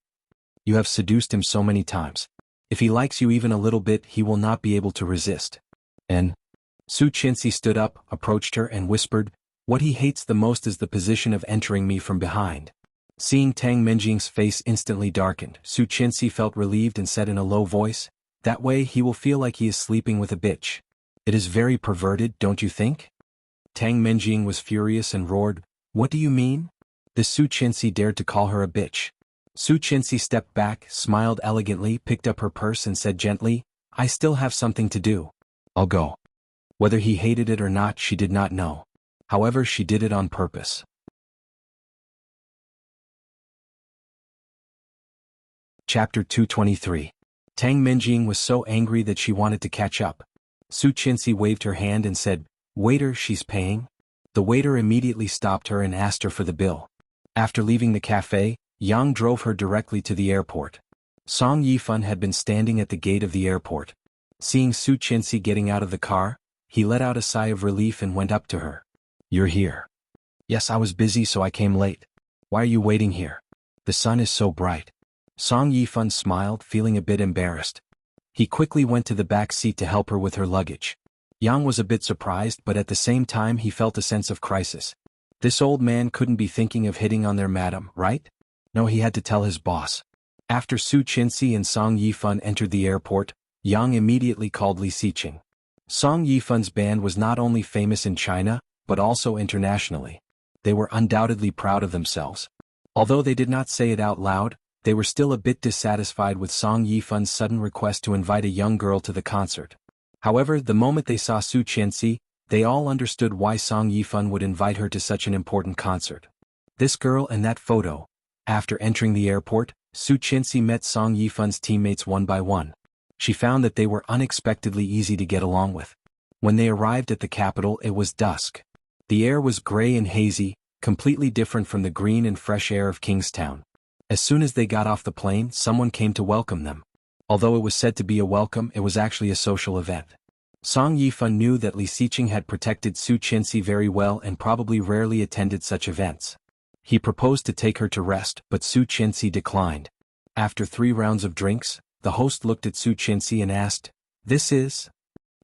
You have seduced him so many times. If he likes you even a little bit, he will not be able to resist. And Su Qianxi stood up, approached her and whispered, "What he hates the most is the position of entering me from behind." Seeing Tang Menjing's face instantly darkened, Su Qianxi felt relieved and said in a low voice, "That way he will feel like he is sleeping with a bitch. It is very perverted, don't you think?" Tang Menjing was furious and roared, "What do you mean?" This Su Qianxi dared to call her a bitch. Su Qianxi stepped back, smiled elegantly, picked up her purse and said gently, "I still have something to do. I'll go." Whether he hated it or not, she did not know. However, she did it on purpose. Chapter 223. Tang Menjing was so angry that she wanted to catch up. Su Qianxi waved her hand and said, "Waiter, she's paying." The waiter immediately stopped her and asked her for the bill. After leaving the cafe, Yang drove her directly to the airport. Song Yifan had been standing at the gate of the airport. Seeing Su Qianxi getting out of the car, he let out a sigh of relief and went up to her. "You're here." "Yes, I was busy so I came late." "Why are you waiting here? The sun is so bright." Song Yifan smiled, feeling a bit embarrassed. He quickly went to the back seat to help her with her luggage. Yang was a bit surprised, but at the same time he felt a sense of crisis. This old man couldn't be thinking of hitting on their madam, right? No, he had to tell his boss. After Su Qianxi and Song Yifan entered the airport, Yang immediately called Li Xiqing. Song Yifan's band was not only famous in China, but also internationally. They were undoubtedly proud of themselves. Although they did not say it out loud, they were still a bit dissatisfied with Song Yifan's sudden request to invite a young girl to the concert. However, the moment they saw Su Qianxi, they all understood why Song Yifan would invite her to such an important concert. This girl and that photo. After entering the airport, Su Qianxi met Song Yifan's teammates one by one. She found that they were unexpectedly easy to get along with. When they arrived at the capital, it was dusk. The air was gray and hazy, completely different from the green and fresh air of Kingstown. As soon as they got off the plane, someone came to welcome them. Although it was said to be a welcome, it was actually a social event. Song Yifan knew that Li Xiqing had protected Su Qinxi very well and probably rarely attended such events. He proposed to take her to rest, but Su Qinxi declined. After 3 rounds of drinks, the host looked at Su Qinxi and asked, "This is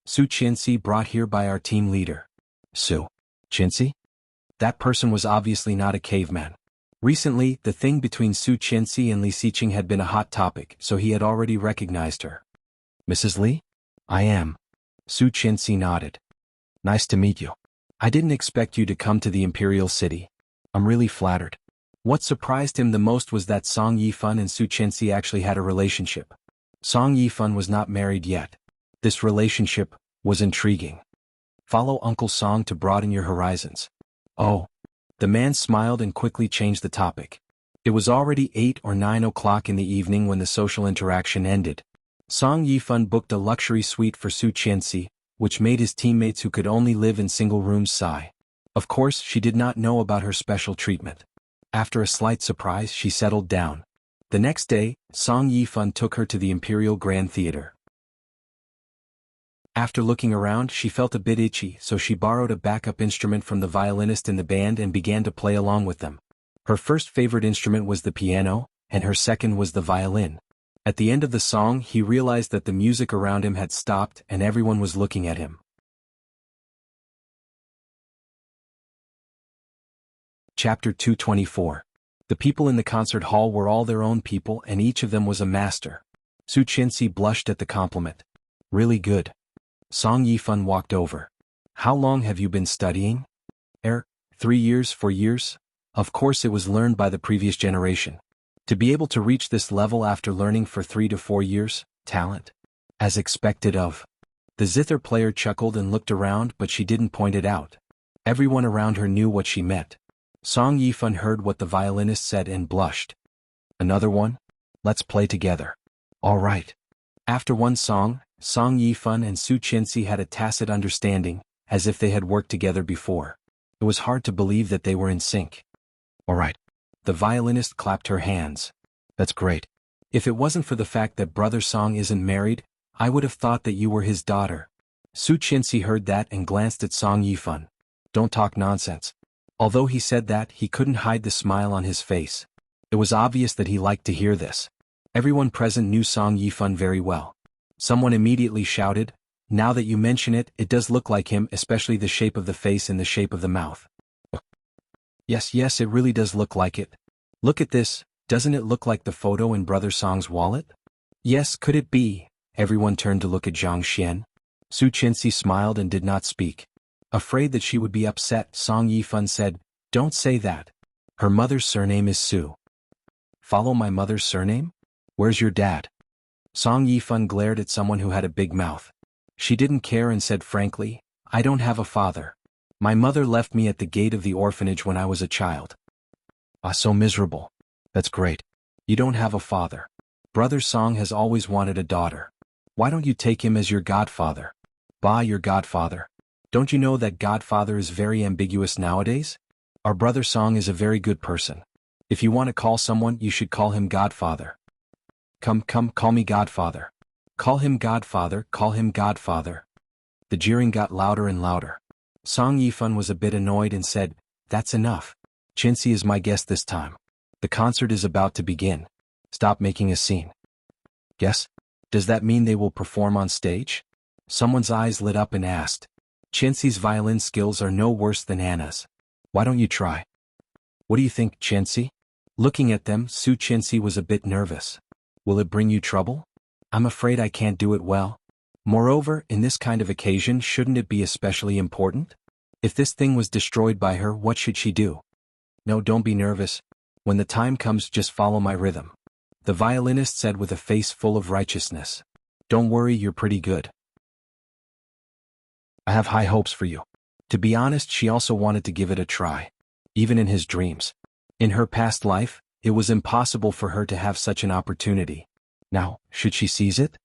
Su Qinxi, brought here by our team leader." Su Qinxi? That person was obviously not a caveman. Recently, the thing between Su Qinxi and Li Xiqing had been a hot topic, so he had already recognized her. "Mrs. Li? I am." Su Qinxi nodded. "Nice to meet you. I didn't expect you to come to the Imperial City. I'm really flattered." What surprised him the most was that Song Yifan and Su Qinxi actually had a relationship. Song Yifan was not married yet. This relationship was intriguing. "Follow Uncle Song to broaden your horizons." "Oh." The man smiled and quickly changed the topic. It was already 8 or 9 o'clock in the evening when the social interaction ended. Song Yifan booked a luxury suite for Su Qinxi, which made his teammates who could only live in single rooms sigh. Of course, she did not know about her special treatment. After a slight surprise, she settled down. The next day, Song Yifan took her to the Imperial Grand Theater. After looking around, she felt a bit itchy, so she borrowed a backup instrument from the violinist in the band and began to play along with them. Her first favorite instrument was the piano, and her second was the violin. At the end of the song, he realized that the music around him had stopped and everyone was looking at him. Chapter 224. The people in the concert hall were all their own people and each of them was a master. Su Qinxi blushed at the compliment. "Really good." Song Yifan walked over. "How long have you been studying?" 3 years, 4 years? Of course it was learned by the previous generation. To be able to reach this level after learning for 3 to 4 years, talent. As expected of. The zither player chuckled and looked around, but she didn't point it out. Everyone around her knew what she meant. Song Yifan heard what the violinist said and blushed. "Another one? Let's play together." "All right." After one song, Song Yifan and Su Qinxi had a tacit understanding, as if they had worked together before. It was hard to believe that they were in sync. "All right." The violinist clapped her hands. "That's great. If it wasn't for the fact that Brother Song isn't married, I would have thought that you were his daughter." Su Qinxi heard that and glanced at Song Yifan. "Don't talk nonsense." Although he said that, he couldn't hide the smile on his face. It was obvious that he liked to hear this. Everyone present knew Song Yifan very well. Someone immediately shouted, "Now that you mention it, it does look like him, especially the shape of the face and the shape of the mouth." Yes, it really does look like it. Look at this, doesn't it look like the photo in Brother Song's wallet? Yes, could it be? Everyone turned to look at Zhang Xian. Su Qinxi smiled and did not speak. Afraid that she would be upset, Song Yifan said, "Don't say that. Her mother's surname is Su." "Follow my mother's surname? Where's your dad?" Song Yifan glared at someone who had a big mouth. She didn't care and said frankly, "I don't have a father. My mother left me at the gate of the orphanage when I was a child." "Ah, so miserable." "That's great. You don't have a father. Brother Song has always wanted a daughter. Why don't you take him as your godfather?" "Bah, your godfather. Don't you know that godfather is very ambiguous nowadays? Our Brother Song is a very good person. If you want to call someone, you should call him godfather." Come, call me godfather. Call him godfather, call him godfather." The jeering got louder and louder. Song Yifan was a bit annoyed and said, "That's enough. Qinxi is my guest this time. The concert is about to begin. Stop making a scene." "Yes? Does that mean they will perform on stage?" Someone's eyes lit up and asked. "Qinxi's violin skills are no worse than Anna's. Why don't you try?" "What do you think, Qinxi?" Looking at them, Su Qinxi was a bit nervous. "Will it bring you trouble?" "I'm afraid I can't do it well. Moreover, in this kind of occasion, shouldn't it be especially important? If this thing was destroyed by her, what should she do?" "No, don't be nervous. When the time comes, just follow my rhythm," the violinist said with a face full of righteousness. "Don't worry, you're pretty good. I have high hopes for you." To be honest, she also wanted to give it a try. Even in his dreams. In her past life, it was impossible for her to have such an opportunity. Now, should she seize it?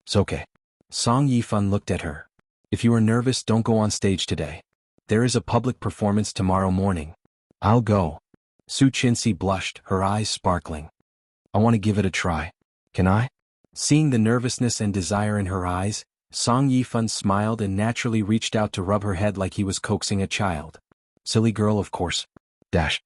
It's okay. Song Yifan looked at her. If you are nervous, don't go on stage today. There is a public performance tomorrow morning. I'll go. Su Qinxi blushed, her eyes sparkling. I want to give it a try. Can I? Seeing the nervousness and desire in her eyes, Song Yifan smiled and naturally reached out to rub her head like he was coaxing a child. Silly girl, of course. Dash.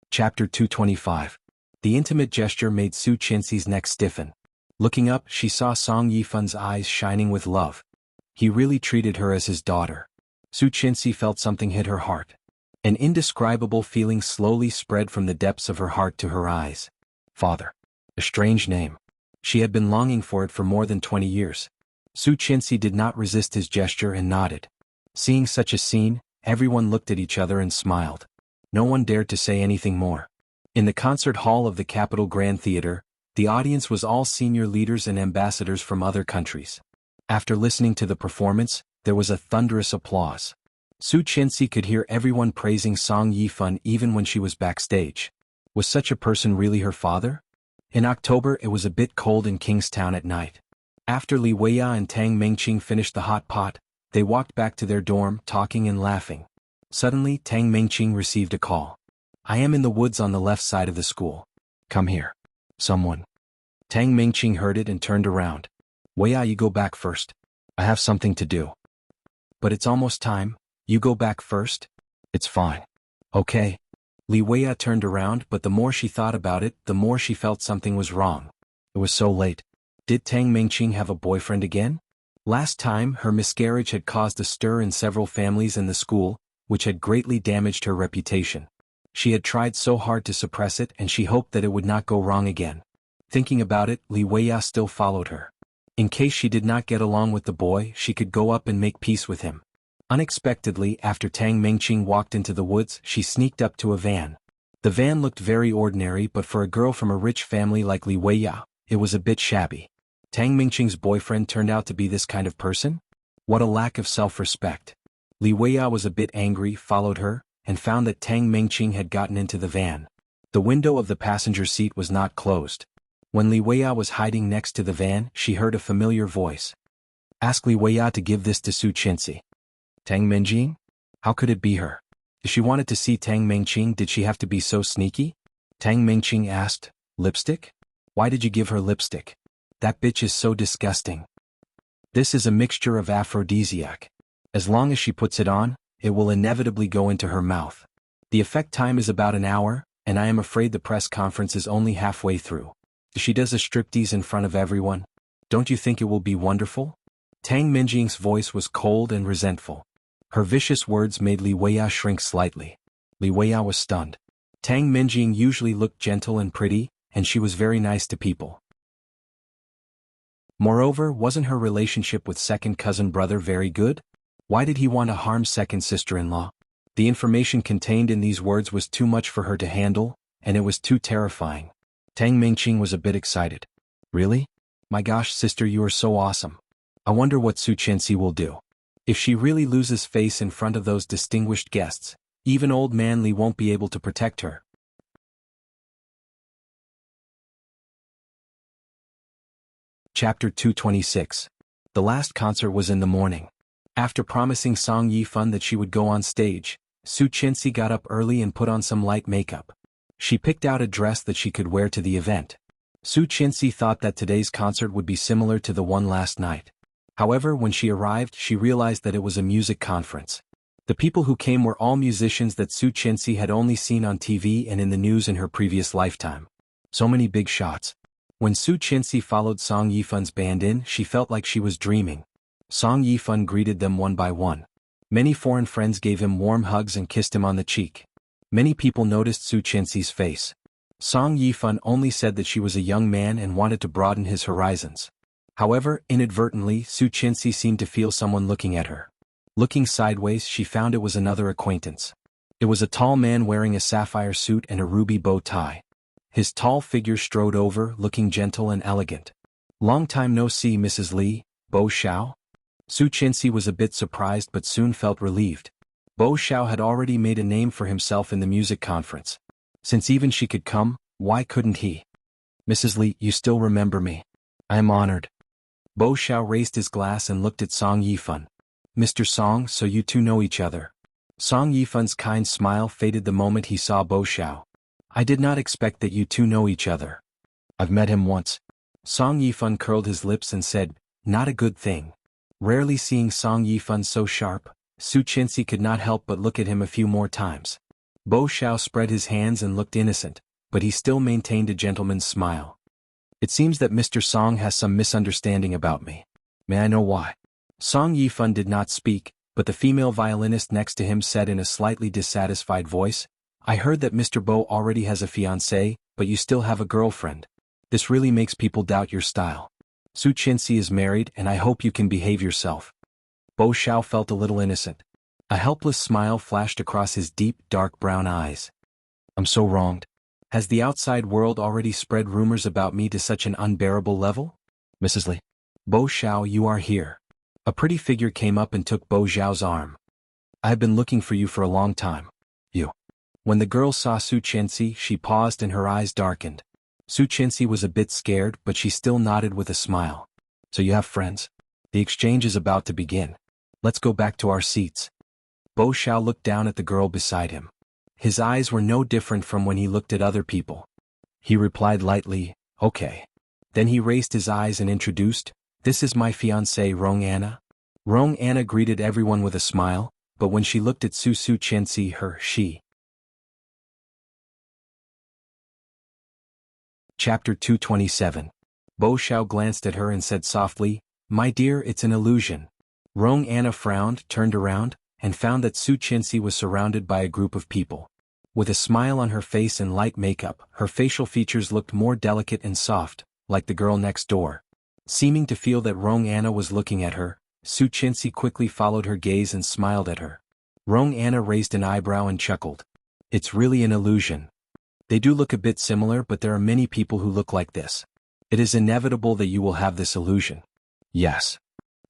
Chapter 225. The intimate gesture made Su Qinxi's neck stiffen. Looking up, she saw Song Yifan's eyes shining with love. He really treated her as his daughter. Su Qinxi felt something hit her heart. An indescribable feeling slowly spread from the depths of her heart to her eyes. Father. A strange name. She had been longing for it for more than 20 years. Su Qinxi did not resist his gesture and nodded. Seeing such a scene, everyone looked at each other and smiled. No one dared to say anything more. In the concert hall of the Capital Grand Theater, the audience was all senior leaders and ambassadors from other countries. After listening to the performance, there was a thunderous applause. Su Qinxi could hear everyone praising Song Yifan even when she was backstage. Was such a person really her father? In October, it was a bit cold in Kingstown at night. After Li Weiya and Tang Mengqing finished the hot pot, they walked back to their dorm, talking and laughing. Suddenly, Tang Mengqing received a call. I am in the woods on the left side of the school. Come here. Someone. Tang Mengqing heard it and turned around. Weiya, you go back first. I have something to do. But it's almost time. You go back first? It's fine. Okay. Li Weiya turned around, but the more she thought about it, the more she felt something was wrong. It was so late. Did Tang Mengqing have a boyfriend again? Last time, her miscarriage had caused a stir in several families in the school, which had greatly damaged her reputation. She had tried so hard to suppress it and she hoped that it would not go wrong again. Thinking about it, Li Weiya still followed her. In case she did not get along with the boy, she could go up and make peace with him. Unexpectedly, after Tang Mengqing walked into the woods, she sneaked up to a van. The van looked very ordinary, but for a girl from a rich family like Li Weiya, it was a bit shabby. Tang Mengqing's boyfriend turned out to be this kind of person? What a lack of self-respect. Li Weiya was a bit angry, followed her, and found that Tang Mengqing had gotten into the van. The window of the passenger seat was not closed. When Li Weiya was hiding next to the van, she heard a familiar voice. Ask Li Weiya to give this to Su Qinxi. Tang Mengqing? How could it be her? If she wanted to see Tang Mengqing, did she have to be so sneaky? Tang Mengqing asked, Lipstick? Why did you give her lipstick? That bitch is so disgusting. This is a mixture of aphrodisiac. As long as she puts it on, it will inevitably go into her mouth. The effect time is about an hour, and I am afraid the press conference is only halfway through. If she does a striptease in front of everyone, don't you think it will be wonderful? Tang Mengqing's voice was cold and resentful. Her vicious words made Li Weiya shrink slightly. Li Weiya was stunned. Tang Mengqing usually looked gentle and pretty, and she was very nice to people. Moreover, wasn't her relationship with second cousin brother very good? Why did he want to harm second sister-in-law? The information contained in these words was too much for her to handle, and it was too terrifying. Tang Mengqing was a bit excited. Really? My gosh, sister, you are so awesome. I wonder what Su Qinxi will do. If she really loses face in front of those distinguished guests, even old man Li won't be able to protect her. Chapter 226. The last concert was in the morning. After promising Song Yifan that she would go on stage, Su Qinxi got up early and put on some light makeup. She picked out a dress that she could wear to the event. Su Qinxi thought that today's concert would be similar to the one last night. However, when she arrived, she realized that it was a music conference. The people who came were all musicians that Su Qinxi had only seen on TV and in the news in her previous lifetime. So many big shots. When Su Qinxi followed Song Yifan's band in, she felt like she was dreaming. Song Yifan greeted them one by one. Many foreign friends gave him warm hugs and kissed him on the cheek. Many people noticed Su Qinxi's face. Song Yifan only said that she was a young man and wanted to broaden his horizons. However, inadvertently, Su Qinxi seemed to feel someone looking at her. Looking sideways, she found it was another acquaintance. It was a tall man wearing a sapphire suit and a ruby bow tie. His tall figure strode over, looking gentle and elegant. Long time no see, Mrs. Li, Bo Xiao? Su Qinxi was a bit surprised but soon felt relieved. Bo Xiao had already made a name for himself in the music conference. Since even she could come, why couldn't he? Mrs. Li, you still remember me? I am honored. Bo Xiao raised his glass and looked at Song Yifan. Mr. Song, so you two know each other. Song Yifan's kind smile faded the moment he saw Bo Xiao. I did not expect that you two know each other. I've met him once. Song Yifan curled his lips and said, not a good thing. Rarely seeing Song Yifan so sharp, Su Chenxi could not help but look at him a few more times. Bo Xiao spread his hands and looked innocent, but he still maintained a gentleman's smile. It seems that Mr. Song has some misunderstanding about me. May I know why? Song Yifan did not speak, but the female violinist next to him said in a slightly dissatisfied voice, I heard that Mr. Bo already has a fiancée, but you still have a girlfriend. This really makes people doubt your style. Su Chenxi is married and I hope you can behave yourself. Bo Xiao felt a little innocent. A helpless smile flashed across his deep, dark brown eyes. I'm so wronged. Has the outside world already spread rumors about me to such an unbearable level? Mrs. Li. Bo Xiao, you are here. A pretty figure came up and took Bo Xiao's arm. I have been looking for you for a long time. You. When the girl saw Su Chenxi, she paused and her eyes darkened. Su Chenxi was a bit scared, but she still nodded with a smile. So you have friends? The exchange is about to begin. Let's go back to our seats. Bo Xiao looked down at the girl beside him. His eyes were no different from when he looked at other people. He replied lightly, okay. Then he raised his eyes and introduced, this is my fiancée Rong Anna. Rong Anna greeted everyone with a smile, but when she looked at Su Chenxi, she. Chapter 227. Bo Xiao glanced at her and said softly, my dear, it's an illusion. Rong Anna frowned, turned around, and found that Su Chenxi was surrounded by a group of people. With a smile on her face and light makeup, her facial features looked more delicate and soft, like the girl next door. Seeming to feel that Rong Anna was looking at her, Su Chenxi quickly followed her gaze and smiled at her. Rong Anna raised an eyebrow and chuckled. It's really an illusion. They do look a bit similar, but there are many people who look like this. It is inevitable that you will have this illusion. Yes.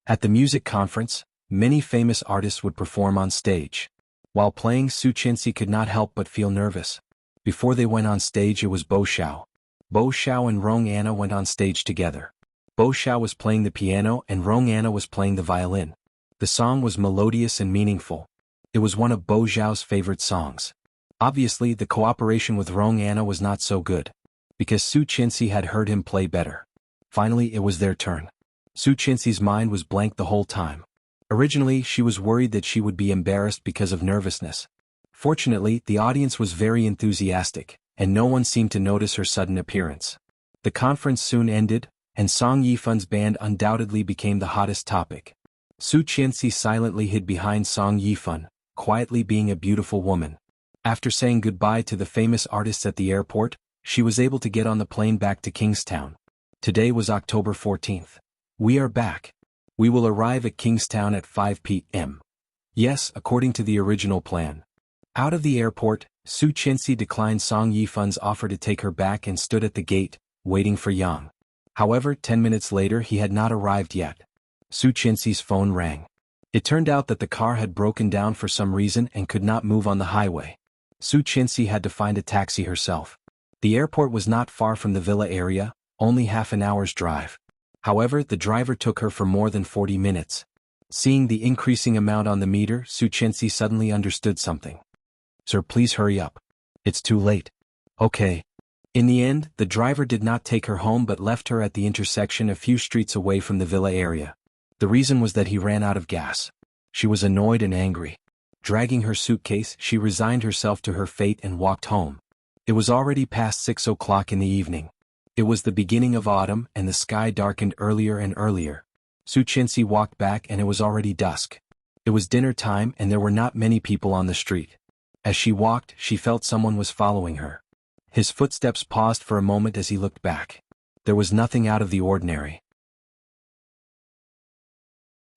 At the music conference, many famous artists would perform on stage. While playing, Su Chenxi could not help but feel nervous. Before they went on stage, it was Bo Xiao. Bo Xiao and Rong Anna went on stage together. Bo Xiao was playing the piano and Rong Anna was playing the violin. The song was melodious and meaningful. It was one of Bo Xiao's favorite songs. Obviously, the cooperation with Rong Anna was not so good, because Su Chenxi had heard him play better. Finally, it was their turn. Su Chenxi's mind was blank the whole time. Originally, she was worried that she would be embarrassed because of nervousness. Fortunately, the audience was very enthusiastic, and no one seemed to notice her sudden appearance. The conference soon ended, and Song Yifan's band undoubtedly became the hottest topic. Su Chenxi silently hid behind Song Yifan, quietly being a beautiful woman. After saying goodbye to the famous artists at the airport, she was able to get on the plane back to Kingstown. Today was October 14th. We are back. We will arrive at Kingstown at 5 p.m. Yes, according to the original plan. Out of the airport, Su Chenxi declined Song Yifan's offer to take her back and stood at the gate, waiting for Yang. However, 10 minutes later he had not arrived yet. Su Chenxi's phone rang. It turned out that the car had broken down for some reason and could not move on the highway. Su Chenxi had to find a taxi herself. The airport was not far from the villa area, only half an hour's drive. However, the driver took her for more than 40 minutes. Seeing the increasing amount on the meter, Su Chenxi suddenly understood something. Sir, please hurry up. It's too late. Okay. In the end, the driver did not take her home but left her at the intersection a few streets away from the villa area. The reason was that he ran out of gas. She was annoyed and angry. Dragging her suitcase, she resigned herself to her fate and walked home. It was already past 6 o'clock in the evening. It was the beginning of autumn and the sky darkened earlier and earlier. Su Chenxi walked back and it was already dusk. It was dinner time and there were not many people on the street. As she walked, she felt someone was following her. His footsteps paused for a moment as he looked back. There was nothing out of the ordinary.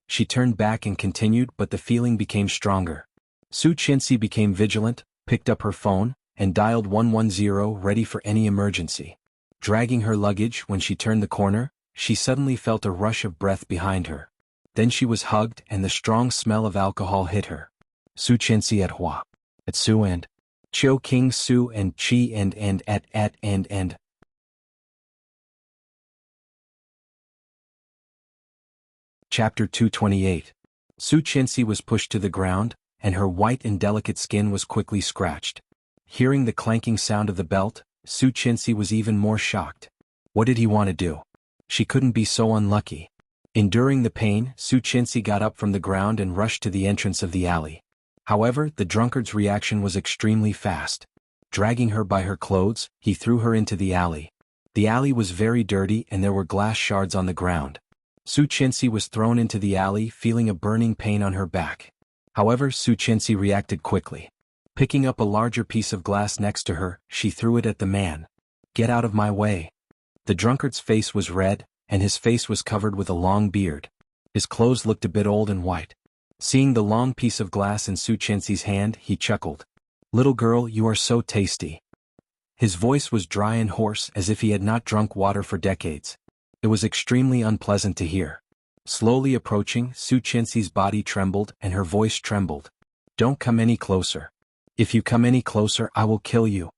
She turned back and continued, but the feeling became stronger. Su Chenxi became vigilant, picked up her phone, and dialed 110 ready for any emergency. Dragging her luggage, when she turned the corner, she suddenly felt a rush of breath behind her. Then she was hugged and the strong smell of alcohol hit her. Su Chenxi at Hua. At Su and Chio King Su and Chi and at and. Chapter 228. Su Chenxi was pushed to the ground, and her white and delicate skin was quickly scratched. Hearing the clanking sound of the belt, Su Chenxi was even more shocked. What did he want to do? She couldn't be so unlucky. Enduring the pain, Su Chenxi got up from the ground and rushed to the entrance of the alley. However, the drunkard's reaction was extremely fast. Dragging her by her clothes, he threw her into the alley. The alley was very dirty and there were glass shards on the ground. Su Chenxi was thrown into the alley, feeling a burning pain on her back. However, Su Chenxi reacted quickly. Picking up a larger piece of glass next to her, she threw it at the man. "Get out of my way." The drunkard's face was red, and his face was covered with a long beard. His clothes looked a bit old and white. Seeing the long piece of glass in Su Chenxi's hand, he chuckled. "Little girl, you are so tasty." His voice was dry and hoarse as if he had not drunk water for decades. It was extremely unpleasant to hear. Slowly approaching, Su Chenxi's body trembled and her voice trembled. "Don't come any closer. If you come any closer, I will kill you."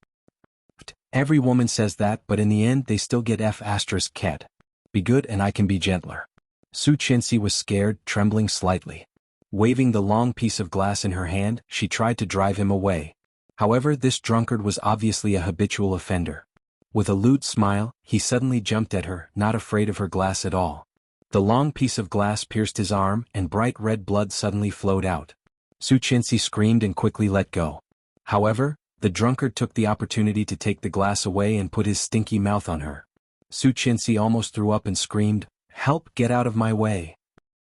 Every woman says that, but in the end they still get F***ed. Be good and I can be gentler. Su Chenxi was scared, trembling slightly. Waving the long piece of glass in her hand, she tried to drive him away. However, this drunkard was obviously a habitual offender. With a lewd smile, he suddenly jumped at her, not afraid of her glass at all. The long piece of glass pierced his arm and bright red blood suddenly flowed out. Su Chenxi screamed and quickly let go. However, the drunkard took the opportunity to take the glass away and put his stinky mouth on her. Su Chenxi almost threw up and screamed, "Help, get out of my way."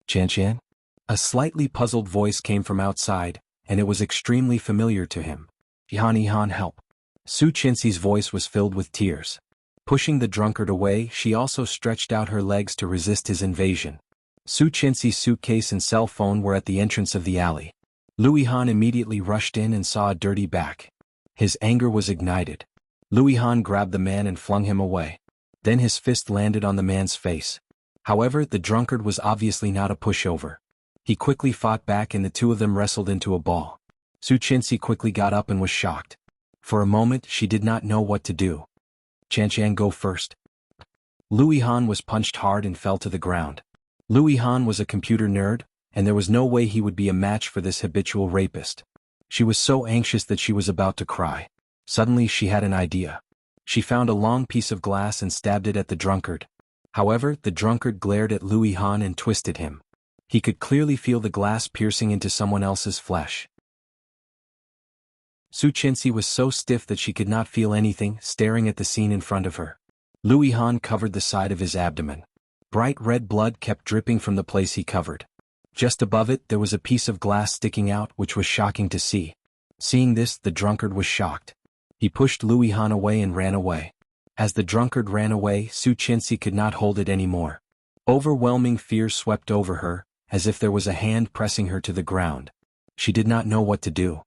"Chen?" A slightly puzzled voice came from outside, and it was extremely familiar to him. "Han, help." Su Chenxi's voice was filled with tears. Pushing the drunkard away, she also stretched out her legs to resist his invasion. Su Chenxi's suitcase and cell phone were at the entrance of the alley. Louis Han immediately rushed in and saw a dirty back. His anger was ignited. Louis Han grabbed the man and flung him away. Then his fist landed on the man's face. However, the drunkard was obviously not a pushover. He quickly fought back and the two of them wrestled into a ball. Su Chenxi quickly got up and was shocked. For a moment, she did not know what to do. "Chen, go first." Louis Han was punched hard and fell to the ground. Louis Han was a computer nerd, and there was no way he would be a match for this habitual rapist. She was so anxious that she was about to cry. Suddenly she had an idea. She found a long piece of glass and stabbed it at the drunkard. However, the drunkard glared at Louis Han and twisted him. He could clearly feel the glass piercing into someone else's flesh. Su Chenxi was so stiff that she could not feel anything, staring at the scene in front of her. Louis Han covered the side of his abdomen. Bright red blood kept dripping from the place he covered. Just above it there was a piece of glass sticking out, which was shocking to see. Seeing this, the drunkard was shocked. He pushed Louis Han away and ran away. As the drunkard ran away, Su Chenxi could not hold it anymore. Overwhelming fear swept over her, as if there was a hand pressing her to the ground. She did not know what to do.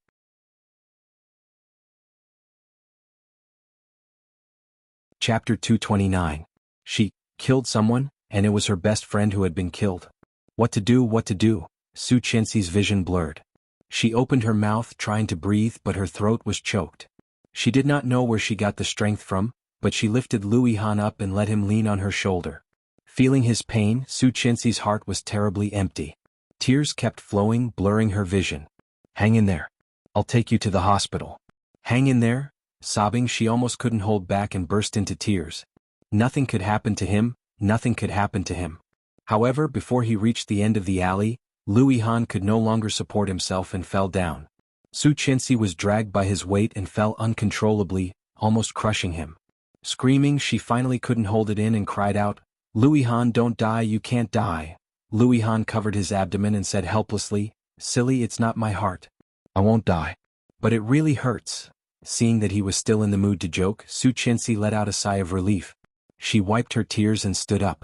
Chapter 229. She killed someone, and it was her best friend who had been killed. What to do? Su Chenxi's vision blurred. She opened her mouth trying to breathe, but her throat was choked. She did not know where she got the strength from, but she lifted Louis Han up and let him lean on her shoulder. Feeling his pain, Su Chenxi's heart was terribly empty. Tears kept flowing, blurring her vision. "Hang in there. I'll take you to the hospital." "Hang in there?" Sobbing, she almost couldn't hold back and burst into tears. Nothing could happen to him, nothing could happen to him. However, before he reached the end of the alley, Louis Han could no longer support himself and fell down. Su Chenxi was dragged by his weight and fell uncontrollably, almost crushing him. Screaming, she finally couldn't hold it in and cried out, "Louis Han, don't die, you can't die." Louis Han covered his abdomen and said helplessly, "Silly, it's not my heart. I won't die. But it really hurts." Seeing that he was still in the mood to joke, Su Chenxi let out a sigh of relief. She wiped her tears and stood up.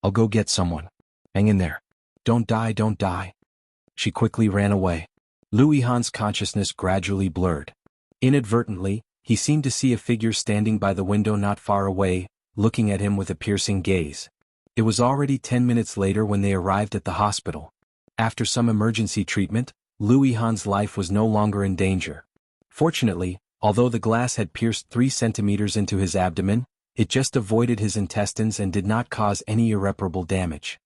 "I'll go get someone. Hang in there. Don't die, don't die." She quickly ran away. Louis Han's consciousness gradually blurred. Inadvertently, he seemed to see a figure standing by the window not far away, looking at him with a piercing gaze. It was already 10 minutes later when they arrived at the hospital. After some emergency treatment, Louis Han's life was no longer in danger. Fortunately, although the glass had pierced 3 centimeters into his abdomen, it just avoided his intestines and did not cause any irreparable damage.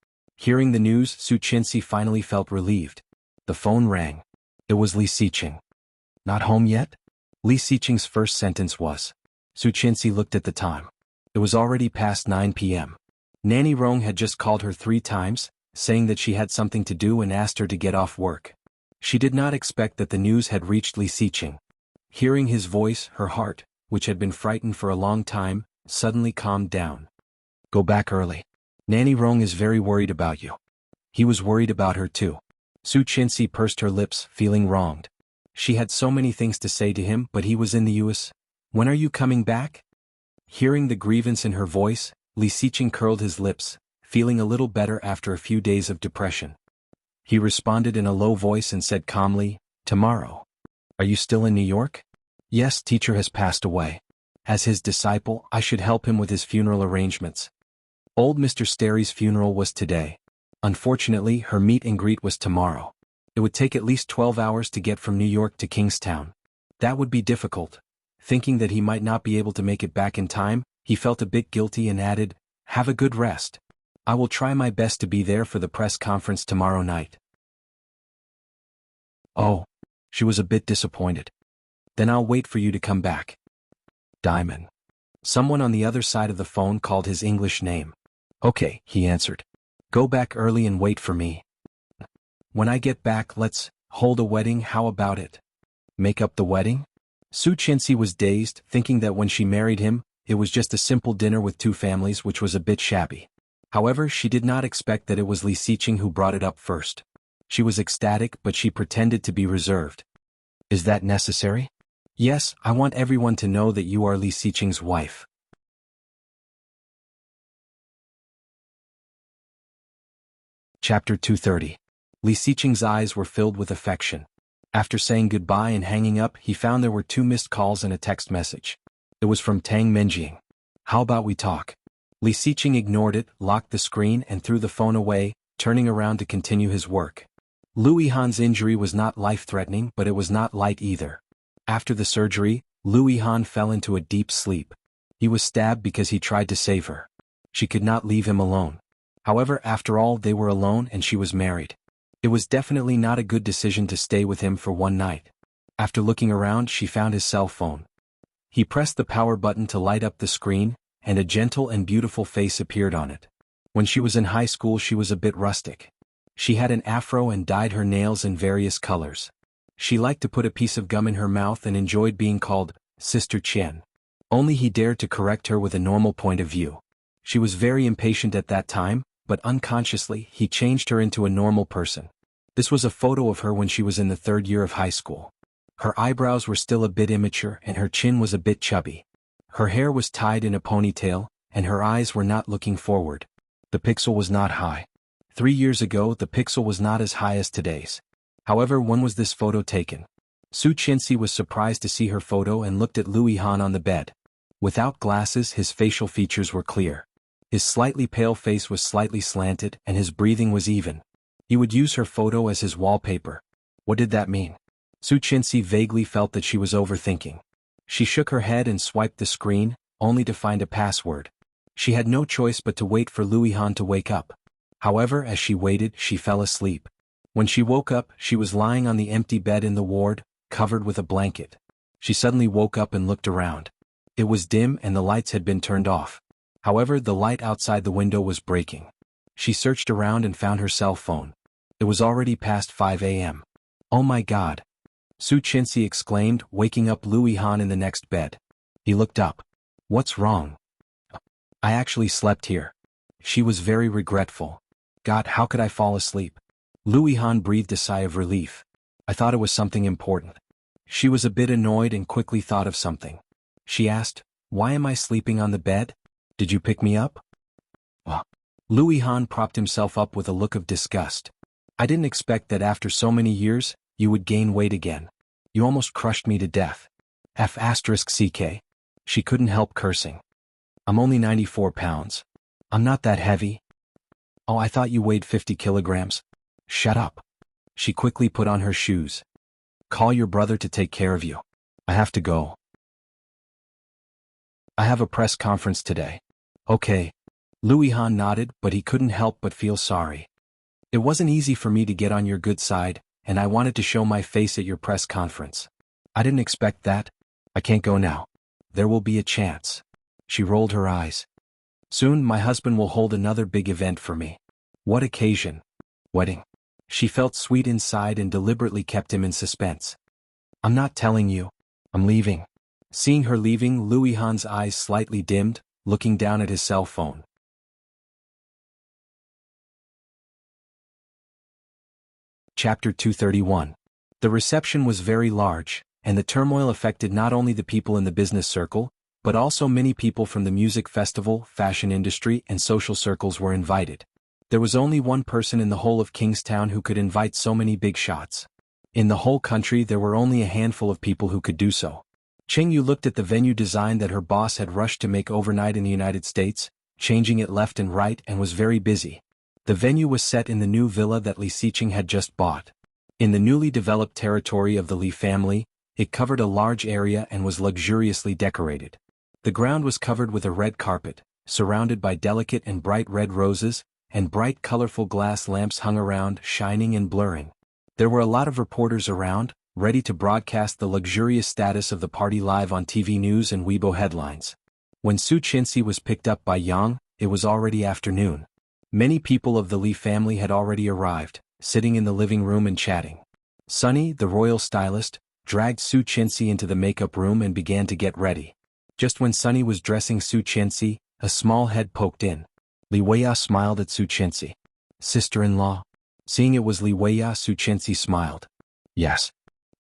Hearing the news, Su Qinxi finally felt relieved. The phone rang. It was Li Xiqing. Not home yet? Li Xiqing's first sentence was. Su Qinxi looked at the time. It was already past 9 p.m. Nanny Rong had just called her 3 times, saying that she had something to do and asked her to get off work. She did not expect that the news had reached Li Xiqing. Hearing his voice, her heart, which had been frightened for a long time, suddenly calmed down. Go back early. Nanny Rong is very worried about you. He was worried about her too. Su Qinxi pursed her lips, feeling wronged. She had so many things to say to him, but he was in the US. When are you coming back? Hearing the grievance in her voice, Li Xiqing curled his lips, feeling a little better after a few days of depression. He responded in a low voice and said calmly, tomorrow. Are you still in New York? Yes, teacher has passed away. As his disciple, I should help him with his funeral arrangements. Old Mr. Sterry's funeral was today. Unfortunately, her meet and greet was tomorrow. It would take at least 12 hours to get from New York to Kingstown. That would be difficult. Thinking that he might not be able to make it back in time, he felt a bit guilty and added, have a good rest. I will try my best to be there for the press conference tomorrow night. Oh. She was a bit disappointed. Then I'll wait for you to come back. Diamond. Someone on the other side of the phone called his English name. Okay, he answered. Go back early and wait for me. When I get back, let's hold a wedding, how about it? Make up the wedding? Su Qinxi was dazed, thinking that when she married him, it was just a simple dinner with 2 families, which was a bit shabby. However, she did not expect that it was Li Xiqing who brought it up first. She was ecstatic, but she pretended to be reserved. Is that necessary? Yes, I want everyone to know that you are Li Xiqing's wife. Chapter 230. Li Xiqing's eyes were filled with affection. After saying goodbye and hanging up, he found there were 2 missed calls and a text message. It was from Tang Menjing. How about we talk? Li Xiqing ignored it, locked the screen and threw the phone away, turning around to continue his work. Lu Yihan's injury was not life-threatening, but it was not light either. After the surgery, Lu Yihan fell into a deep sleep. He was stabbed because he tried to save her. She could not leave him alone. However, after all, they were alone and she was married. It was definitely not a good decision to stay with him for one night. After looking around, she found his cell phone. He pressed the power button to light up the screen, and a gentle and beautiful face appeared on it. When she was in high school, she was a bit rustic. She had an afro and dyed her nails in various colors. She liked to put a piece of gum in her mouth and enjoyed being called Sister Qian. Only he dared to correct her with a normal point of view. She was very impatient at that time, but unconsciously, he changed her into a normal person. This was a photo of her when she was in the 3rd year of high school. Her eyebrows were still a bit immature and her chin was a bit chubby. Her hair was tied in a ponytail, and her eyes were not looking forward. The pixel was not high. 3 years ago, the pixel was not as high as today's. However, when was this photo taken? Su Qinxi was surprised to see her photo and looked at Lu Yihan on the bed. Without glasses, his facial features were clear. His slightly pale face was slightly slanted and his breathing was even. He would use her photo as his wallpaper. What did that mean? Su Qinxi vaguely felt that she was overthinking. She shook her head and swiped the screen, only to find a password. She had no choice but to wait for Lu Yihan to wake up. However, as she waited, she fell asleep. When she woke up, she was lying on the empty bed in the ward, covered with a blanket. She suddenly woke up and looked around. It was dim and the lights had been turned off. However, the light outside the window was breaking. She searched around and found her cell phone. It was already past 5 a.m. Oh my God! Su Qinxi exclaimed, waking up Lu Yihan in the next bed. He looked up. What's wrong? I actually slept here. She was very regretful. God, how could I fall asleep? Lu Yihan breathed a sigh of relief. I thought it was something important. She was a bit annoyed and quickly thought of something. She asked, why am I sleeping on the bed? Did you pick me up? Lu Yihan propped himself up with a look of disgust. I didn't expect that after so many years, you would gain weight again. You almost crushed me to death. F***ck. She couldn't help cursing. I'm only 94 pounds. I'm not that heavy. Oh, I thought you weighed 50 kilograms. Shut up. She quickly put on her shoes. Call your brother to take care of you. I have to go. I have a press conference today. Okay. Lu Yihan nodded, but he couldn't help but feel sorry. It wasn't easy for me to get on your good side, and I wanted to show my face at your press conference. I didn't expect that. I can't go now. There will be a chance. She rolled her eyes. Soon my husband will hold another big event for me. What occasion? Wedding. She felt sweet inside and deliberately kept him in suspense. I'm not telling you. I'm leaving. Seeing her leaving, Louis Han's eyes slightly dimmed, looking down at his cell phone. Chapter 231. The reception was very large, and the turmoil affected not only the people in the business circle, but also many people from the music festival, fashion industry, and social circles were invited. There was only one person in the whole of Kingstown who could invite so many big shots. In the whole country there were only a handful of people who could do so. Qingyu looked at the venue design that her boss had rushed to make overnight in the United States, changing it left and right, and was very busy. The venue was set in the new villa that Li Xiqing had just bought. In the newly developed territory of the Li family, it covered a large area and was luxuriously decorated. The ground was covered with a red carpet, surrounded by delicate and bright red roses, and bright colorful glass lamps hung around, shining and blurring. There were a lot of reporters around, ready to broadcast the luxurious status of the party live on TV news and Weibo headlines. When Su Qinxi was picked up by Yang, it was already afternoon. Many people of the Li family had already arrived, sitting in the living room and chatting. Sunny, the royal stylist, dragged Su Qinxi into the makeup room and began to get ready. Just when Sunny was dressing Su Qinxi, a small head poked in. Li Weiya smiled at Su Qinxi. Sister-in-law? Seeing it was Li Weiya, Su Qinxi smiled. Yes.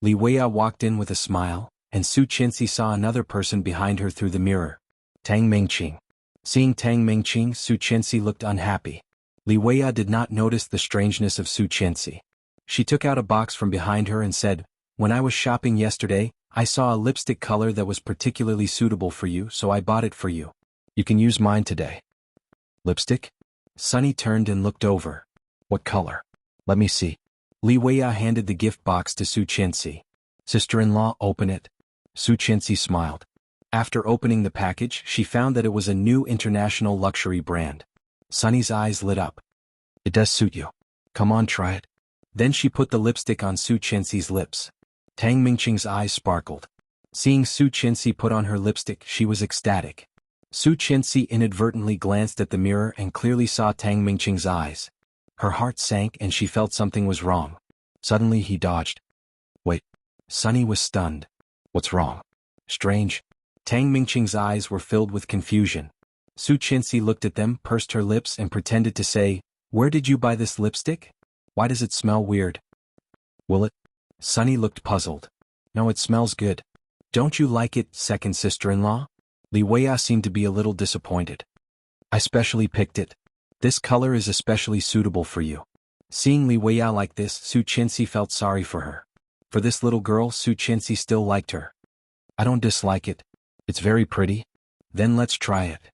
Li Weiya walked in with a smile, and Su Qinxi saw another person behind her through the mirror. Tang Mingqing. Seeing Tang Mingqing, Su Qinxi looked unhappy. Li Weiya did not notice the strangeness of Su Qinxi. She took out a box from behind her and said, "When I was shopping yesterday, I saw a lipstick color that was particularly suitable for you, so I bought it for you. You can use mine today." Lipstick? Sunny turned and looked over. What color? Let me see. Li Weiya handed the gift box to Su Qinxi. Sister-in-law, open it. Su Qinxi smiled. After opening the package, she found that it was a new international luxury brand. Sunny's eyes lit up. It does suit you. Come on, try it. Then she put the lipstick on Su Qinxi's lips. Tang Mingqing's eyes sparkled. Seeing Su Qinxi put on her lipstick, she was ecstatic. Su Qinxi inadvertently glanced at the mirror and clearly saw Tang Mingqing's eyes. Her heart sank and she felt something was wrong. Suddenly he dodged. Wait. Sunny was stunned. What's wrong? Strange. Tang Mingqing's eyes were filled with confusion. Su Qinxi looked at them, pursed her lips and pretended to say, "Where did you buy this lipstick? Why does it smell weird?" Will it? Sunny looked puzzled. No, it smells good. Don't you like it, second sister-in-law? Li Weiya seemed to be a little disappointed. I specially picked it. This color is especially suitable for you. Seeing Li Weiya like this, Su Qinxi felt sorry for her. For this little girl, Su Qinxi still liked her. I don't dislike it. It's very pretty. Then let's try it.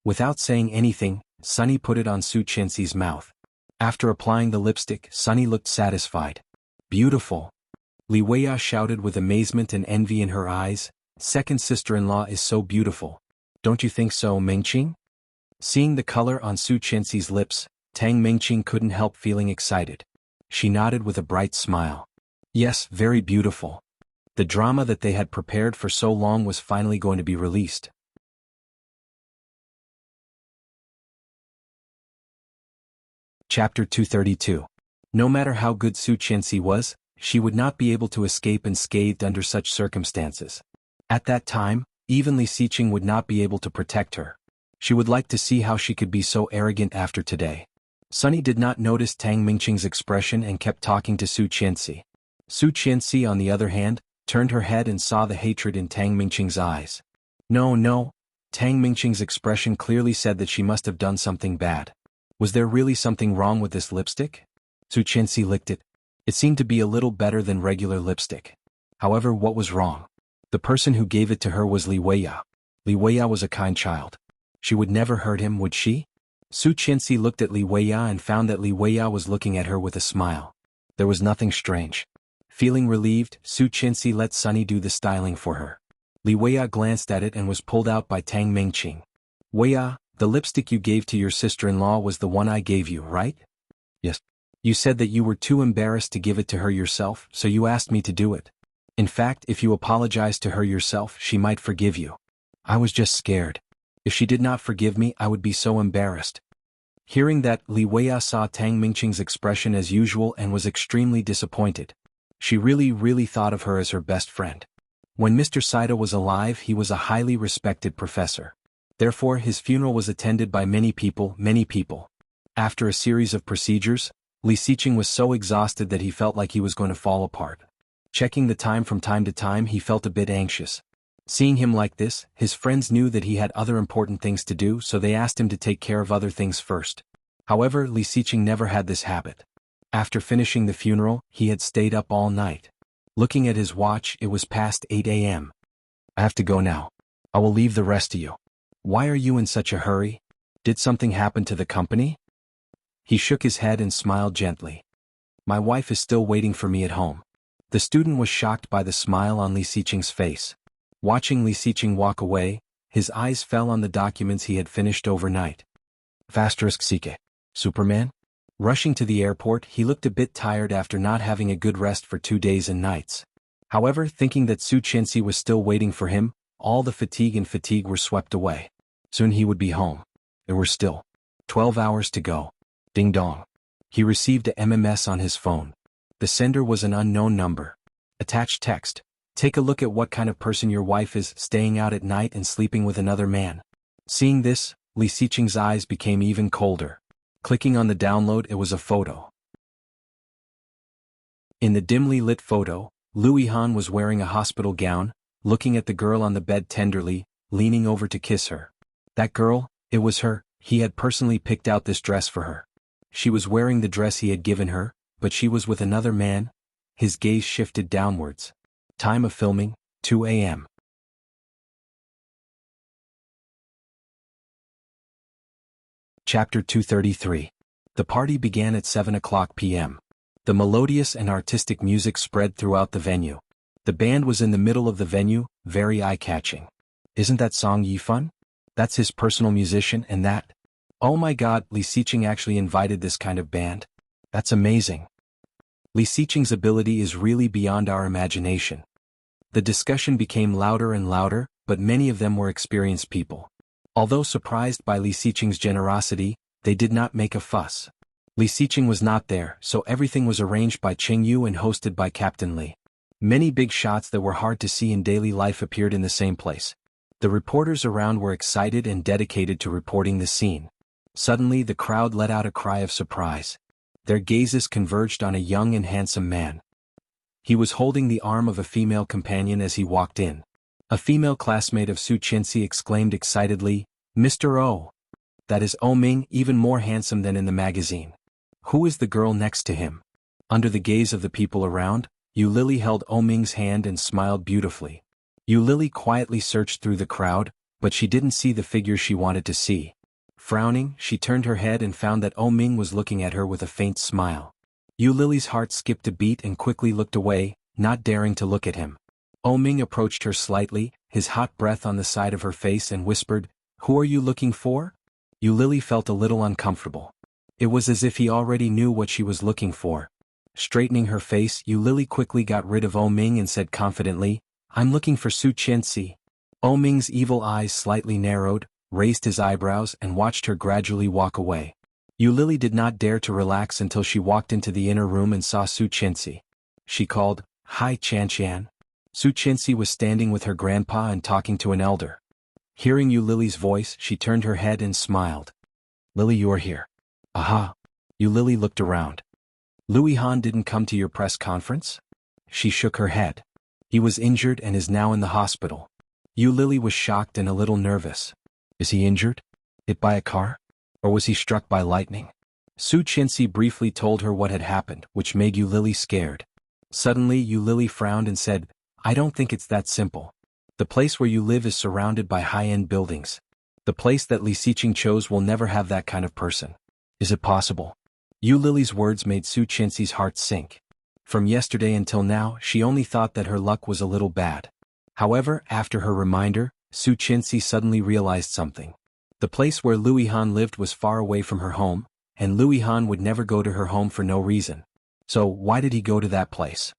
Without saying anything, Sunny put it on Su Qinxi's mouth. After applying the lipstick, Sunny looked satisfied. Beautiful. Li Weiya shouted with amazement and envy in her eyes. Second sister-in-law is so beautiful. Don't you think so, Mingqing? Seeing the color on Su Qinxi's lips, Tang Mingqing couldn't help feeling excited. She nodded with a bright smile. Yes, very beautiful. The drama that they had prepared for so long was finally going to be released. Chapter 232. No matter how good Su Qinxi was, she would not be able to escape unscathed under such circumstances. At that time, even Li Xiqing would not be able to protect her. She would like to see how she could be so arrogant after today. Sunny did not notice Tang Mingqing's expression and kept talking to Su Qinxi. Su Qinxi, on the other hand, turned her head and saw the hatred in Tang Mingqing's eyes. No. Tang Mingqing's expression clearly said that she must have done something bad. Was there really something wrong with this lipstick? Su Qinxi licked it. It seemed to be a little better than regular lipstick. However, what was wrong? The person who gave it to her was Li Weiya. Li Weiya was a kind child. She would never hurt him, would she? Su Qinxi looked at Li Weiya and found that Li Weiya was looking at her with a smile. There was nothing strange. Feeling relieved, Su Qinxi let Sunny do the styling for her. Li Weiya glanced at it and was pulled out by Tang Mingqing. Weiya, The lipstick you gave to your sister-in-law was the one I gave you, right? Yes. You said that you were too embarrassed to give it to her yourself, so you asked me to do it. In fact, if you apologize to her yourself, she might forgive you. I was just scared. If she did not forgive me, I would be so embarrassed. Hearing that, Li Weiya saw Tang Mingqing's expression as usual and was extremely disappointed. She really thought of her as her best friend. When Mr. Saito was alive, he was a highly respected professor. Therefore, his funeral was attended by many people. After a series of procedures, Li Xiqing was so exhausted that he felt like he was going to fall apart. Checking the time from time to time, he felt a bit anxious. Seeing him like this, his friends knew that he had other important things to do, so they asked him to take care of other things first. However, Li Xiqing never had this habit. After finishing the funeral, he had stayed up all night. Looking at his watch, it was past 8 a.m. I have to go now. I will leave the rest to you. Why are you in such a hurry? Did something happen to the company? He shook his head and smiled gently. My wife is still waiting for me at home. The student was shocked by the smile on Li Xiqing's face. Watching Li Xiqing walk away, his eyes fell on the documents he had finished overnight. *Seeke. Superman? Rushing to the airport, he looked a bit tired after not having a good rest for 2 days and nights. However, thinking that Su Qianxi was still waiting for him, all the fatigue were swept away. Soon he would be home. There were still 12 hours to go. Ding dong. He received a MMS on his phone. The sender was an unknown number. Attached text. Take a look at what kind of person your wife is, staying out at night and sleeping with another man. Seeing this, Li Xiqing's eyes became even colder. Clicking on the download, it was a photo. In the dimly lit photo, Liu Yihan was wearing a hospital gown, looking at the girl on the bed tenderly, leaning over to kiss her. That girl, it was her. He had personally picked out this dress for her. She was wearing the dress he had given her, but she was with another man. His gaze shifted downwards. Time of filming, 2 a.m. Chapter 233. The party began at 7 o'clock p.m. The melodious and artistic music spread throughout the venue. The band was in the middle of the venue, very eye-catching. Isn't that Song Yifan? That's his personal musician, and that... Oh my god, Li Xiqing actually invited this kind of band? That's amazing. Li Xiqing's ability is really beyond our imagination. The discussion became louder and louder, but many of them were experienced people. Although surprised by Li Xiqing's generosity, they did not make a fuss. Li Xiqing was not there, so everything was arranged by Cheng Yu and hosted by Captain Li. Many big shots that were hard to see in daily life appeared in the same place. The reporters around were excited and dedicated to reporting the scene. Suddenly the crowd let out a cry of surprise. Their gazes converged on a young and handsome man. He was holding the arm of a female companion as he walked in. A female classmate of Su Qianxi exclaimed excitedly, "Mr. O! That is O Ming, even more handsome than in the magazine. Who is the girl next to him?" Under the gaze of the people around, Yu Lily held O Ming's hand and smiled beautifully. Yu Lily quietly searched through the crowd, but she didn't see the figure she wanted to see. Frowning, she turned her head and found that O Ming was looking at her with a faint smile. Yu Lily's heart skipped a beat and quickly looked away, not daring to look at him. O Ming approached her slightly, his hot breath on the side of her face, and whispered, "Who are you looking for?" Yu Lily felt a little uncomfortable. It was as if he already knew what she was looking for. Straightening her face, Yu Lily quickly got rid of O Ming and said confidently, "I'm looking for Su Qianxi." O Ming's evil eyes slightly narrowed, raised his eyebrows and watched her gradually walk away. Yu Lily did not dare to relax until she walked into the inner room and saw Su Qianxi. She called, "Hi Qianqian." Su Qianxi was standing with her grandpa and talking to an elder. Hearing Yu Lily's voice, she turned her head and smiled. "Lily, you're here." "Aha." Yu Lily looked around. "Liu Yihan didn't come to your press conference?" She shook her head. "He was injured and is now in the hospital." Yu Lily was shocked and a little nervous. "Is he injured? Hit by a car? Or was he struck by lightning?" Su Qianxi briefly told her what had happened, which made Yu Lily scared. Suddenly Yu Lily frowned and said, "I don't think it's that simple. The place where you live is surrounded by high-end buildings. The place that Li Xiqing chose will never have that kind of person. Is it possible?" Yu Lily's words made Su Qianxi's heart sink. From yesterday until now, she only thought that her luck was a little bad. However, after her reminder, Su Qianxi suddenly realized something. The place where Louis Han lived was far away from her home, and Louis Han would never go to her home for no reason. So why did he go to that place?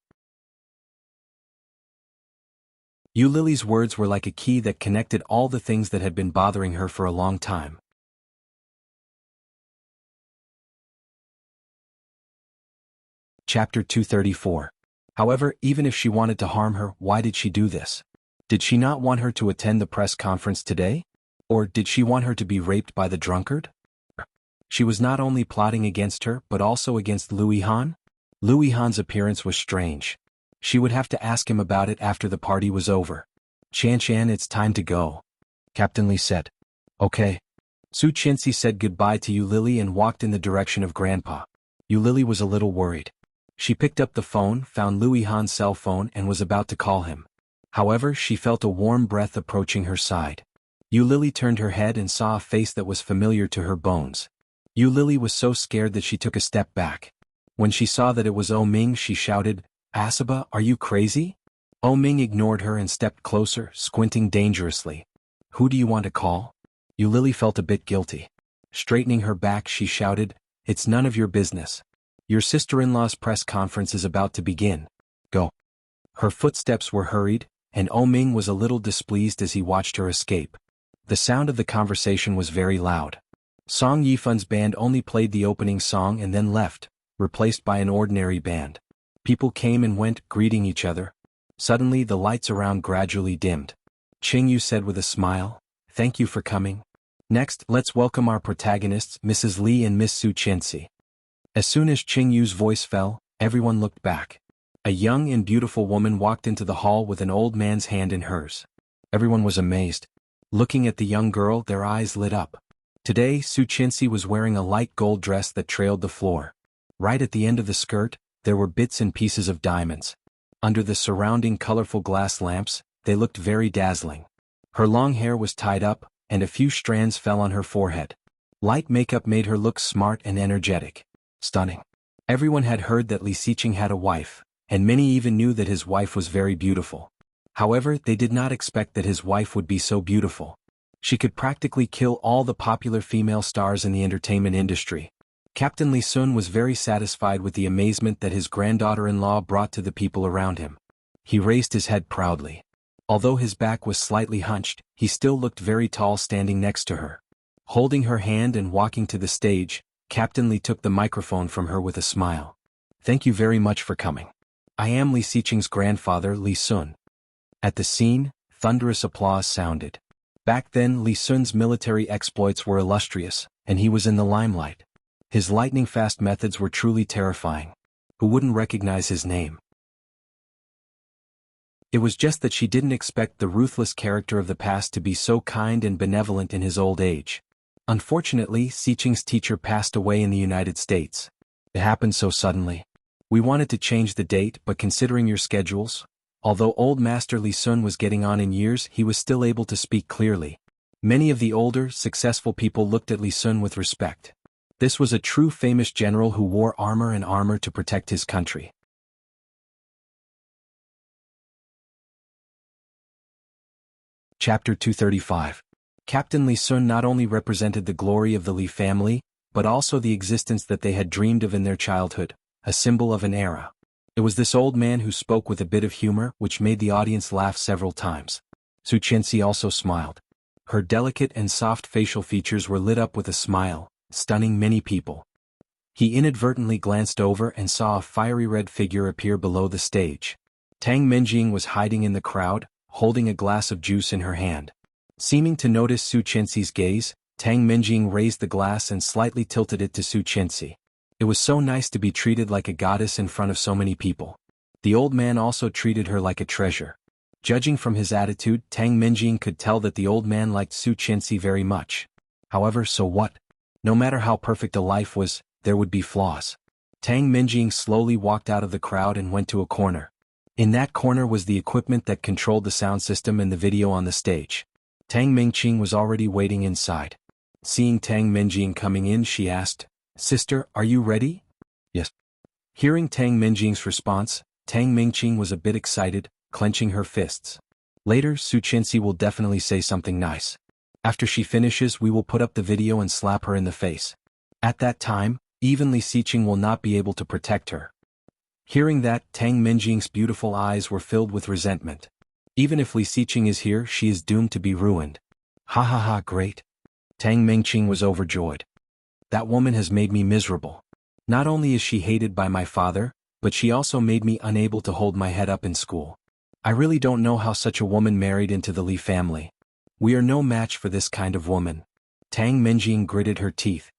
Yu Lily's words were like a key that connected all the things that had been bothering her for a long time. Chapter 234. However, even if she wanted to harm her, why did she do this? Did she not want her to attend the press conference today? Or did she want her to be raped by the drunkard? She was not only plotting against her but also against Louis Han? Louis Han's appearance was strange. She would have to ask him about it after the party was over. Chan, it's time to go. Captain Lee said. Okay. Su Chenxi said goodbye to Yu Lily and walked in the direction of Grandpa. Yu Lily was a little worried. She picked up the phone, found Louis Han's cell phone and was about to call him. However, she felt a warm breath approaching her side. Yu Lily turned her head and saw a face that was familiar to her bones. Yu Lily was so scared that she took a step back. When she saw that it was O Ming, she shouted, "Asaba, are you crazy?" O Ming ignored her and stepped closer, squinting dangerously. Who do you want to call? Yu Lily felt a bit guilty. Straightening her back, she shouted, "It's none of your business. Your sister-in-law's press conference is about to begin. Go." Her footsteps were hurried, and O Ming was a little displeased as he watched her escape. The sound of the conversation was very loud. Song Yifun's band only played the opening song and then left, replaced by an ordinary band. People came and went, greeting each other. Suddenly the lights around gradually dimmed. Qing Yu said with a smile, "Thank you for coming. Next, let's welcome our protagonists, Mrs. Li and Miss Su Chenxi." As soon as Qing Yu's voice fell, everyone looked back. A young and beautiful woman walked into the hall with an old man's hand in hers. Everyone was amazed. Looking at the young girl, their eyes lit up. Today, Su Chenxi was wearing a light gold dress that trailed the floor. Right at the end of the skirt, there were bits and pieces of diamonds. Under the surrounding colorful glass lamps, they looked very dazzling. Her long hair was tied up, and a few strands fell on her forehead. Light makeup made her look smart and energetic. Stunning. Everyone had heard that Li Siqing had a wife, and many even knew that his wife was very beautiful. However, they did not expect that his wife would be so beautiful. She could practically kill all the popular female stars in the entertainment industry. Captain Li Sun was very satisfied with the amazement that his granddaughter-in-law brought to the people around him. He raised his head proudly. Although his back was slightly hunched, he still looked very tall standing next to her. Holding her hand and walking to the stage, Captain Li took the microphone from her with a smile. "Thank you very much for coming. I am Li Siqing's grandfather, Li Sun." At the scene, thunderous applause sounded. Back then, Li Sun's military exploits were illustrious, and he was in the limelight. His lightning-fast methods were truly terrifying. Who wouldn't recognize his name? It was just that she didn't expect the ruthless character of the past to be so kind and benevolent in his old age. Unfortunately, Siqing's teacher passed away in the United States. It happened so suddenly. We wanted to change the date, but considering your schedules, although old Master Li Sun was getting on in years, he was still able to speak clearly. Many of the older, successful people looked at Li Sun with respect. This was a true famous general who wore armor to protect his country. Chapter 235. Captain Li Sun not only represented the glory of the Li family, but also the existence that they had dreamed of in their childhood, a symbol of an era. It was this old man who spoke with a bit of humor, which made the audience laugh several times. Su Chenxi also smiled. Her delicate and soft facial features were lit up with a smile, stunning many people. He inadvertently glanced over and saw a fiery red figure appear below the stage. Tang Menjing was hiding in the crowd, holding a glass of juice in her hand. Seeming to notice Su Chenxi's gaze, Tang Menjing raised the glass and slightly tilted it to Su Chenxi. It was so nice to be treated like a goddess in front of so many people. The old man also treated her like a treasure. Judging from his attitude, Tang Menjing could tell that the old man liked Su Chenxi very much. However, so what? No matter how perfect a life was, there would be flaws. Tang Menjing slowly walked out of the crowd and went to a corner. In that corner was the equipment that controlled the sound system and the video on the stage. Tang Mingqing was already waiting inside. Seeing Tang Menjing coming in, she asked, "Sister, are you ready?" "Yes." Hearing Tang Menjing's response, Tang Mingqing was a bit excited, clenching her fists. Later, Su Chenxi will definitely say something nice. After she finishes, we will put up the video and slap her in the face. At that time, even Li Xiqing will not be able to protect her." Hearing that, Tang Minjing's beautiful eyes were filled with resentment. Even if Li Xiqing is here, she is doomed to be ruined. Ha ha ha, great. Tang Mingqing was overjoyed. That woman has made me miserable. Not only is she hated by my father, but she also made me unable to hold my head up in school. I really don't know how such a woman married into the Li family. We are no match for this kind of woman. Tang Minjing gritted her teeth.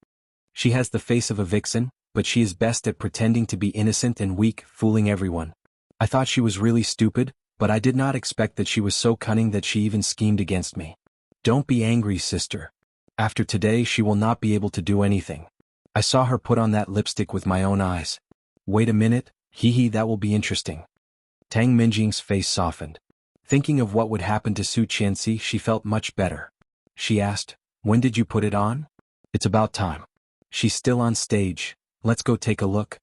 She has the face of a vixen, but she is best at pretending to be innocent and weak, fooling everyone. I thought she was really stupid, but I did not expect that she was so cunning that she even schemed against me. Don't be angry, sister. After today she will not be able to do anything. I saw her put on that lipstick with my own eyes. Wait a minute, hee, that will be interesting. Tang Minjing's face softened. Thinking of what would happen to Su Qianxi, she felt much better. She asked, "When did you put it on?" "It's about time. She's still on stage. Let's go take a look."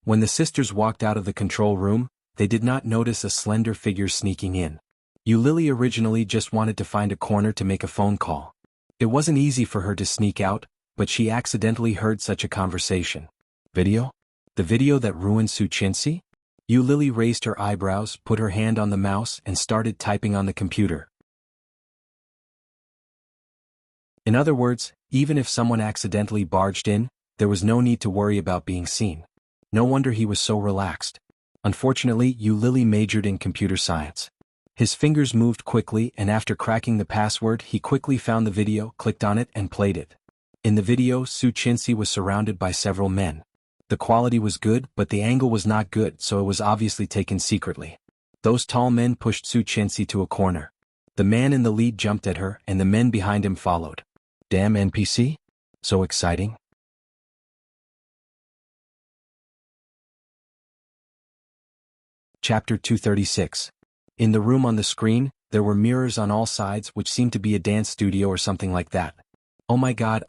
When the sisters walked out of the control room, they did not notice a slender figure sneaking in. Yu Lily originally just wanted to find a corner to make a phone call. It wasn't easy for her to sneak out, but she accidentally heard such a conversation. Video? The video that ruined Su Qianxi? Yu Lily raised her eyebrows, put her hand on the mouse, and started typing on the computer. In other words, even if someone accidentally barged in, there was no need to worry about being seen. No wonder he was so relaxed. Unfortunately, Yu Lily majored in computer science. His fingers moved quickly, and after cracking the password, he quickly found the video, clicked on it, and played it. In the video, Su Qianxi was surrounded by several men. The quality was good, but the angle was not good, so it was obviously taken secretly. Those tall men pushed Su Qianxi to a corner. The man in the lead jumped at her, and the men behind him followed. Damn NPC? So exciting. Chapter 236. In the room on the screen, there were mirrors on all sides, which seemed to be a dance studio or something like that. Oh my god,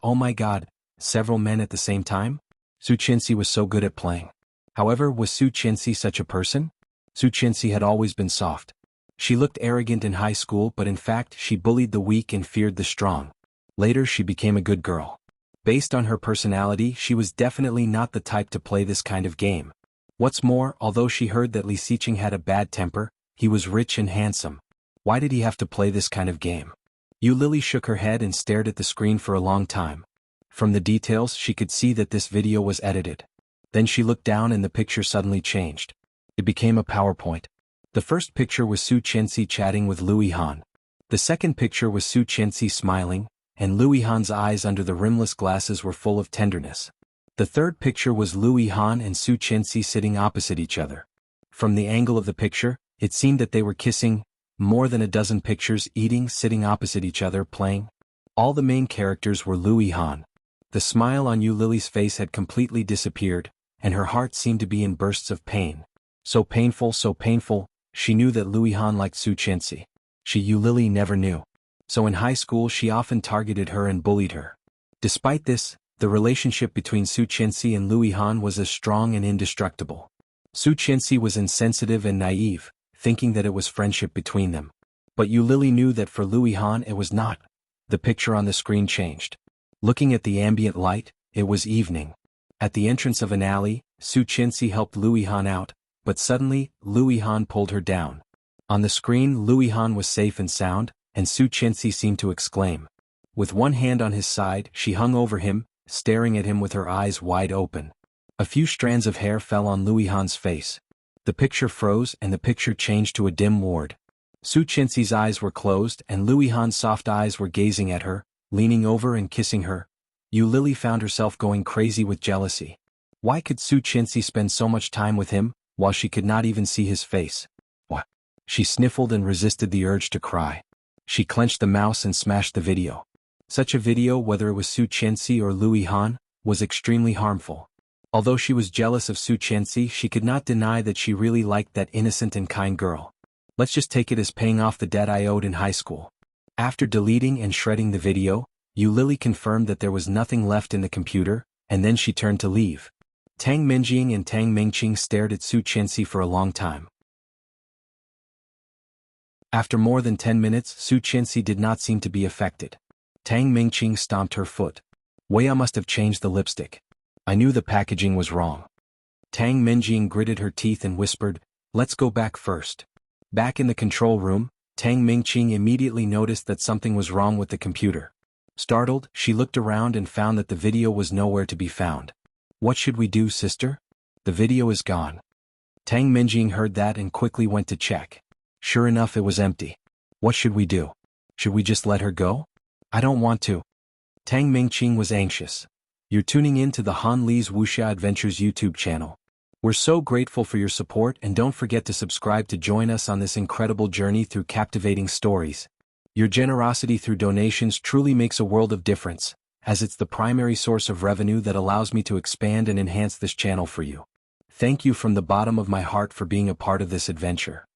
several men at the same time? Su Qianxi was so good at playing. However, was Su Qianxi such a person? Su Qianxi had always been soft. She looked arrogant in high school, but in fact she bullied the weak and feared the strong. Later she became a good girl. Based on her personality, she was definitely not the type to play this kind of game. What's more, although she heard that Li Xiqing had a bad temper, he was rich and handsome. Why did he have to play this kind of game? Yu Lily shook her head and stared at the screen for a long time. From the details, she could see that this video was edited. Then she looked down and the picture suddenly changed. It became a PowerPoint. The first picture was Su Qianxi chatting with Louis Han. The second picture was Su Qianxi smiling, and Louis Han's eyes under the rimless glasses were full of tenderness. The third picture was Louis Han and Su Qianxi sitting opposite each other. From the angle of the picture, it seemed that they were kissing. More than a dozen pictures, eating, sitting opposite each other, playing. All the main characters were Louis Han. The smile on Yu Lily's face had completely disappeared, and her heart seemed to be in bursts of pain. So painful, she knew that Louis Han liked Su Qianxi. Yu Lily never knew. So in high school she often targeted her and bullied her. Despite this, the relationship between Su Qianxi and Louis Han was as strong and indestructible. Su Qianxi was insensitive and naive, thinking that it was friendship between them. But Yu Lily knew that for Louis Han it was not. The picture on the screen changed. Looking at the ambient light, it was evening. At the entrance of an alley, Su Qianxi helped Louis Han out, but suddenly, Louis Han pulled her down. On the screen, Louis Han was safe and sound, and Su Qianxi seemed to exclaim. With one hand on his side, she hung over him, staring at him with her eyes wide open. A few strands of hair fell on Louis Han's face. The picture froze and the picture changed to a dim ward. Su Qianxi's eyes were closed and Louis Han's soft eyes were gazing at her, leaning over and kissing her. Yu Lily found herself going crazy with jealousy. Why could Su Qianxi spend so much time with him, while she could not even see his face? What? She sniffled and resisted the urge to cry. She clenched the mouse and smashed the video. Such a video, whether it was Su Qianxi or Louis Han, was extremely harmful. Although she was jealous of Su Qianxi, she could not deny that she really liked that innocent and kind girl. Let's just take it as paying off the debt I owed in high school. After deleting and shredding the video, Yu Lily confirmed that there was nothing left in the computer, and then she turned to leave. Tang Minjing and Tang Mingqing stared at Su Qianxi for a long time. After more than 10 minutes, Su Qianxi did not seem to be affected. Tang Mingqing stomped her foot. Wuxia must have changed the lipstick. I knew the packaging was wrong. Tang Minjing gritted her teeth and whispered, "Let's go back first." Back in the control room, Tang Mingqing immediately noticed that something was wrong with the computer. Startled, she looked around and found that the video was nowhere to be found. "What should we do, sister? The video is gone." Tang Minjing heard that and quickly went to check. Sure enough, it was empty. "What should we do? Should we just let her go?" "I don't want to." Tang Mingqing was anxious. You're tuning in to the Han Li's Wuxia Adventures YouTube channel. We're so grateful for your support, and don't forget to subscribe to join us on this incredible journey through captivating stories. Your generosity through donations truly makes a world of difference, as it's the primary source of revenue that allows me to expand and enhance this channel for you. Thank you from the bottom of my heart for being a part of this adventure.